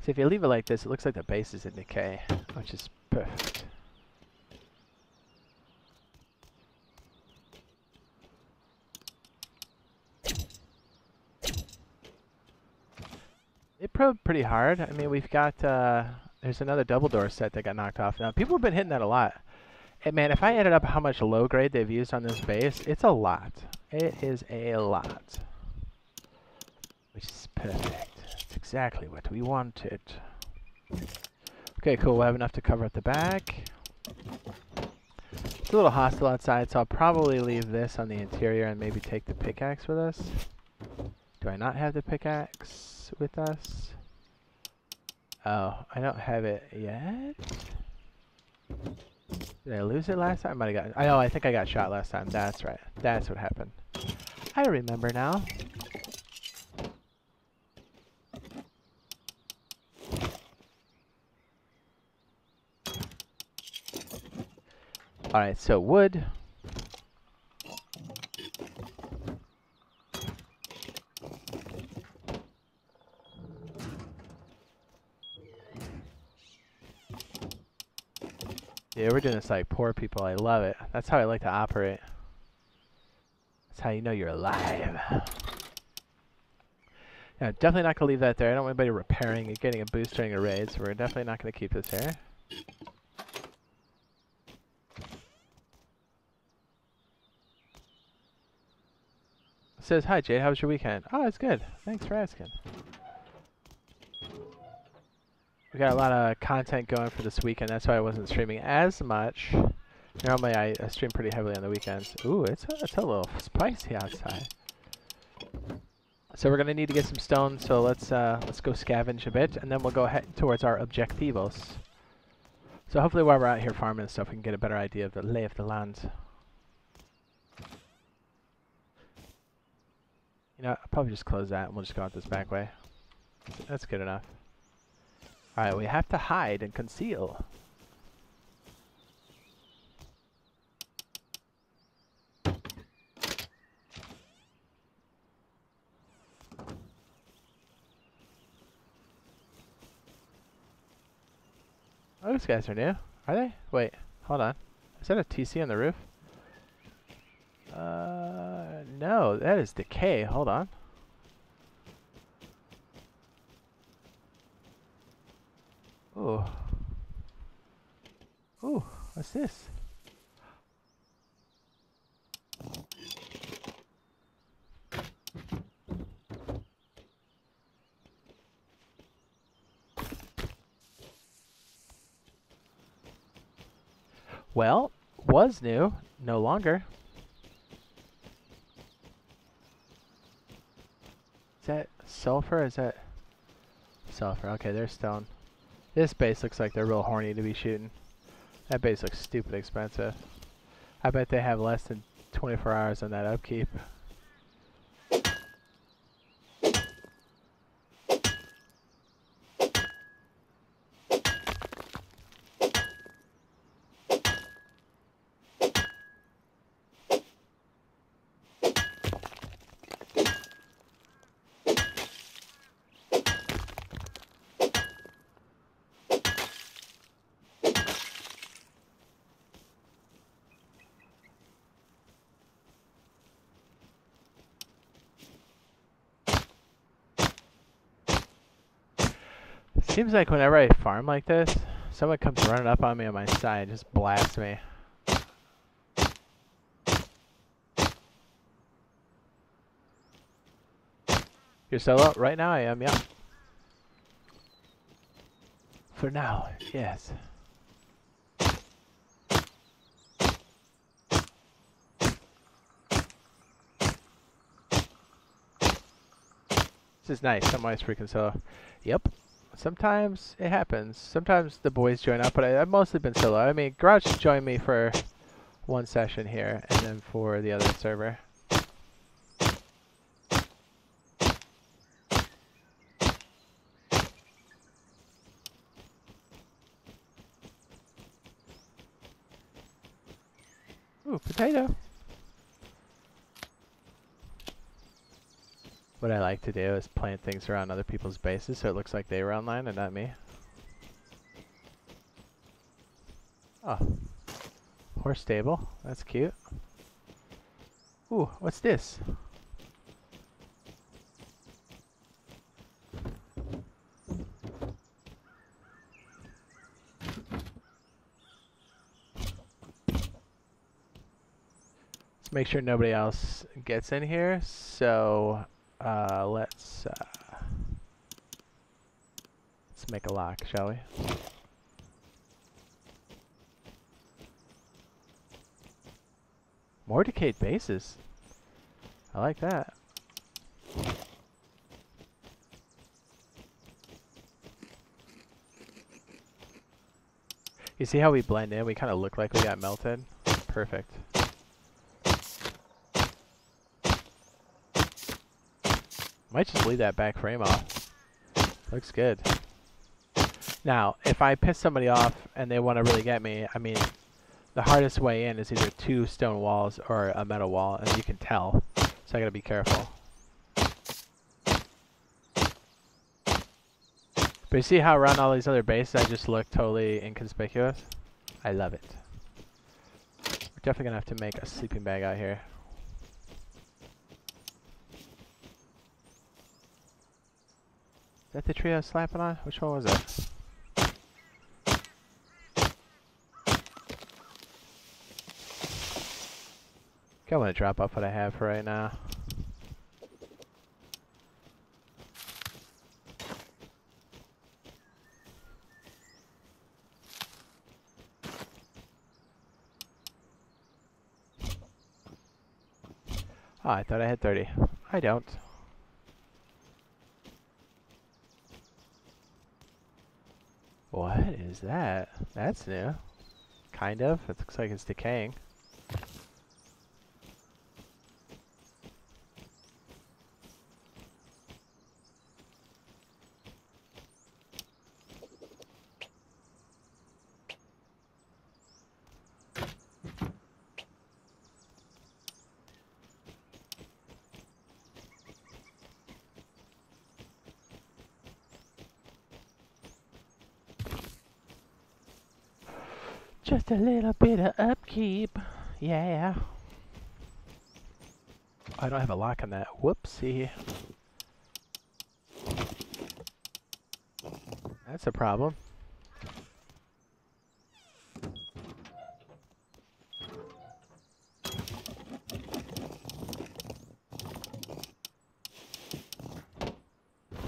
Speaker 1: So if you leave it like this, it looks like the base is in decay, which is perfect. It probed pretty hard. I mean, we've got, there's another double door set that got knocked off. Now, people have been hitting that a lot. And man, if I added up how much low grade they've used on this base, it's a lot. It is a lot. Which is perfect. It's exactly what we wanted. Okay, cool. We'll have enough to cover up the back. It's a little hostile outside, so I'll probably leave this on the interior and maybe take the pickaxe with us. Do I not have the pickaxe with us? Oh, I don't have it yet. Did I lose it last time? I might have got. I think I got shot last time. That's right. That's what happened. I remember now. Alright, so wood. Yeah, we're doing this like poor people. I love it. That's how I like to operate. That's how you know you're alive. Yeah, definitely not going to leave that there. I don't want anybody repairing and getting a boost during a raid, so we're definitely not going to keep this here. It says, hi Jade, how was your weekend? Oh, it's good. Thanks for asking. We got a lot of content going for this weekend. That's why I wasn't streaming as much. Normally I stream pretty heavily on the weekends. Ooh, it's a little spicy outside. So we're gonna need to get some stone. So let's go scavenge a bit, and then we'll go ahead towards our objectivos. So hopefully while we're out here farming and stuff, we can get a better idea of the lay of the land. You know, I'll probably just close that and we'll just go out this back way. That's good enough. Alright, we have to hide and conceal. Oh, those guys are new. Are they? Wait, hold on. Is that a TC on the roof? No, that is decay. Hold on. Ooh. Ooh, what's this? Well, was new, no longer. Is that sulfur? Is that sulfur? Okay, there's stone. This base looks like they're real horny to be shooting. That base looks stupid expensive. I bet they have less than 24 hours on that upkeep. Seems like whenever I farm like this, someone comes running up on me on my side and just blasts me. You're solo? Right now I am, yeah. For now, yes. This is nice. I'm always freaking solo. Yep. Sometimes it happens. Sometimes the boys join up, but I've mostly been solo. I mean, Garage joined me for one session here, and then for the other server. Ooh, potato. What I like to do is plant things around other people's bases so it looks like they were online and not me. Oh. Horse stable. That's cute. Ooh, what's this? Let's make sure nobody else gets in here. So let's make a lock, shall we? More decayed bases. I like that. You see how we blend in? We kind of look like we got melted. Perfect. Might just leave that back frame off. Looks good. Now, if I piss somebody off and they want to really get me, I mean, the hardest way in is either 2 stone walls or a metal wall, and you can tell. So I gotta be careful. But you see how around all these other bases I just look totally inconspicuous? I love it. We're definitely gonna have to make a sleeping bag out here. Is that the tree I was slapping on? Which one was it? I want to drop off what I have for right now. Oh, I thought I had 30. I don't. What is that? That's new. Kind of. It looks like it's decaying. Just a little bit of upkeep. Yeah. I don't have a lock on that. Whoopsie. That's a problem.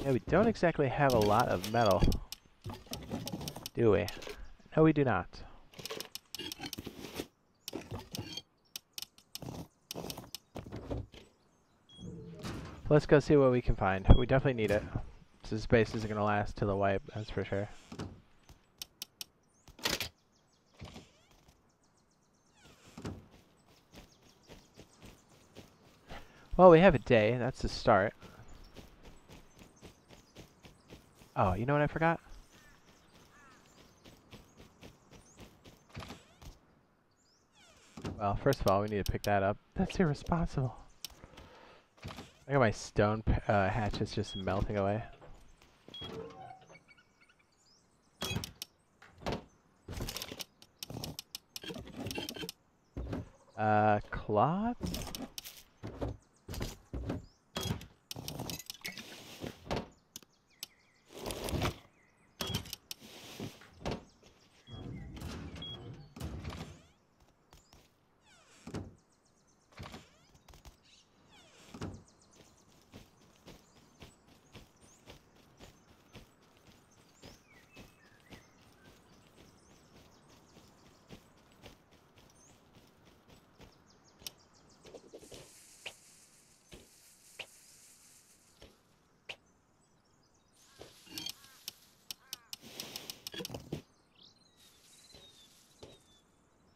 Speaker 1: Yeah, we don't exactly have a lot of metal, do we? No, we do not. Let's go see what we can find. We definitely need it. This base isn't going to last till the wipe, that's for sure. Well, we have a day. That's the start. Oh, you know what I forgot? Well, first of all, we need to pick that up. That's irresponsible. I got my stone hatchets just melting away. Cloth?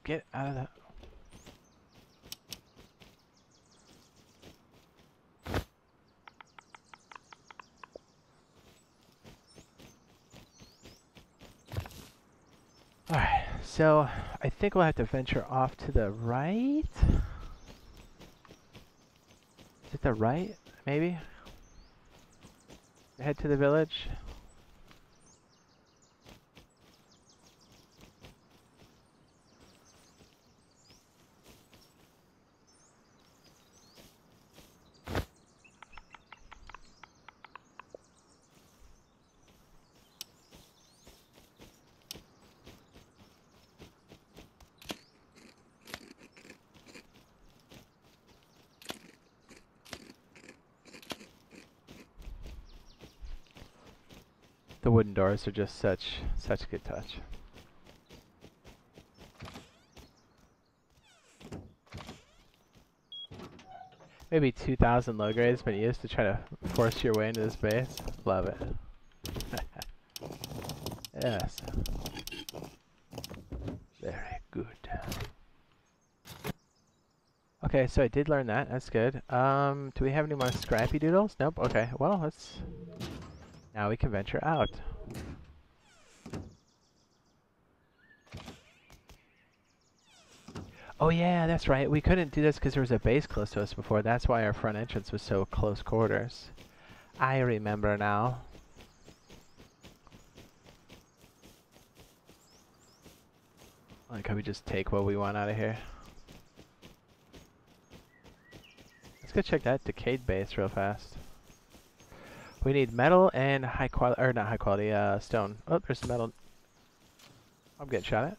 Speaker 1: Get out of that. Alright, so I think we'll have to venture off to the right. Is it the right? Maybe? Head to the village. The wooden doors are just such a good touch. Maybe 2,000 low grade's been used to try to force your way into this base. Love it. Yes. Very good. Okay, so I did learn that. That's good. Do we have any more scrappy doodles? Nope. Okay. Well, let's. Now we can venture out. Oh yeah, that's right. We couldn't do this because there was a base close to us before. That's why our front entrance was so close quarters. I remember now. Like how we just take what we want out of here. Let's go check that decayed base real fast. We need metal and high quality, or not high quality, stone. Oh, there's some metal. I'm getting shot at.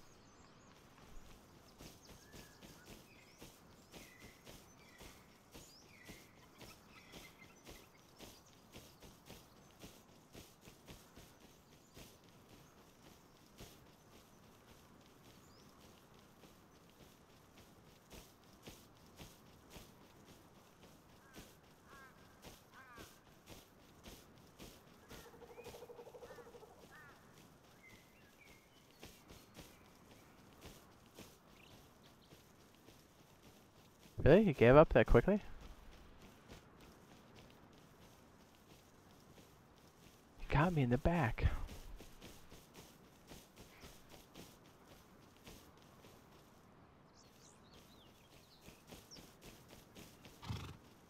Speaker 1: Really? You gave up that quickly? You got me in the back.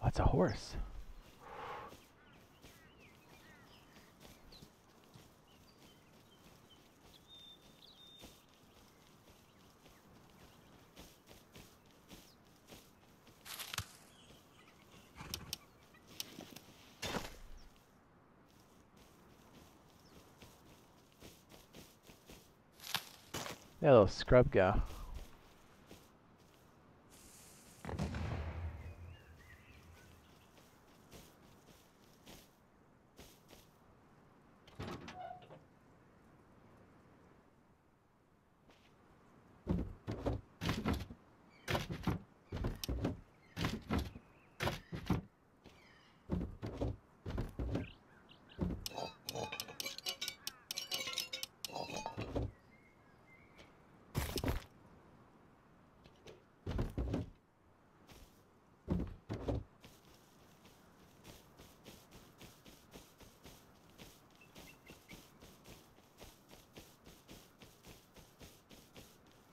Speaker 1: Oh, it's a horse. That little scrub go.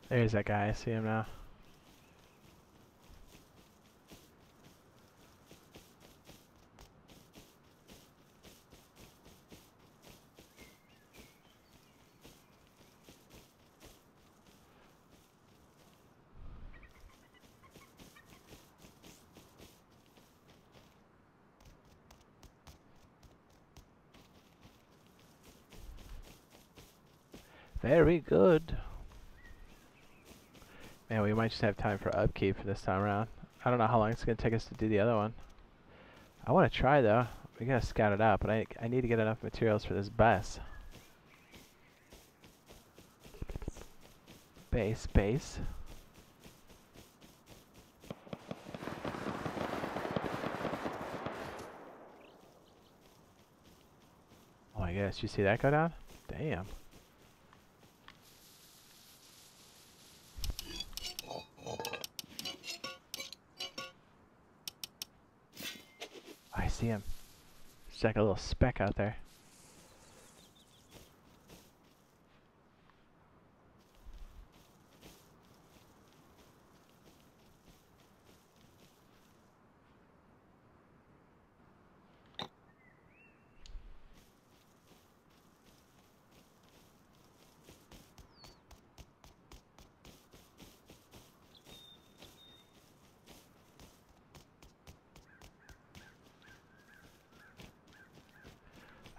Speaker 1: There's that guy. I see him now. Very good. Man, we might just have time for upkeep for this time around. I don't know how long it's going to take us to do the other one. I want to try, though. We got to scout it out, but I need to get enough materials for this bus. Base. Oh my gosh, you see that go down? Damn. I see him. It's like a little speck out there.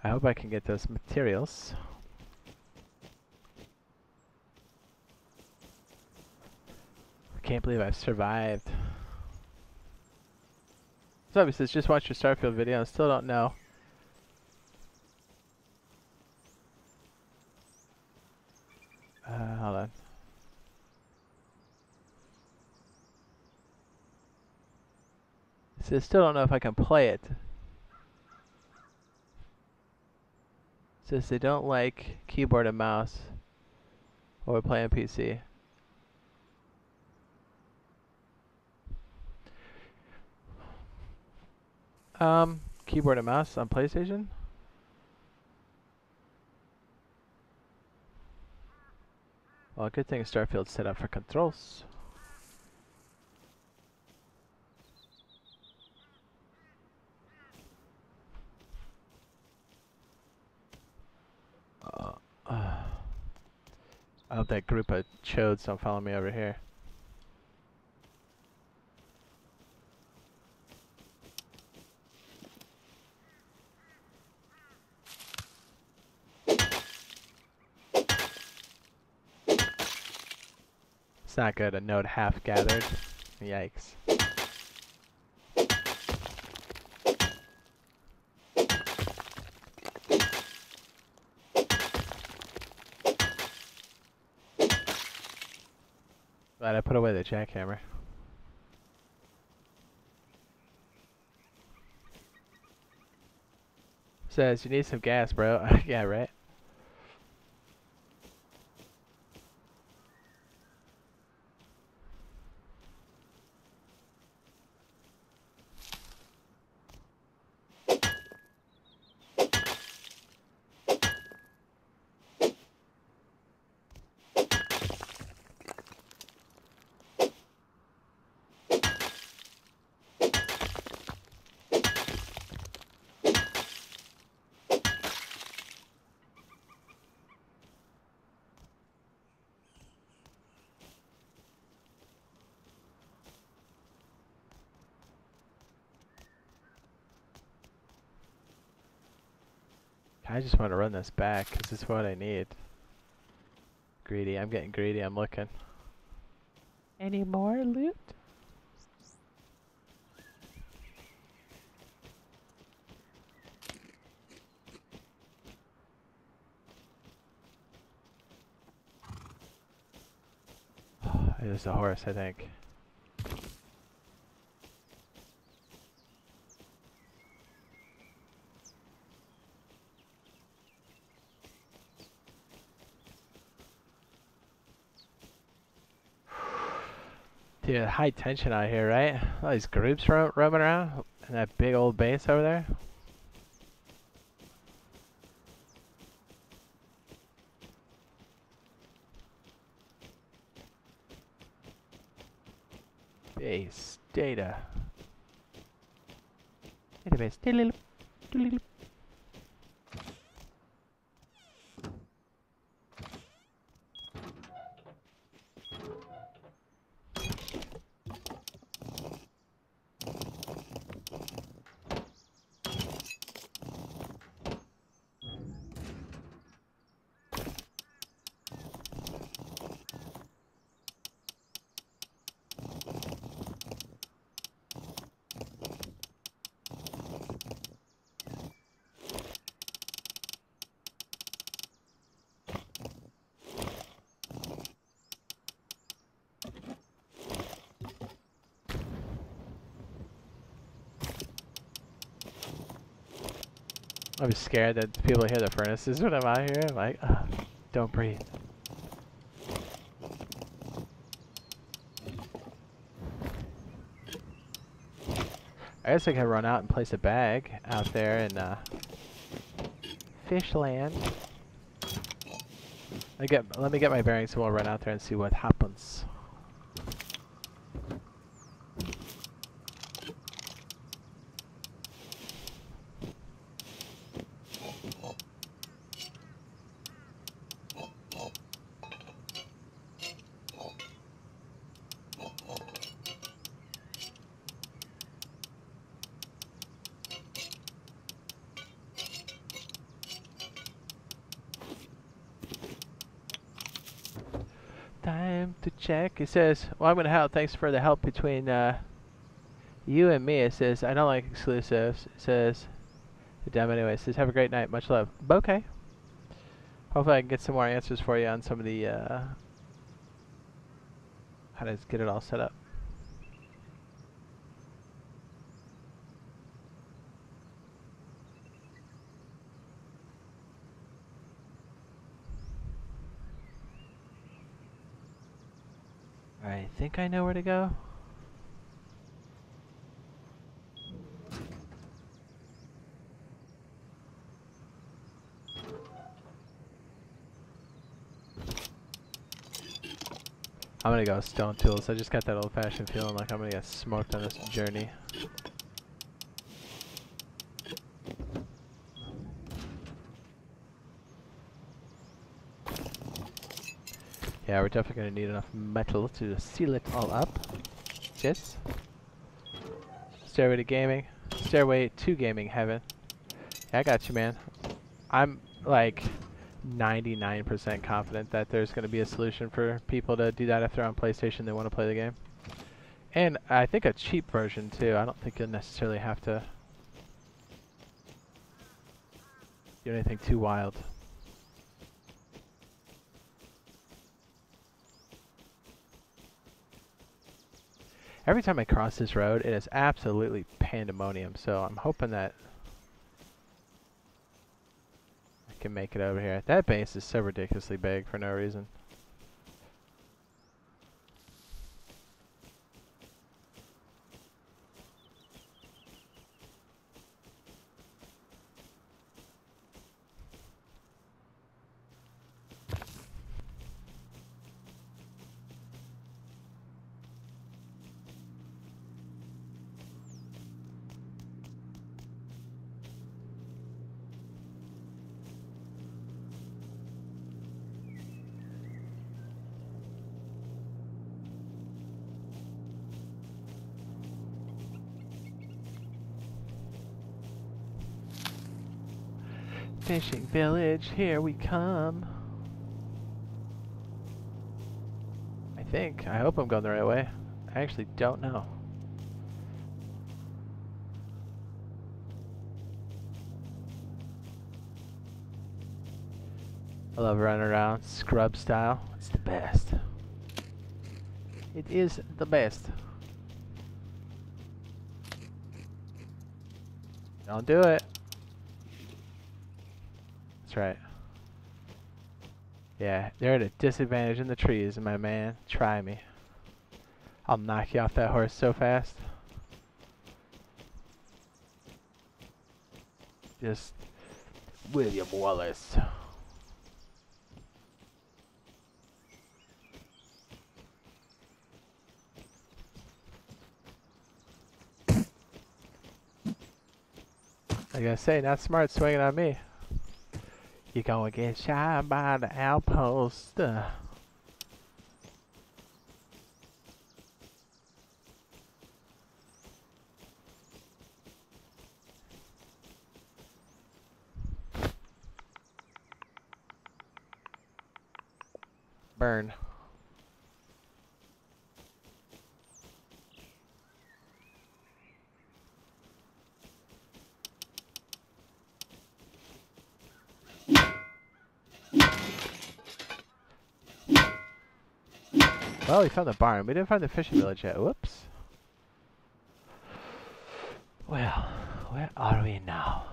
Speaker 1: I hope I can get those materials. I can't believe I've survived. So he says, just watch your Starfield video. I still don't know. Hold on. It says, still don't know if I can play it. It says they don't like keyboard and mouse. Or play on PC. Keyboard and mouse on PlayStation? Well, good thing Starfield's set up for controls. I hope that group of chodes don't follow me over here. It's not good, a node half gathered. Yikes. Glad I put away the jackhammer. Says, you need some gas, bro. Yeah, right? I just want to run this back because it's what I need. Greedy. I'm getting greedy. I'm looking. Any more loot? There's a horse, I think. Dude, high tension out here, right? All these groups roaming around, and that big old base over there. Base data. Database. I was scared that people hear the furnaces when I'm out here. I'm like, don't breathe. I guess I can run out and place a bag out there in Fishland. Let me get my bearings and we'll run out there and see what happens. Time to check. It says, well, I'm going to help. Thanks for the help between you and me. It says, I don't like exclusives. It says, damn anyway. It says, have a great night. Much love. Okay. Hopefully I can get some more answers for you on some of the, how to get it all set up. I think I know where to go. I'm gonna go stone tools. I just got that old-fashioned feeling like I'm gonna get smoked on this journey. Yeah, we're definitely gonna need enough metal to seal it all up. Yes. Stairway to gaming. Stairway to gaming heaven. Yeah, I got you, man. I'm like 99% confident that there's going to be a solution for people to do that if they're on PlayStation, they want to play the game. And I think a cheap version too. I don't think you'll necessarily have to do anything too wild. Every time I cross this road, it is absolutely pandemonium, so I'm hoping that can make it over here. That base is so ridiculously big for no reason. Fishing village, here we come. I think. I hope I'm going the right way. I actually don't know. I love running around scrub style. It's the best. It is the best. Don't do it. That's right. Yeah, they're at a disadvantage in the trees, my man. Try me. I'll knock you off that horse so fast. Just William Wallace. I gotta say, not smart swinging on me. You're gonna get shot by the outpost. Burn. Well, we found the barn. We didn't find the fishing village yet. Whoops. Well, where are we now?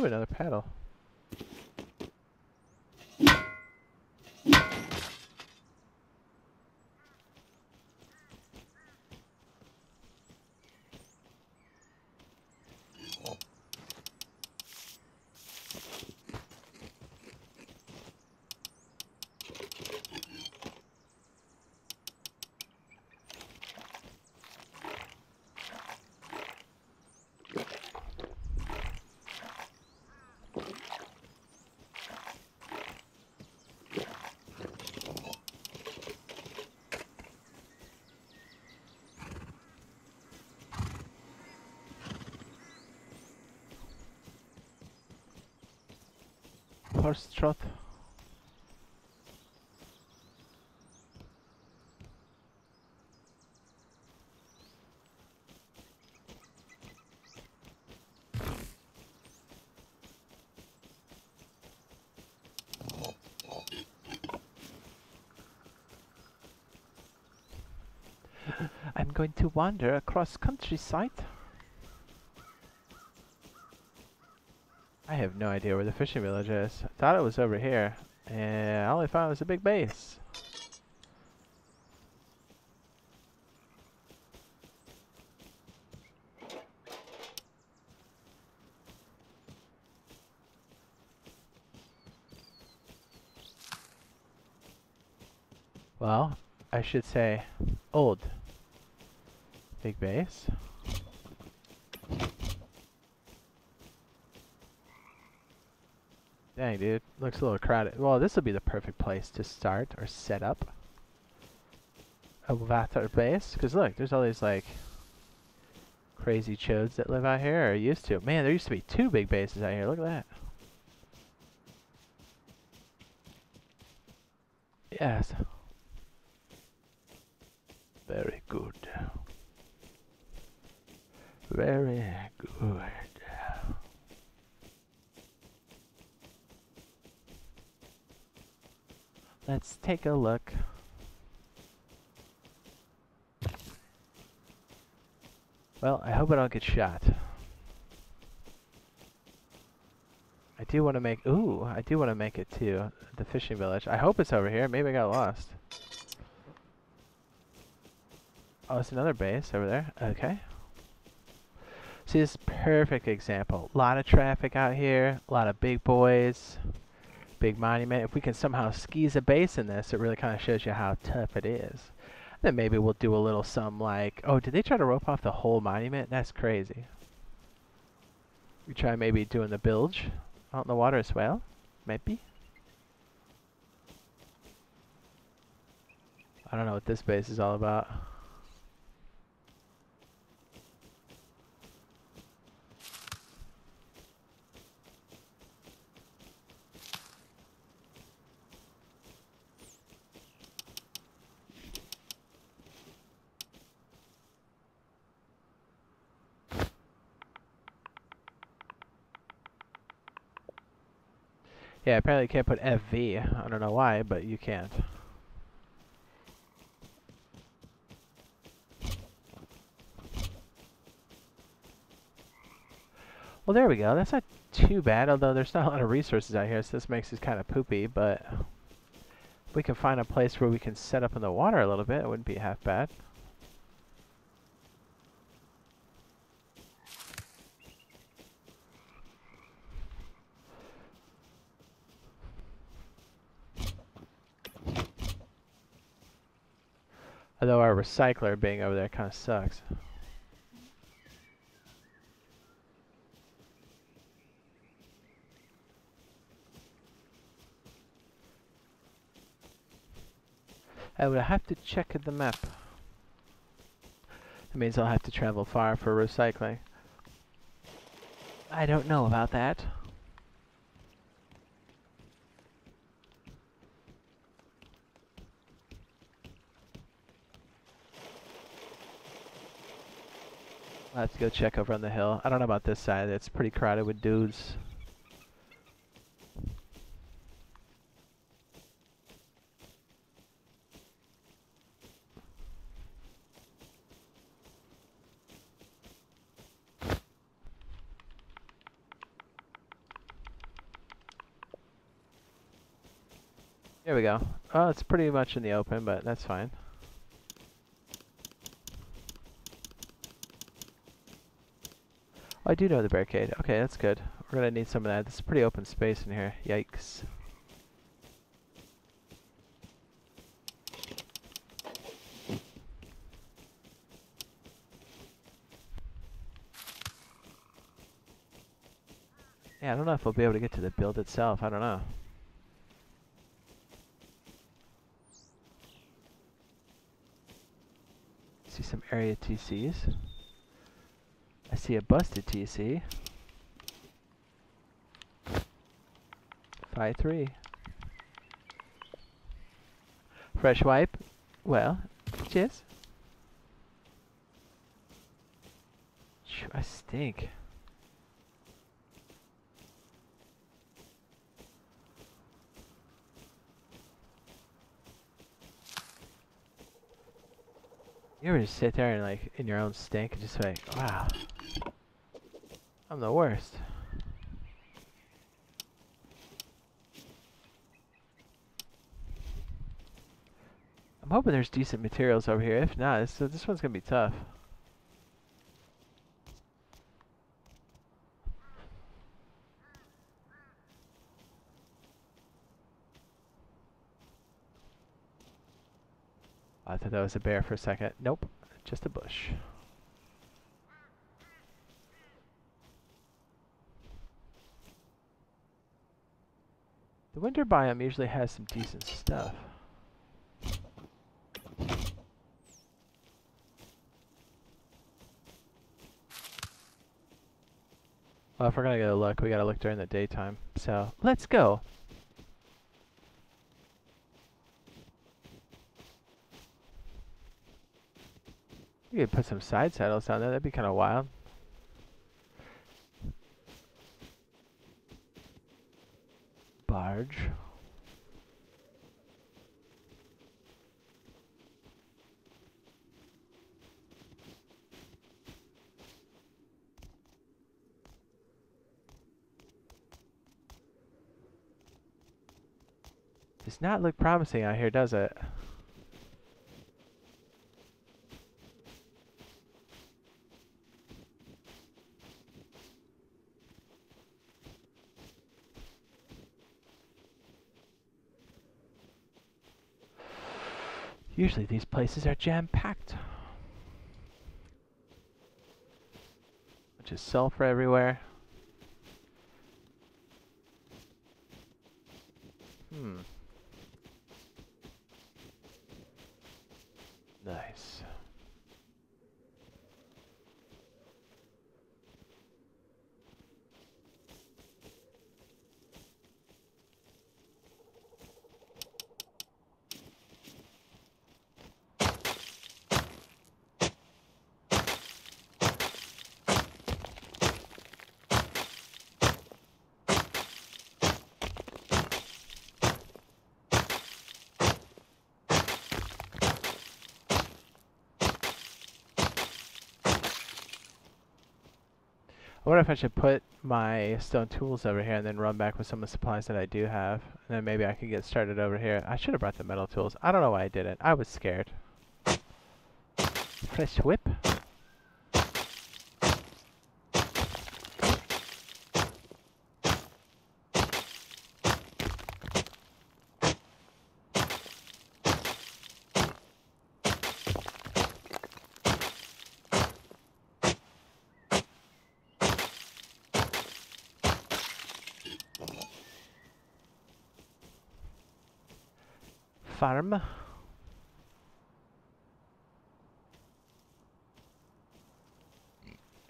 Speaker 1: Ooh, another paddle. horse trot. I'm going to wander across countryside. I have no idea where the fishing village is. I thought it was over here, and I only found it was a big base. Well, I should say old big base. Dang, dude. Looks a little crowded. Well, this will be the perfect place to start or set up a water base. Because look, there's all these, like, crazy chodes that live out here, or used to. Man, there used to be 2 big bases out here. Look at that. Yes. Very good. Very good. Let's take a look. Well, I hope I don't get shot. I do want to make... Ooh, I do want to make it to the fishing village. I hope it's over here. Maybe I got lost. Oh, it's another base over there. Okay. See, this is a perfect example. A lot of traffic out here. A lot of big boys. Big monument. If we can somehow skis a base in this, it really kind of shows you how tough it is. Then maybe we'll do a little some like... Oh, did they try to rope off the whole monument? That's crazy. We try maybe doing the bilge out in the water as well. Maybe. I don't know what this base is all about. Yeah, apparently you can't put FV. I don't know why, but you can't. Well, there we go. That's not too bad, although there's not a lot of resources out here, so this makes it kind of poopy, but if we can find a place where we can set up in the water a little bit, it wouldn't be half bad. Although our recycler being over there kind of sucks. I would have to check the map. That means I'll have to travel far for recycling. I don't know about that. I'll have to go check over on the hill. I don't know about this side. It's pretty crowded with dudes. Here we go. Oh, it's pretty much in the open, but that's fine. Oh, I do know the barricade. Okay, that's good. We're gonna need some of that. This is pretty open space in here. Yikes. Yeah, I don't know if we'll be able to get to the build itself. I don't know. See some area TCs. I see a busted TC. 5-3. Fresh wipe. Well, cheers. I stink. You ever just sit there and like in your own stink and just like, wow, I'm the worst. I'm hoping there's decent materials over here. If not, this one's gonna be tough. I thought that was a bear for a second. Nope, just a bush. The winter biome usually has some decent stuff. Well, if we're gonna go look, we gotta look during the daytime. So, let's go. You could put some side saddles down there, that'd be kind of wild. Barge. Does not look promising out here, does it? Usually these places are jam-packed. Bunch of sulfur everywhere. Nice. I wonder if I should put my stone tools over here and then run back with some of the supplies that I do have. And then maybe I can get started over here. I should have brought the metal tools. I don't know why I didn't. I was scared. Fresh whip. Farm.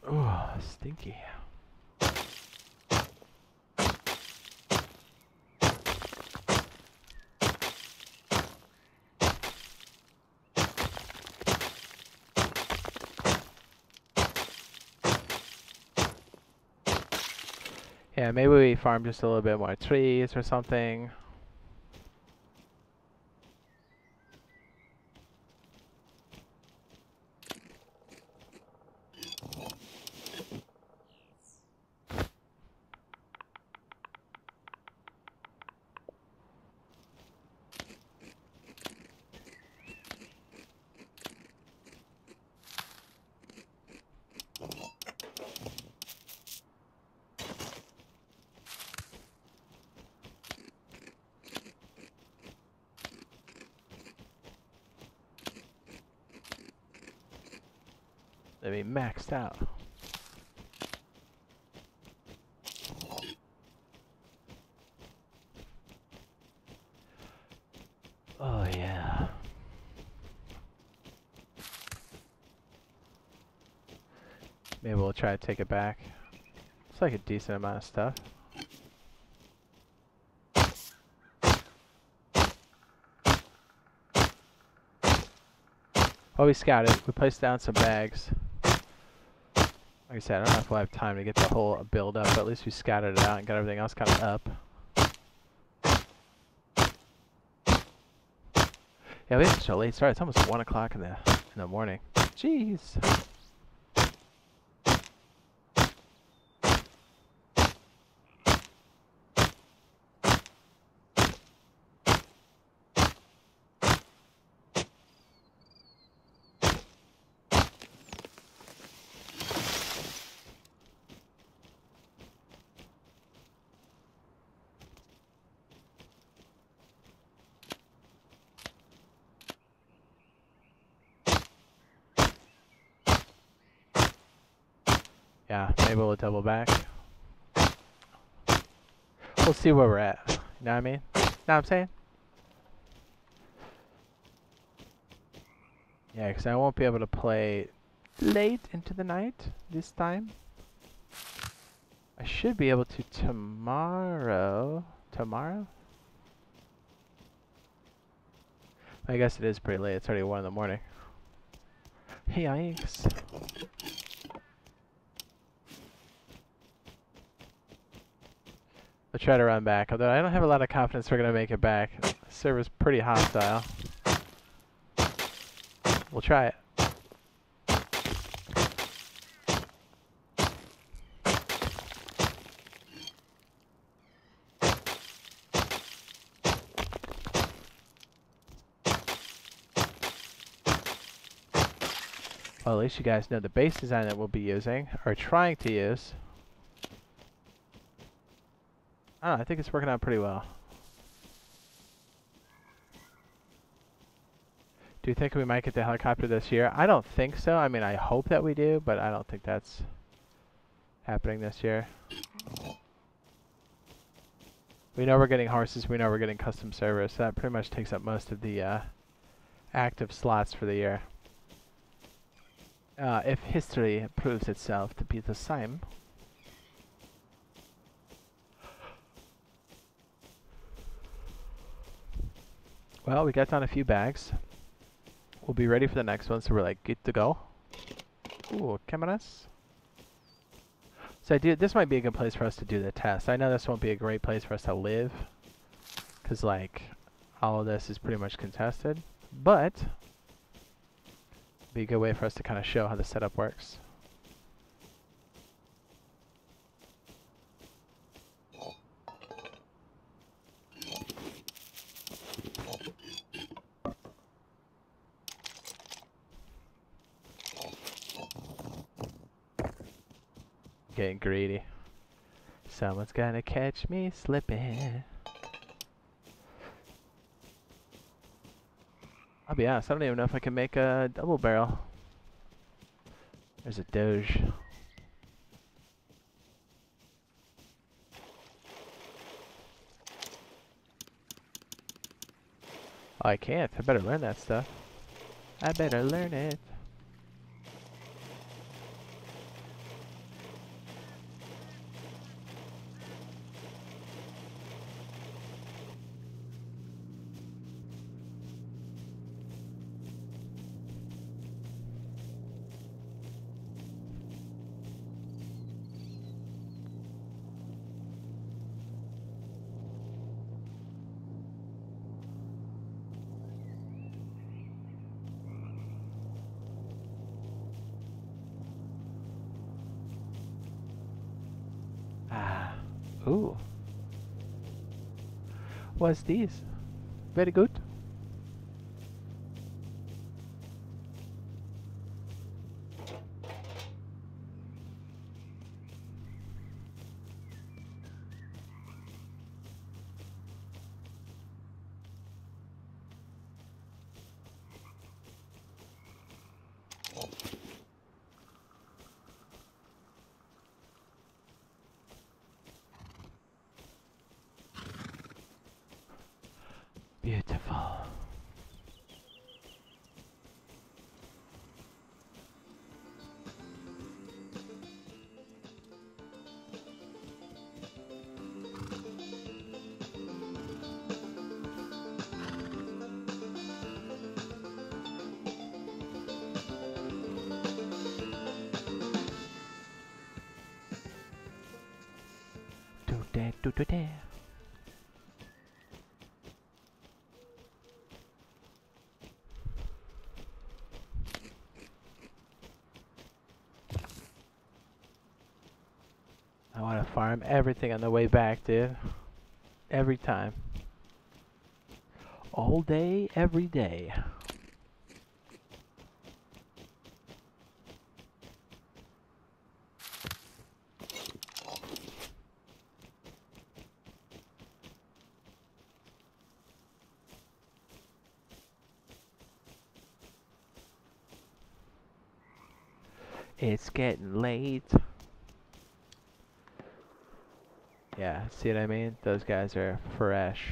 Speaker 1: Oh, stinky. Yeah, maybe we farm just a little bit more trees or something. Let me maxed out. Oh yeah. Maybe we'll try to take it back. It's like a decent amount of stuff. Well, we scouted. We placed down some bags. Like I said, I don't know if we'll have time to get the whole build up, but at least we scouted it out and got everything else kind of up. Yeah, we have such a late start. It's almost 1 o'clock in the morning. Jeez. Yeah, maybe we'll double back. We'll see where we're at. You know what I mean? Know what I'm saying? Yeah, because I won't be able to play late into the night this time. I should be able to tomorrow. Tomorrow? I guess it is pretty late. It's already 1 in the morning. Yikes. I'll try to run back, although I don't have a lot of confidence we're going to make it back. The server's pretty hostile. We'll try it. Well, at least you guys know the base design that we'll be using, or trying to use. I don't know, I think it's working out pretty well. Do you think we might get the helicopter this year? I don't think so. I mean, I hope that we do, but I don't think that's happening this year. We know we're getting horses. We know we're getting custom servers. So that pretty much takes up most of the active slots for the year. If history proves itself to be the same. Well, we got down a few bags. We'll be ready for the next one, so we're like good to go. Ooh, cameras. So this might be a good place for us to do the test. I know this won't be a great place for us to live, because like all of this is pretty much contested, but be a good way for us to kind of show how the setup works. Getting greedy. Someone's gonna catch me slipping. I'll be honest, I don't even know if I can make a double barrel. There's a Doge. Oh, I can't. I better learn that stuff. I better learn it. Ooh. What's this? Very good. Beautiful. I want to farm everything on the way back, dude. Every time. All day, every day. It's getting late. Yeah, see what I mean? Those guys are fresh.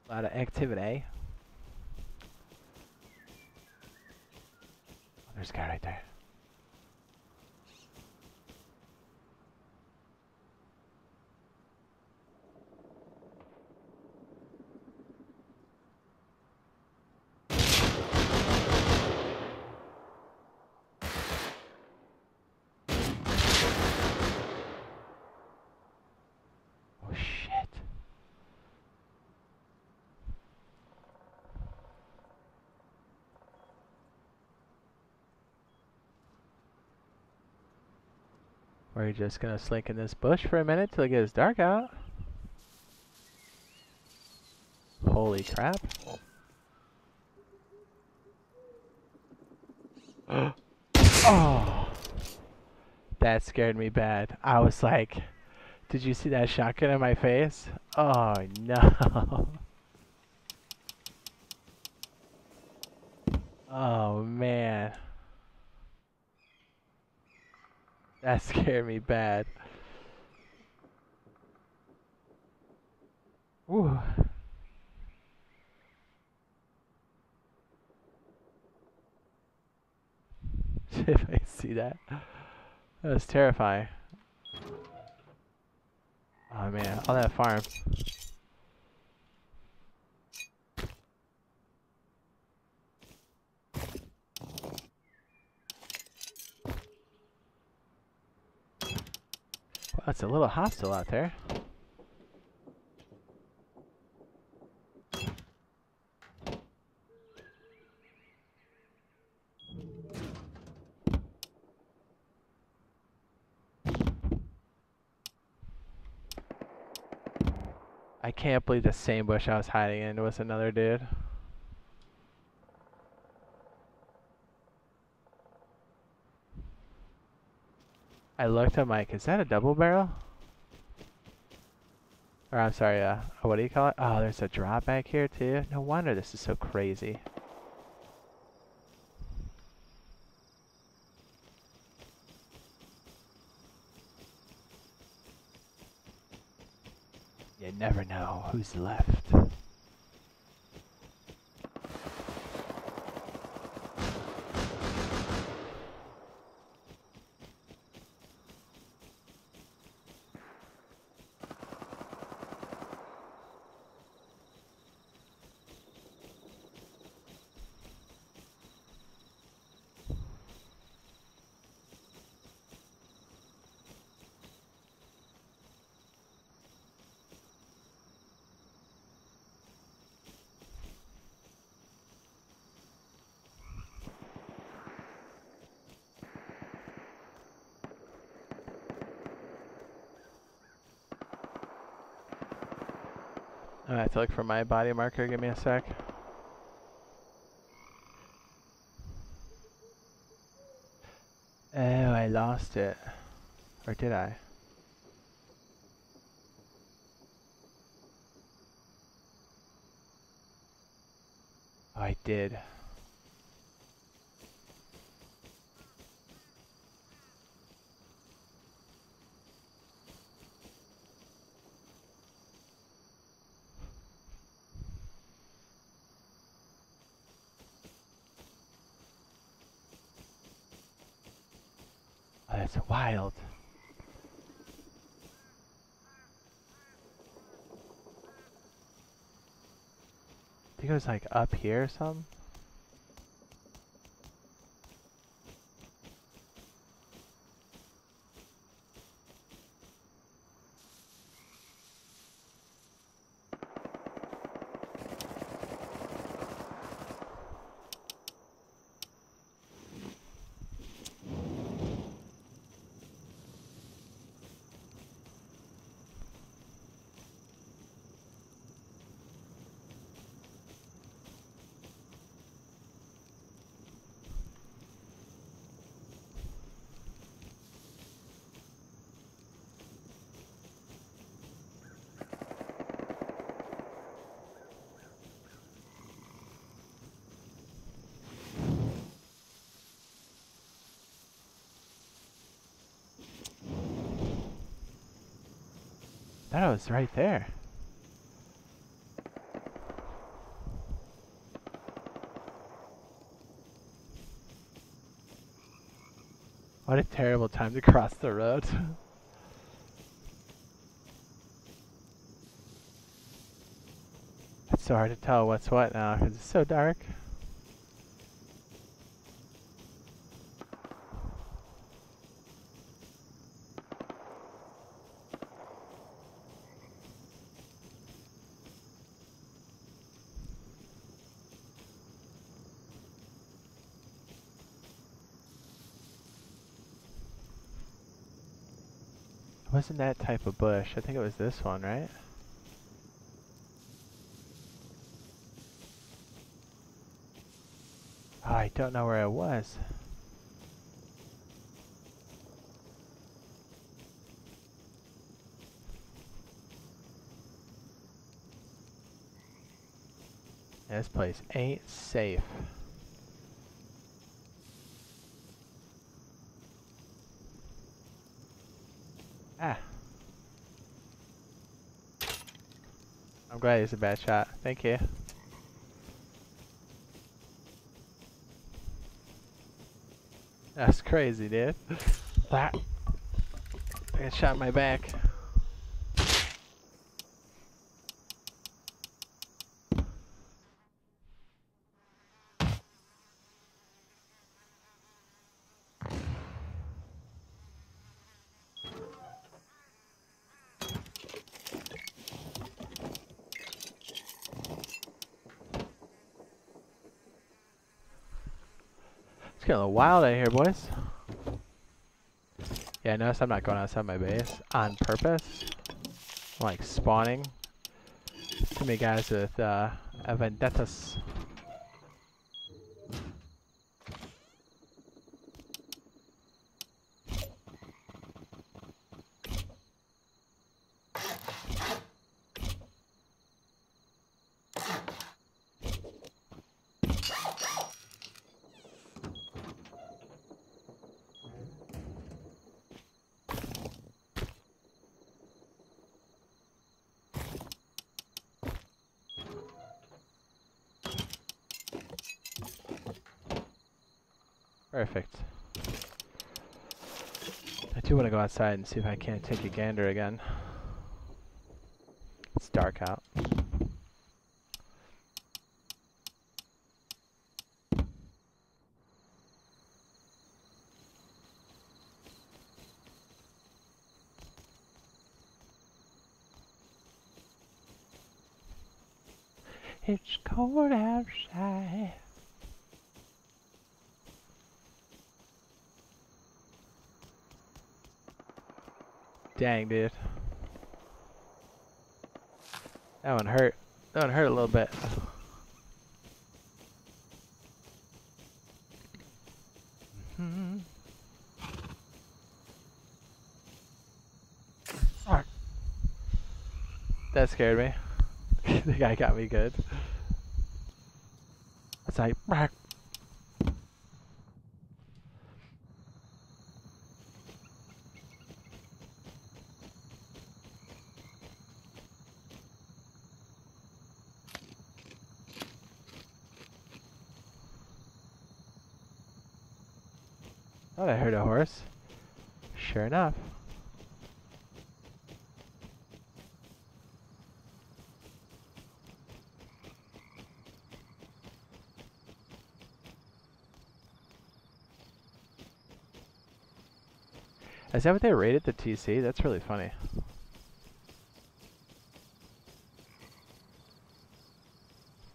Speaker 1: A lot of activity. Oh, there's a guy right there. Oh shit. We're just gonna slink in this bush for a minute till it gets dark out. Holy crap. Oh, that scared me bad. I was like, did you see that shotgun in my face? Oh no. Oh man. That scared me bad. Woo. If I see that. That was terrifying. Oh man, all that farm. Well, it's a little hostile out there. I can't believe the same bush I was hiding in was another dude. I looked, I'm like, is that a double barrel? Or I'm sorry, what do you call it? Oh, there's a drop back here too. No wonder this is so crazy. You never know who's left. I have to look for my body marker. Give me a sec. Oh, I lost it. Or did I? Oh, I did. Oh, that's wild. think it was like up here or something. That was right there. What a terrible time to cross the road. It's so hard to tell what's what now because it's so dark. It wasn't that type of bush. I think it was this one, right? Oh, I don't know where it was. This place ain't safe. Ah. I'm glad it's a bad shot. Thank you. That's crazy, dude. That. I got shot in my back. It's getting a little wild out here, boys. Yeah, notice I'm not going outside my base on purpose. I'm like spawning. Too many guys with vendettas. Perfect. I do want to go outside and see if I can't take a gander again. It's dark out. It's cold outside. Dang, dude. That one hurt. That one hurt a little bit. That scared me. The guy got me good. It's like, "Brack." Thought I heard a horse. Sure enough. Is that what they rated the TC? That's really funny.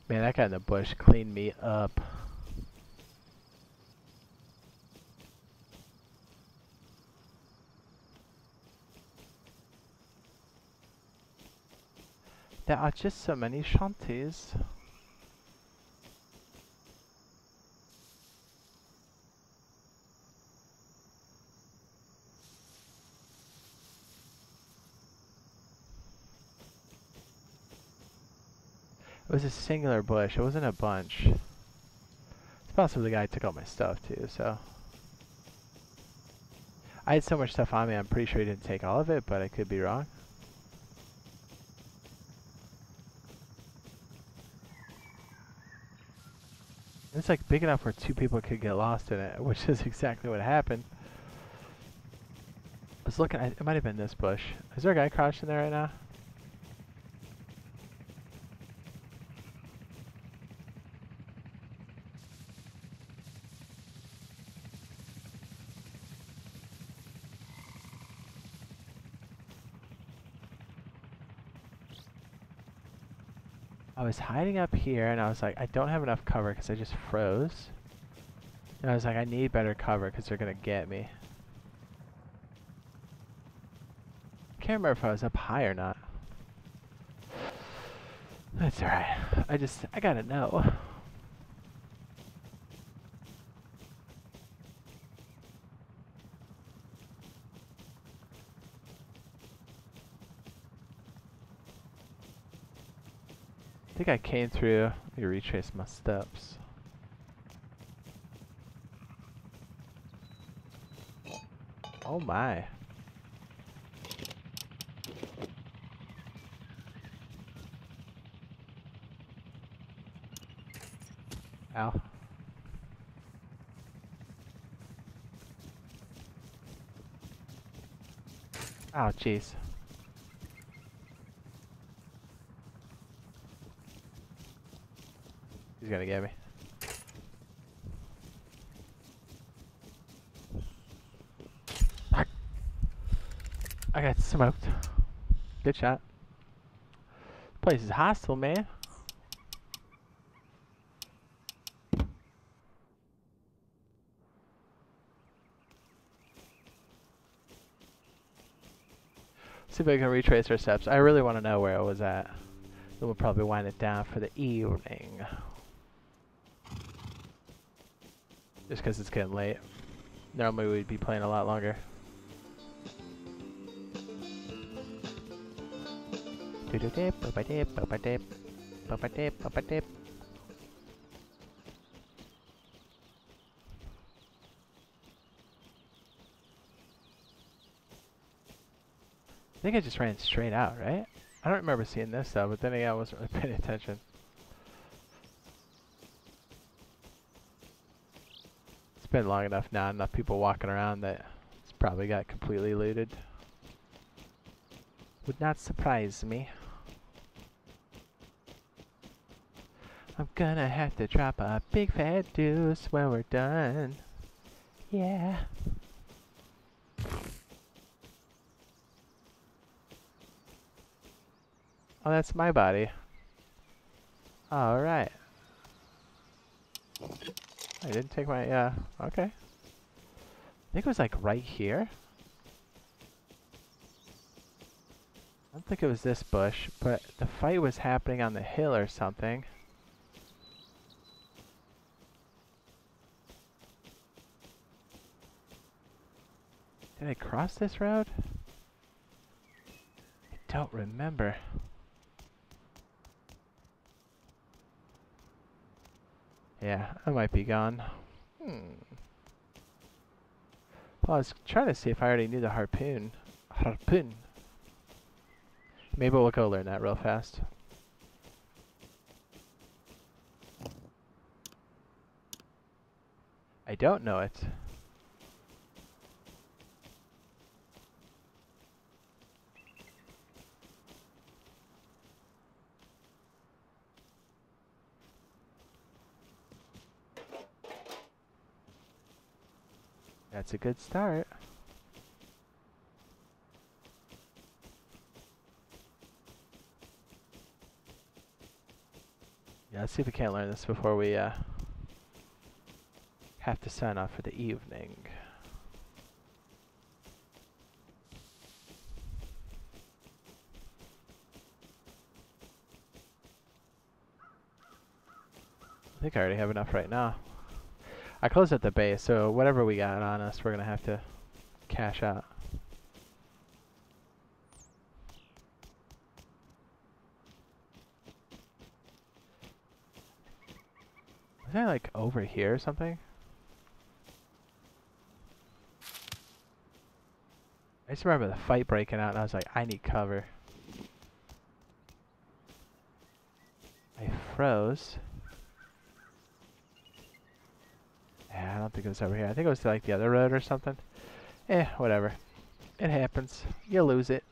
Speaker 1: Man, that guy in the bush cleaned me up. There are just so many shanties. It was a singular bush. It wasn't a bunch. It's possible the guy took all my stuff too, so. I had so much stuff on me, I'm pretty sure he didn't take all of it, but I could be wrong. It's like big enough where two people could get lost in it, which is exactly what happened. I was looking, it might have been this bush. Is there a guy crouched in there right now? I was hiding up here and I was like, I don't have enough cover because I just froze. And I was like, I need better cover because they're going to get me. I can't remember if I was up high or not. That's alright. I gotta know. I think I came through. Let me retrace my steps. Oh my. Ow. Oh, jeez. He's gonna get me. I got smoked. Good shot. This place is hostile, man. See if I can retrace our steps. I really want to know where I was at. Then we'll probably wind it down for the evening. Just because it's getting late. Normally we'd be playing a lot longer. I think I just ran straight out, right? I don't remember seeing this though, but then again, I wasn't really paying attention. It's been long enough now, enough people walking around that it's probably got completely looted. Would not surprise me. I'm gonna have to drop a big fat deuce when we're done. Yeah. Oh, that's my body. Alright. I didn't take my, okay. I think it was like right here. I don't think it was this bush, but the fight was happening on the hill or something. Did I cross this road? I don't remember. Yeah, I might be gone. Well, I was trying to see if I already knew the harpoon. Harpoon. Maybe we'll go learn that real fast. I don't know it. That's a good start. Yeah, let's see if we can't learn this before we have to sign off for the evening. I think I already have enough right now. I closed at the base, so whatever we got on us, we're gonna have to cash out. Was I like over here or something? I just remember the fight breaking out and I was like, I need cover. I froze. Yeah, I don't think it was over here. I think it was to, like the other road or something. Whatever. It happens. You lose it.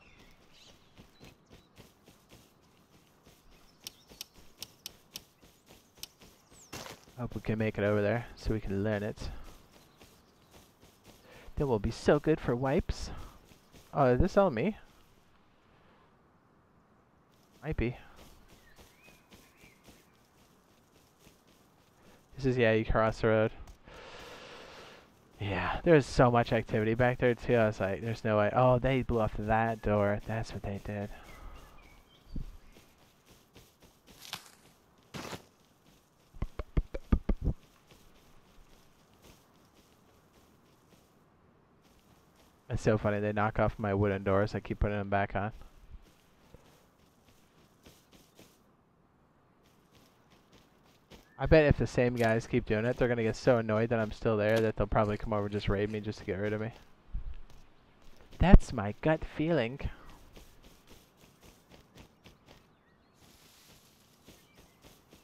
Speaker 1: Hope we can make it over there so we can learn it. Then we'll be so good for wipes. Oh, is this on me? Might be. This is, yeah, you cross the road. Yeah, there's so much activity back there too. I was like, there's no way. Oh, they blew off that door. That's what they did. It's so funny. They knock off my wooden doors. I keep putting them back on. I bet if the same guys keep doing it, they're going to get so annoyed that I'm still there that they'll probably come over and just raid me just to get rid of me. That's my gut feeling.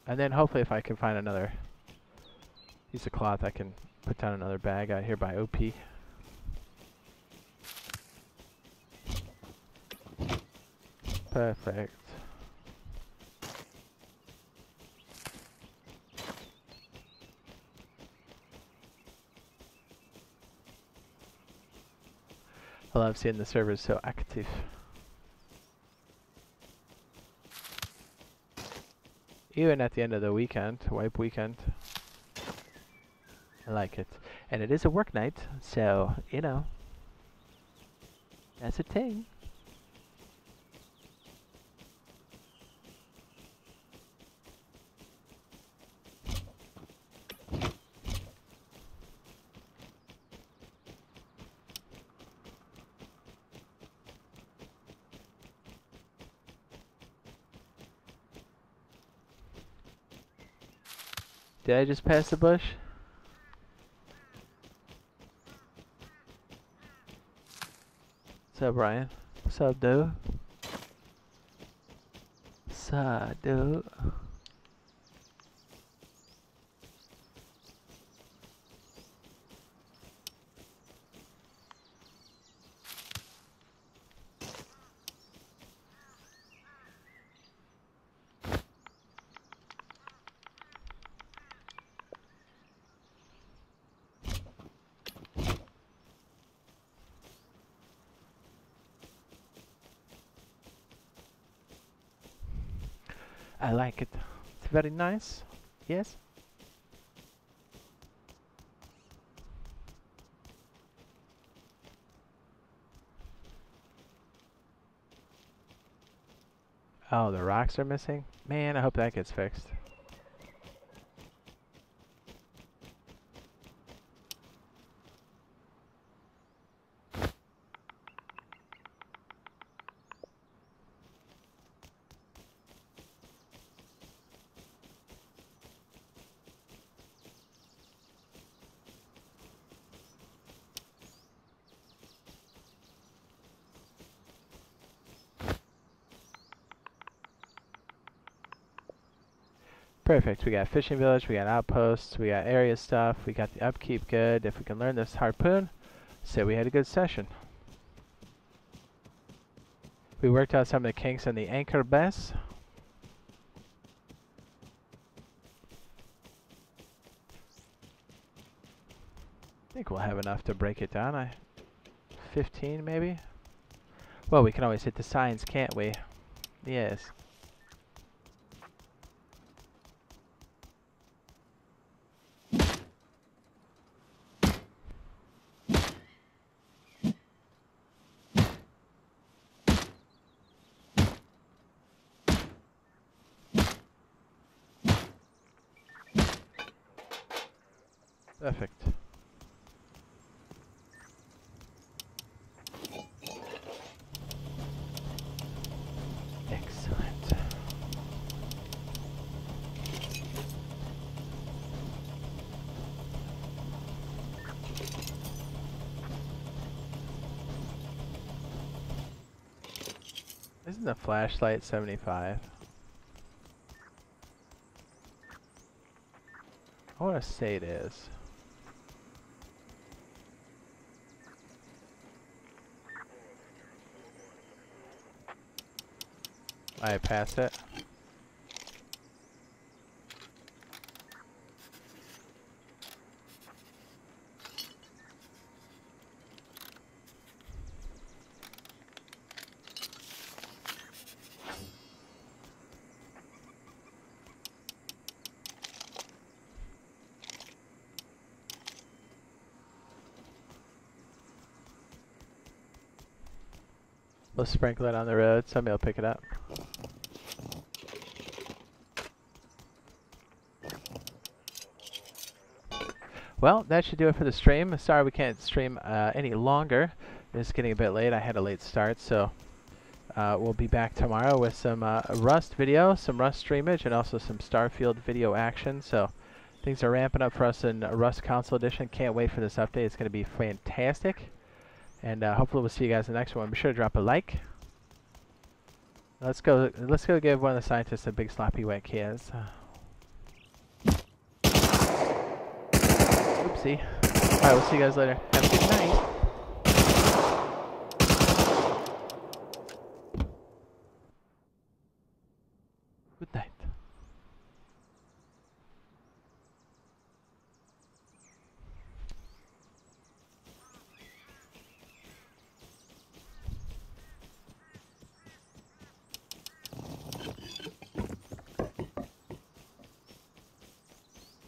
Speaker 1: And then hopefully if I can find another piece of cloth, I can put down another bag out here by OP. Perfect. I love seeing the servers so active. Even at the end of the weekend, wipe weekend. I like it. And it is a work night, so, you know, that's a thing. Did I just pass the bush? What's up, Ryan? What's up, dude? What's up, dude? I like it. It's very nice. Yes? Oh, the rocks are missing? Man, I hope that gets fixed. Perfect. We got fishing village, we got outposts, we got area stuff, we got the upkeep good. If we can learn this harpoon, so we had a good session. We worked out some of the kinks on the anchor bass. I think we'll have enough to break it down. 15 maybe? Well, we can always hit the signs, can't we? Yes. Perfect. Excellent. Isn't the flashlight 75? I want to say it is. I passed it. We'll sprinkle it on the road. Somebody will pick it up. Well, that should do it for the stream. Sorry we can't stream any longer. It's getting a bit late. I had a late start, so we'll be back tomorrow with some Rust video, some Rust streamage, and also some Starfield video action. So things are ramping up for us in Rust Console Edition. Can't wait for this update. It's going to be fantastic. And hopefully we'll see you guys in the next one. Be sure to drop a like. Let's go give one of the scientists a big sloppy wet kiss. Oopsie. Alright, we'll see you guys later. Have a good night. Good night.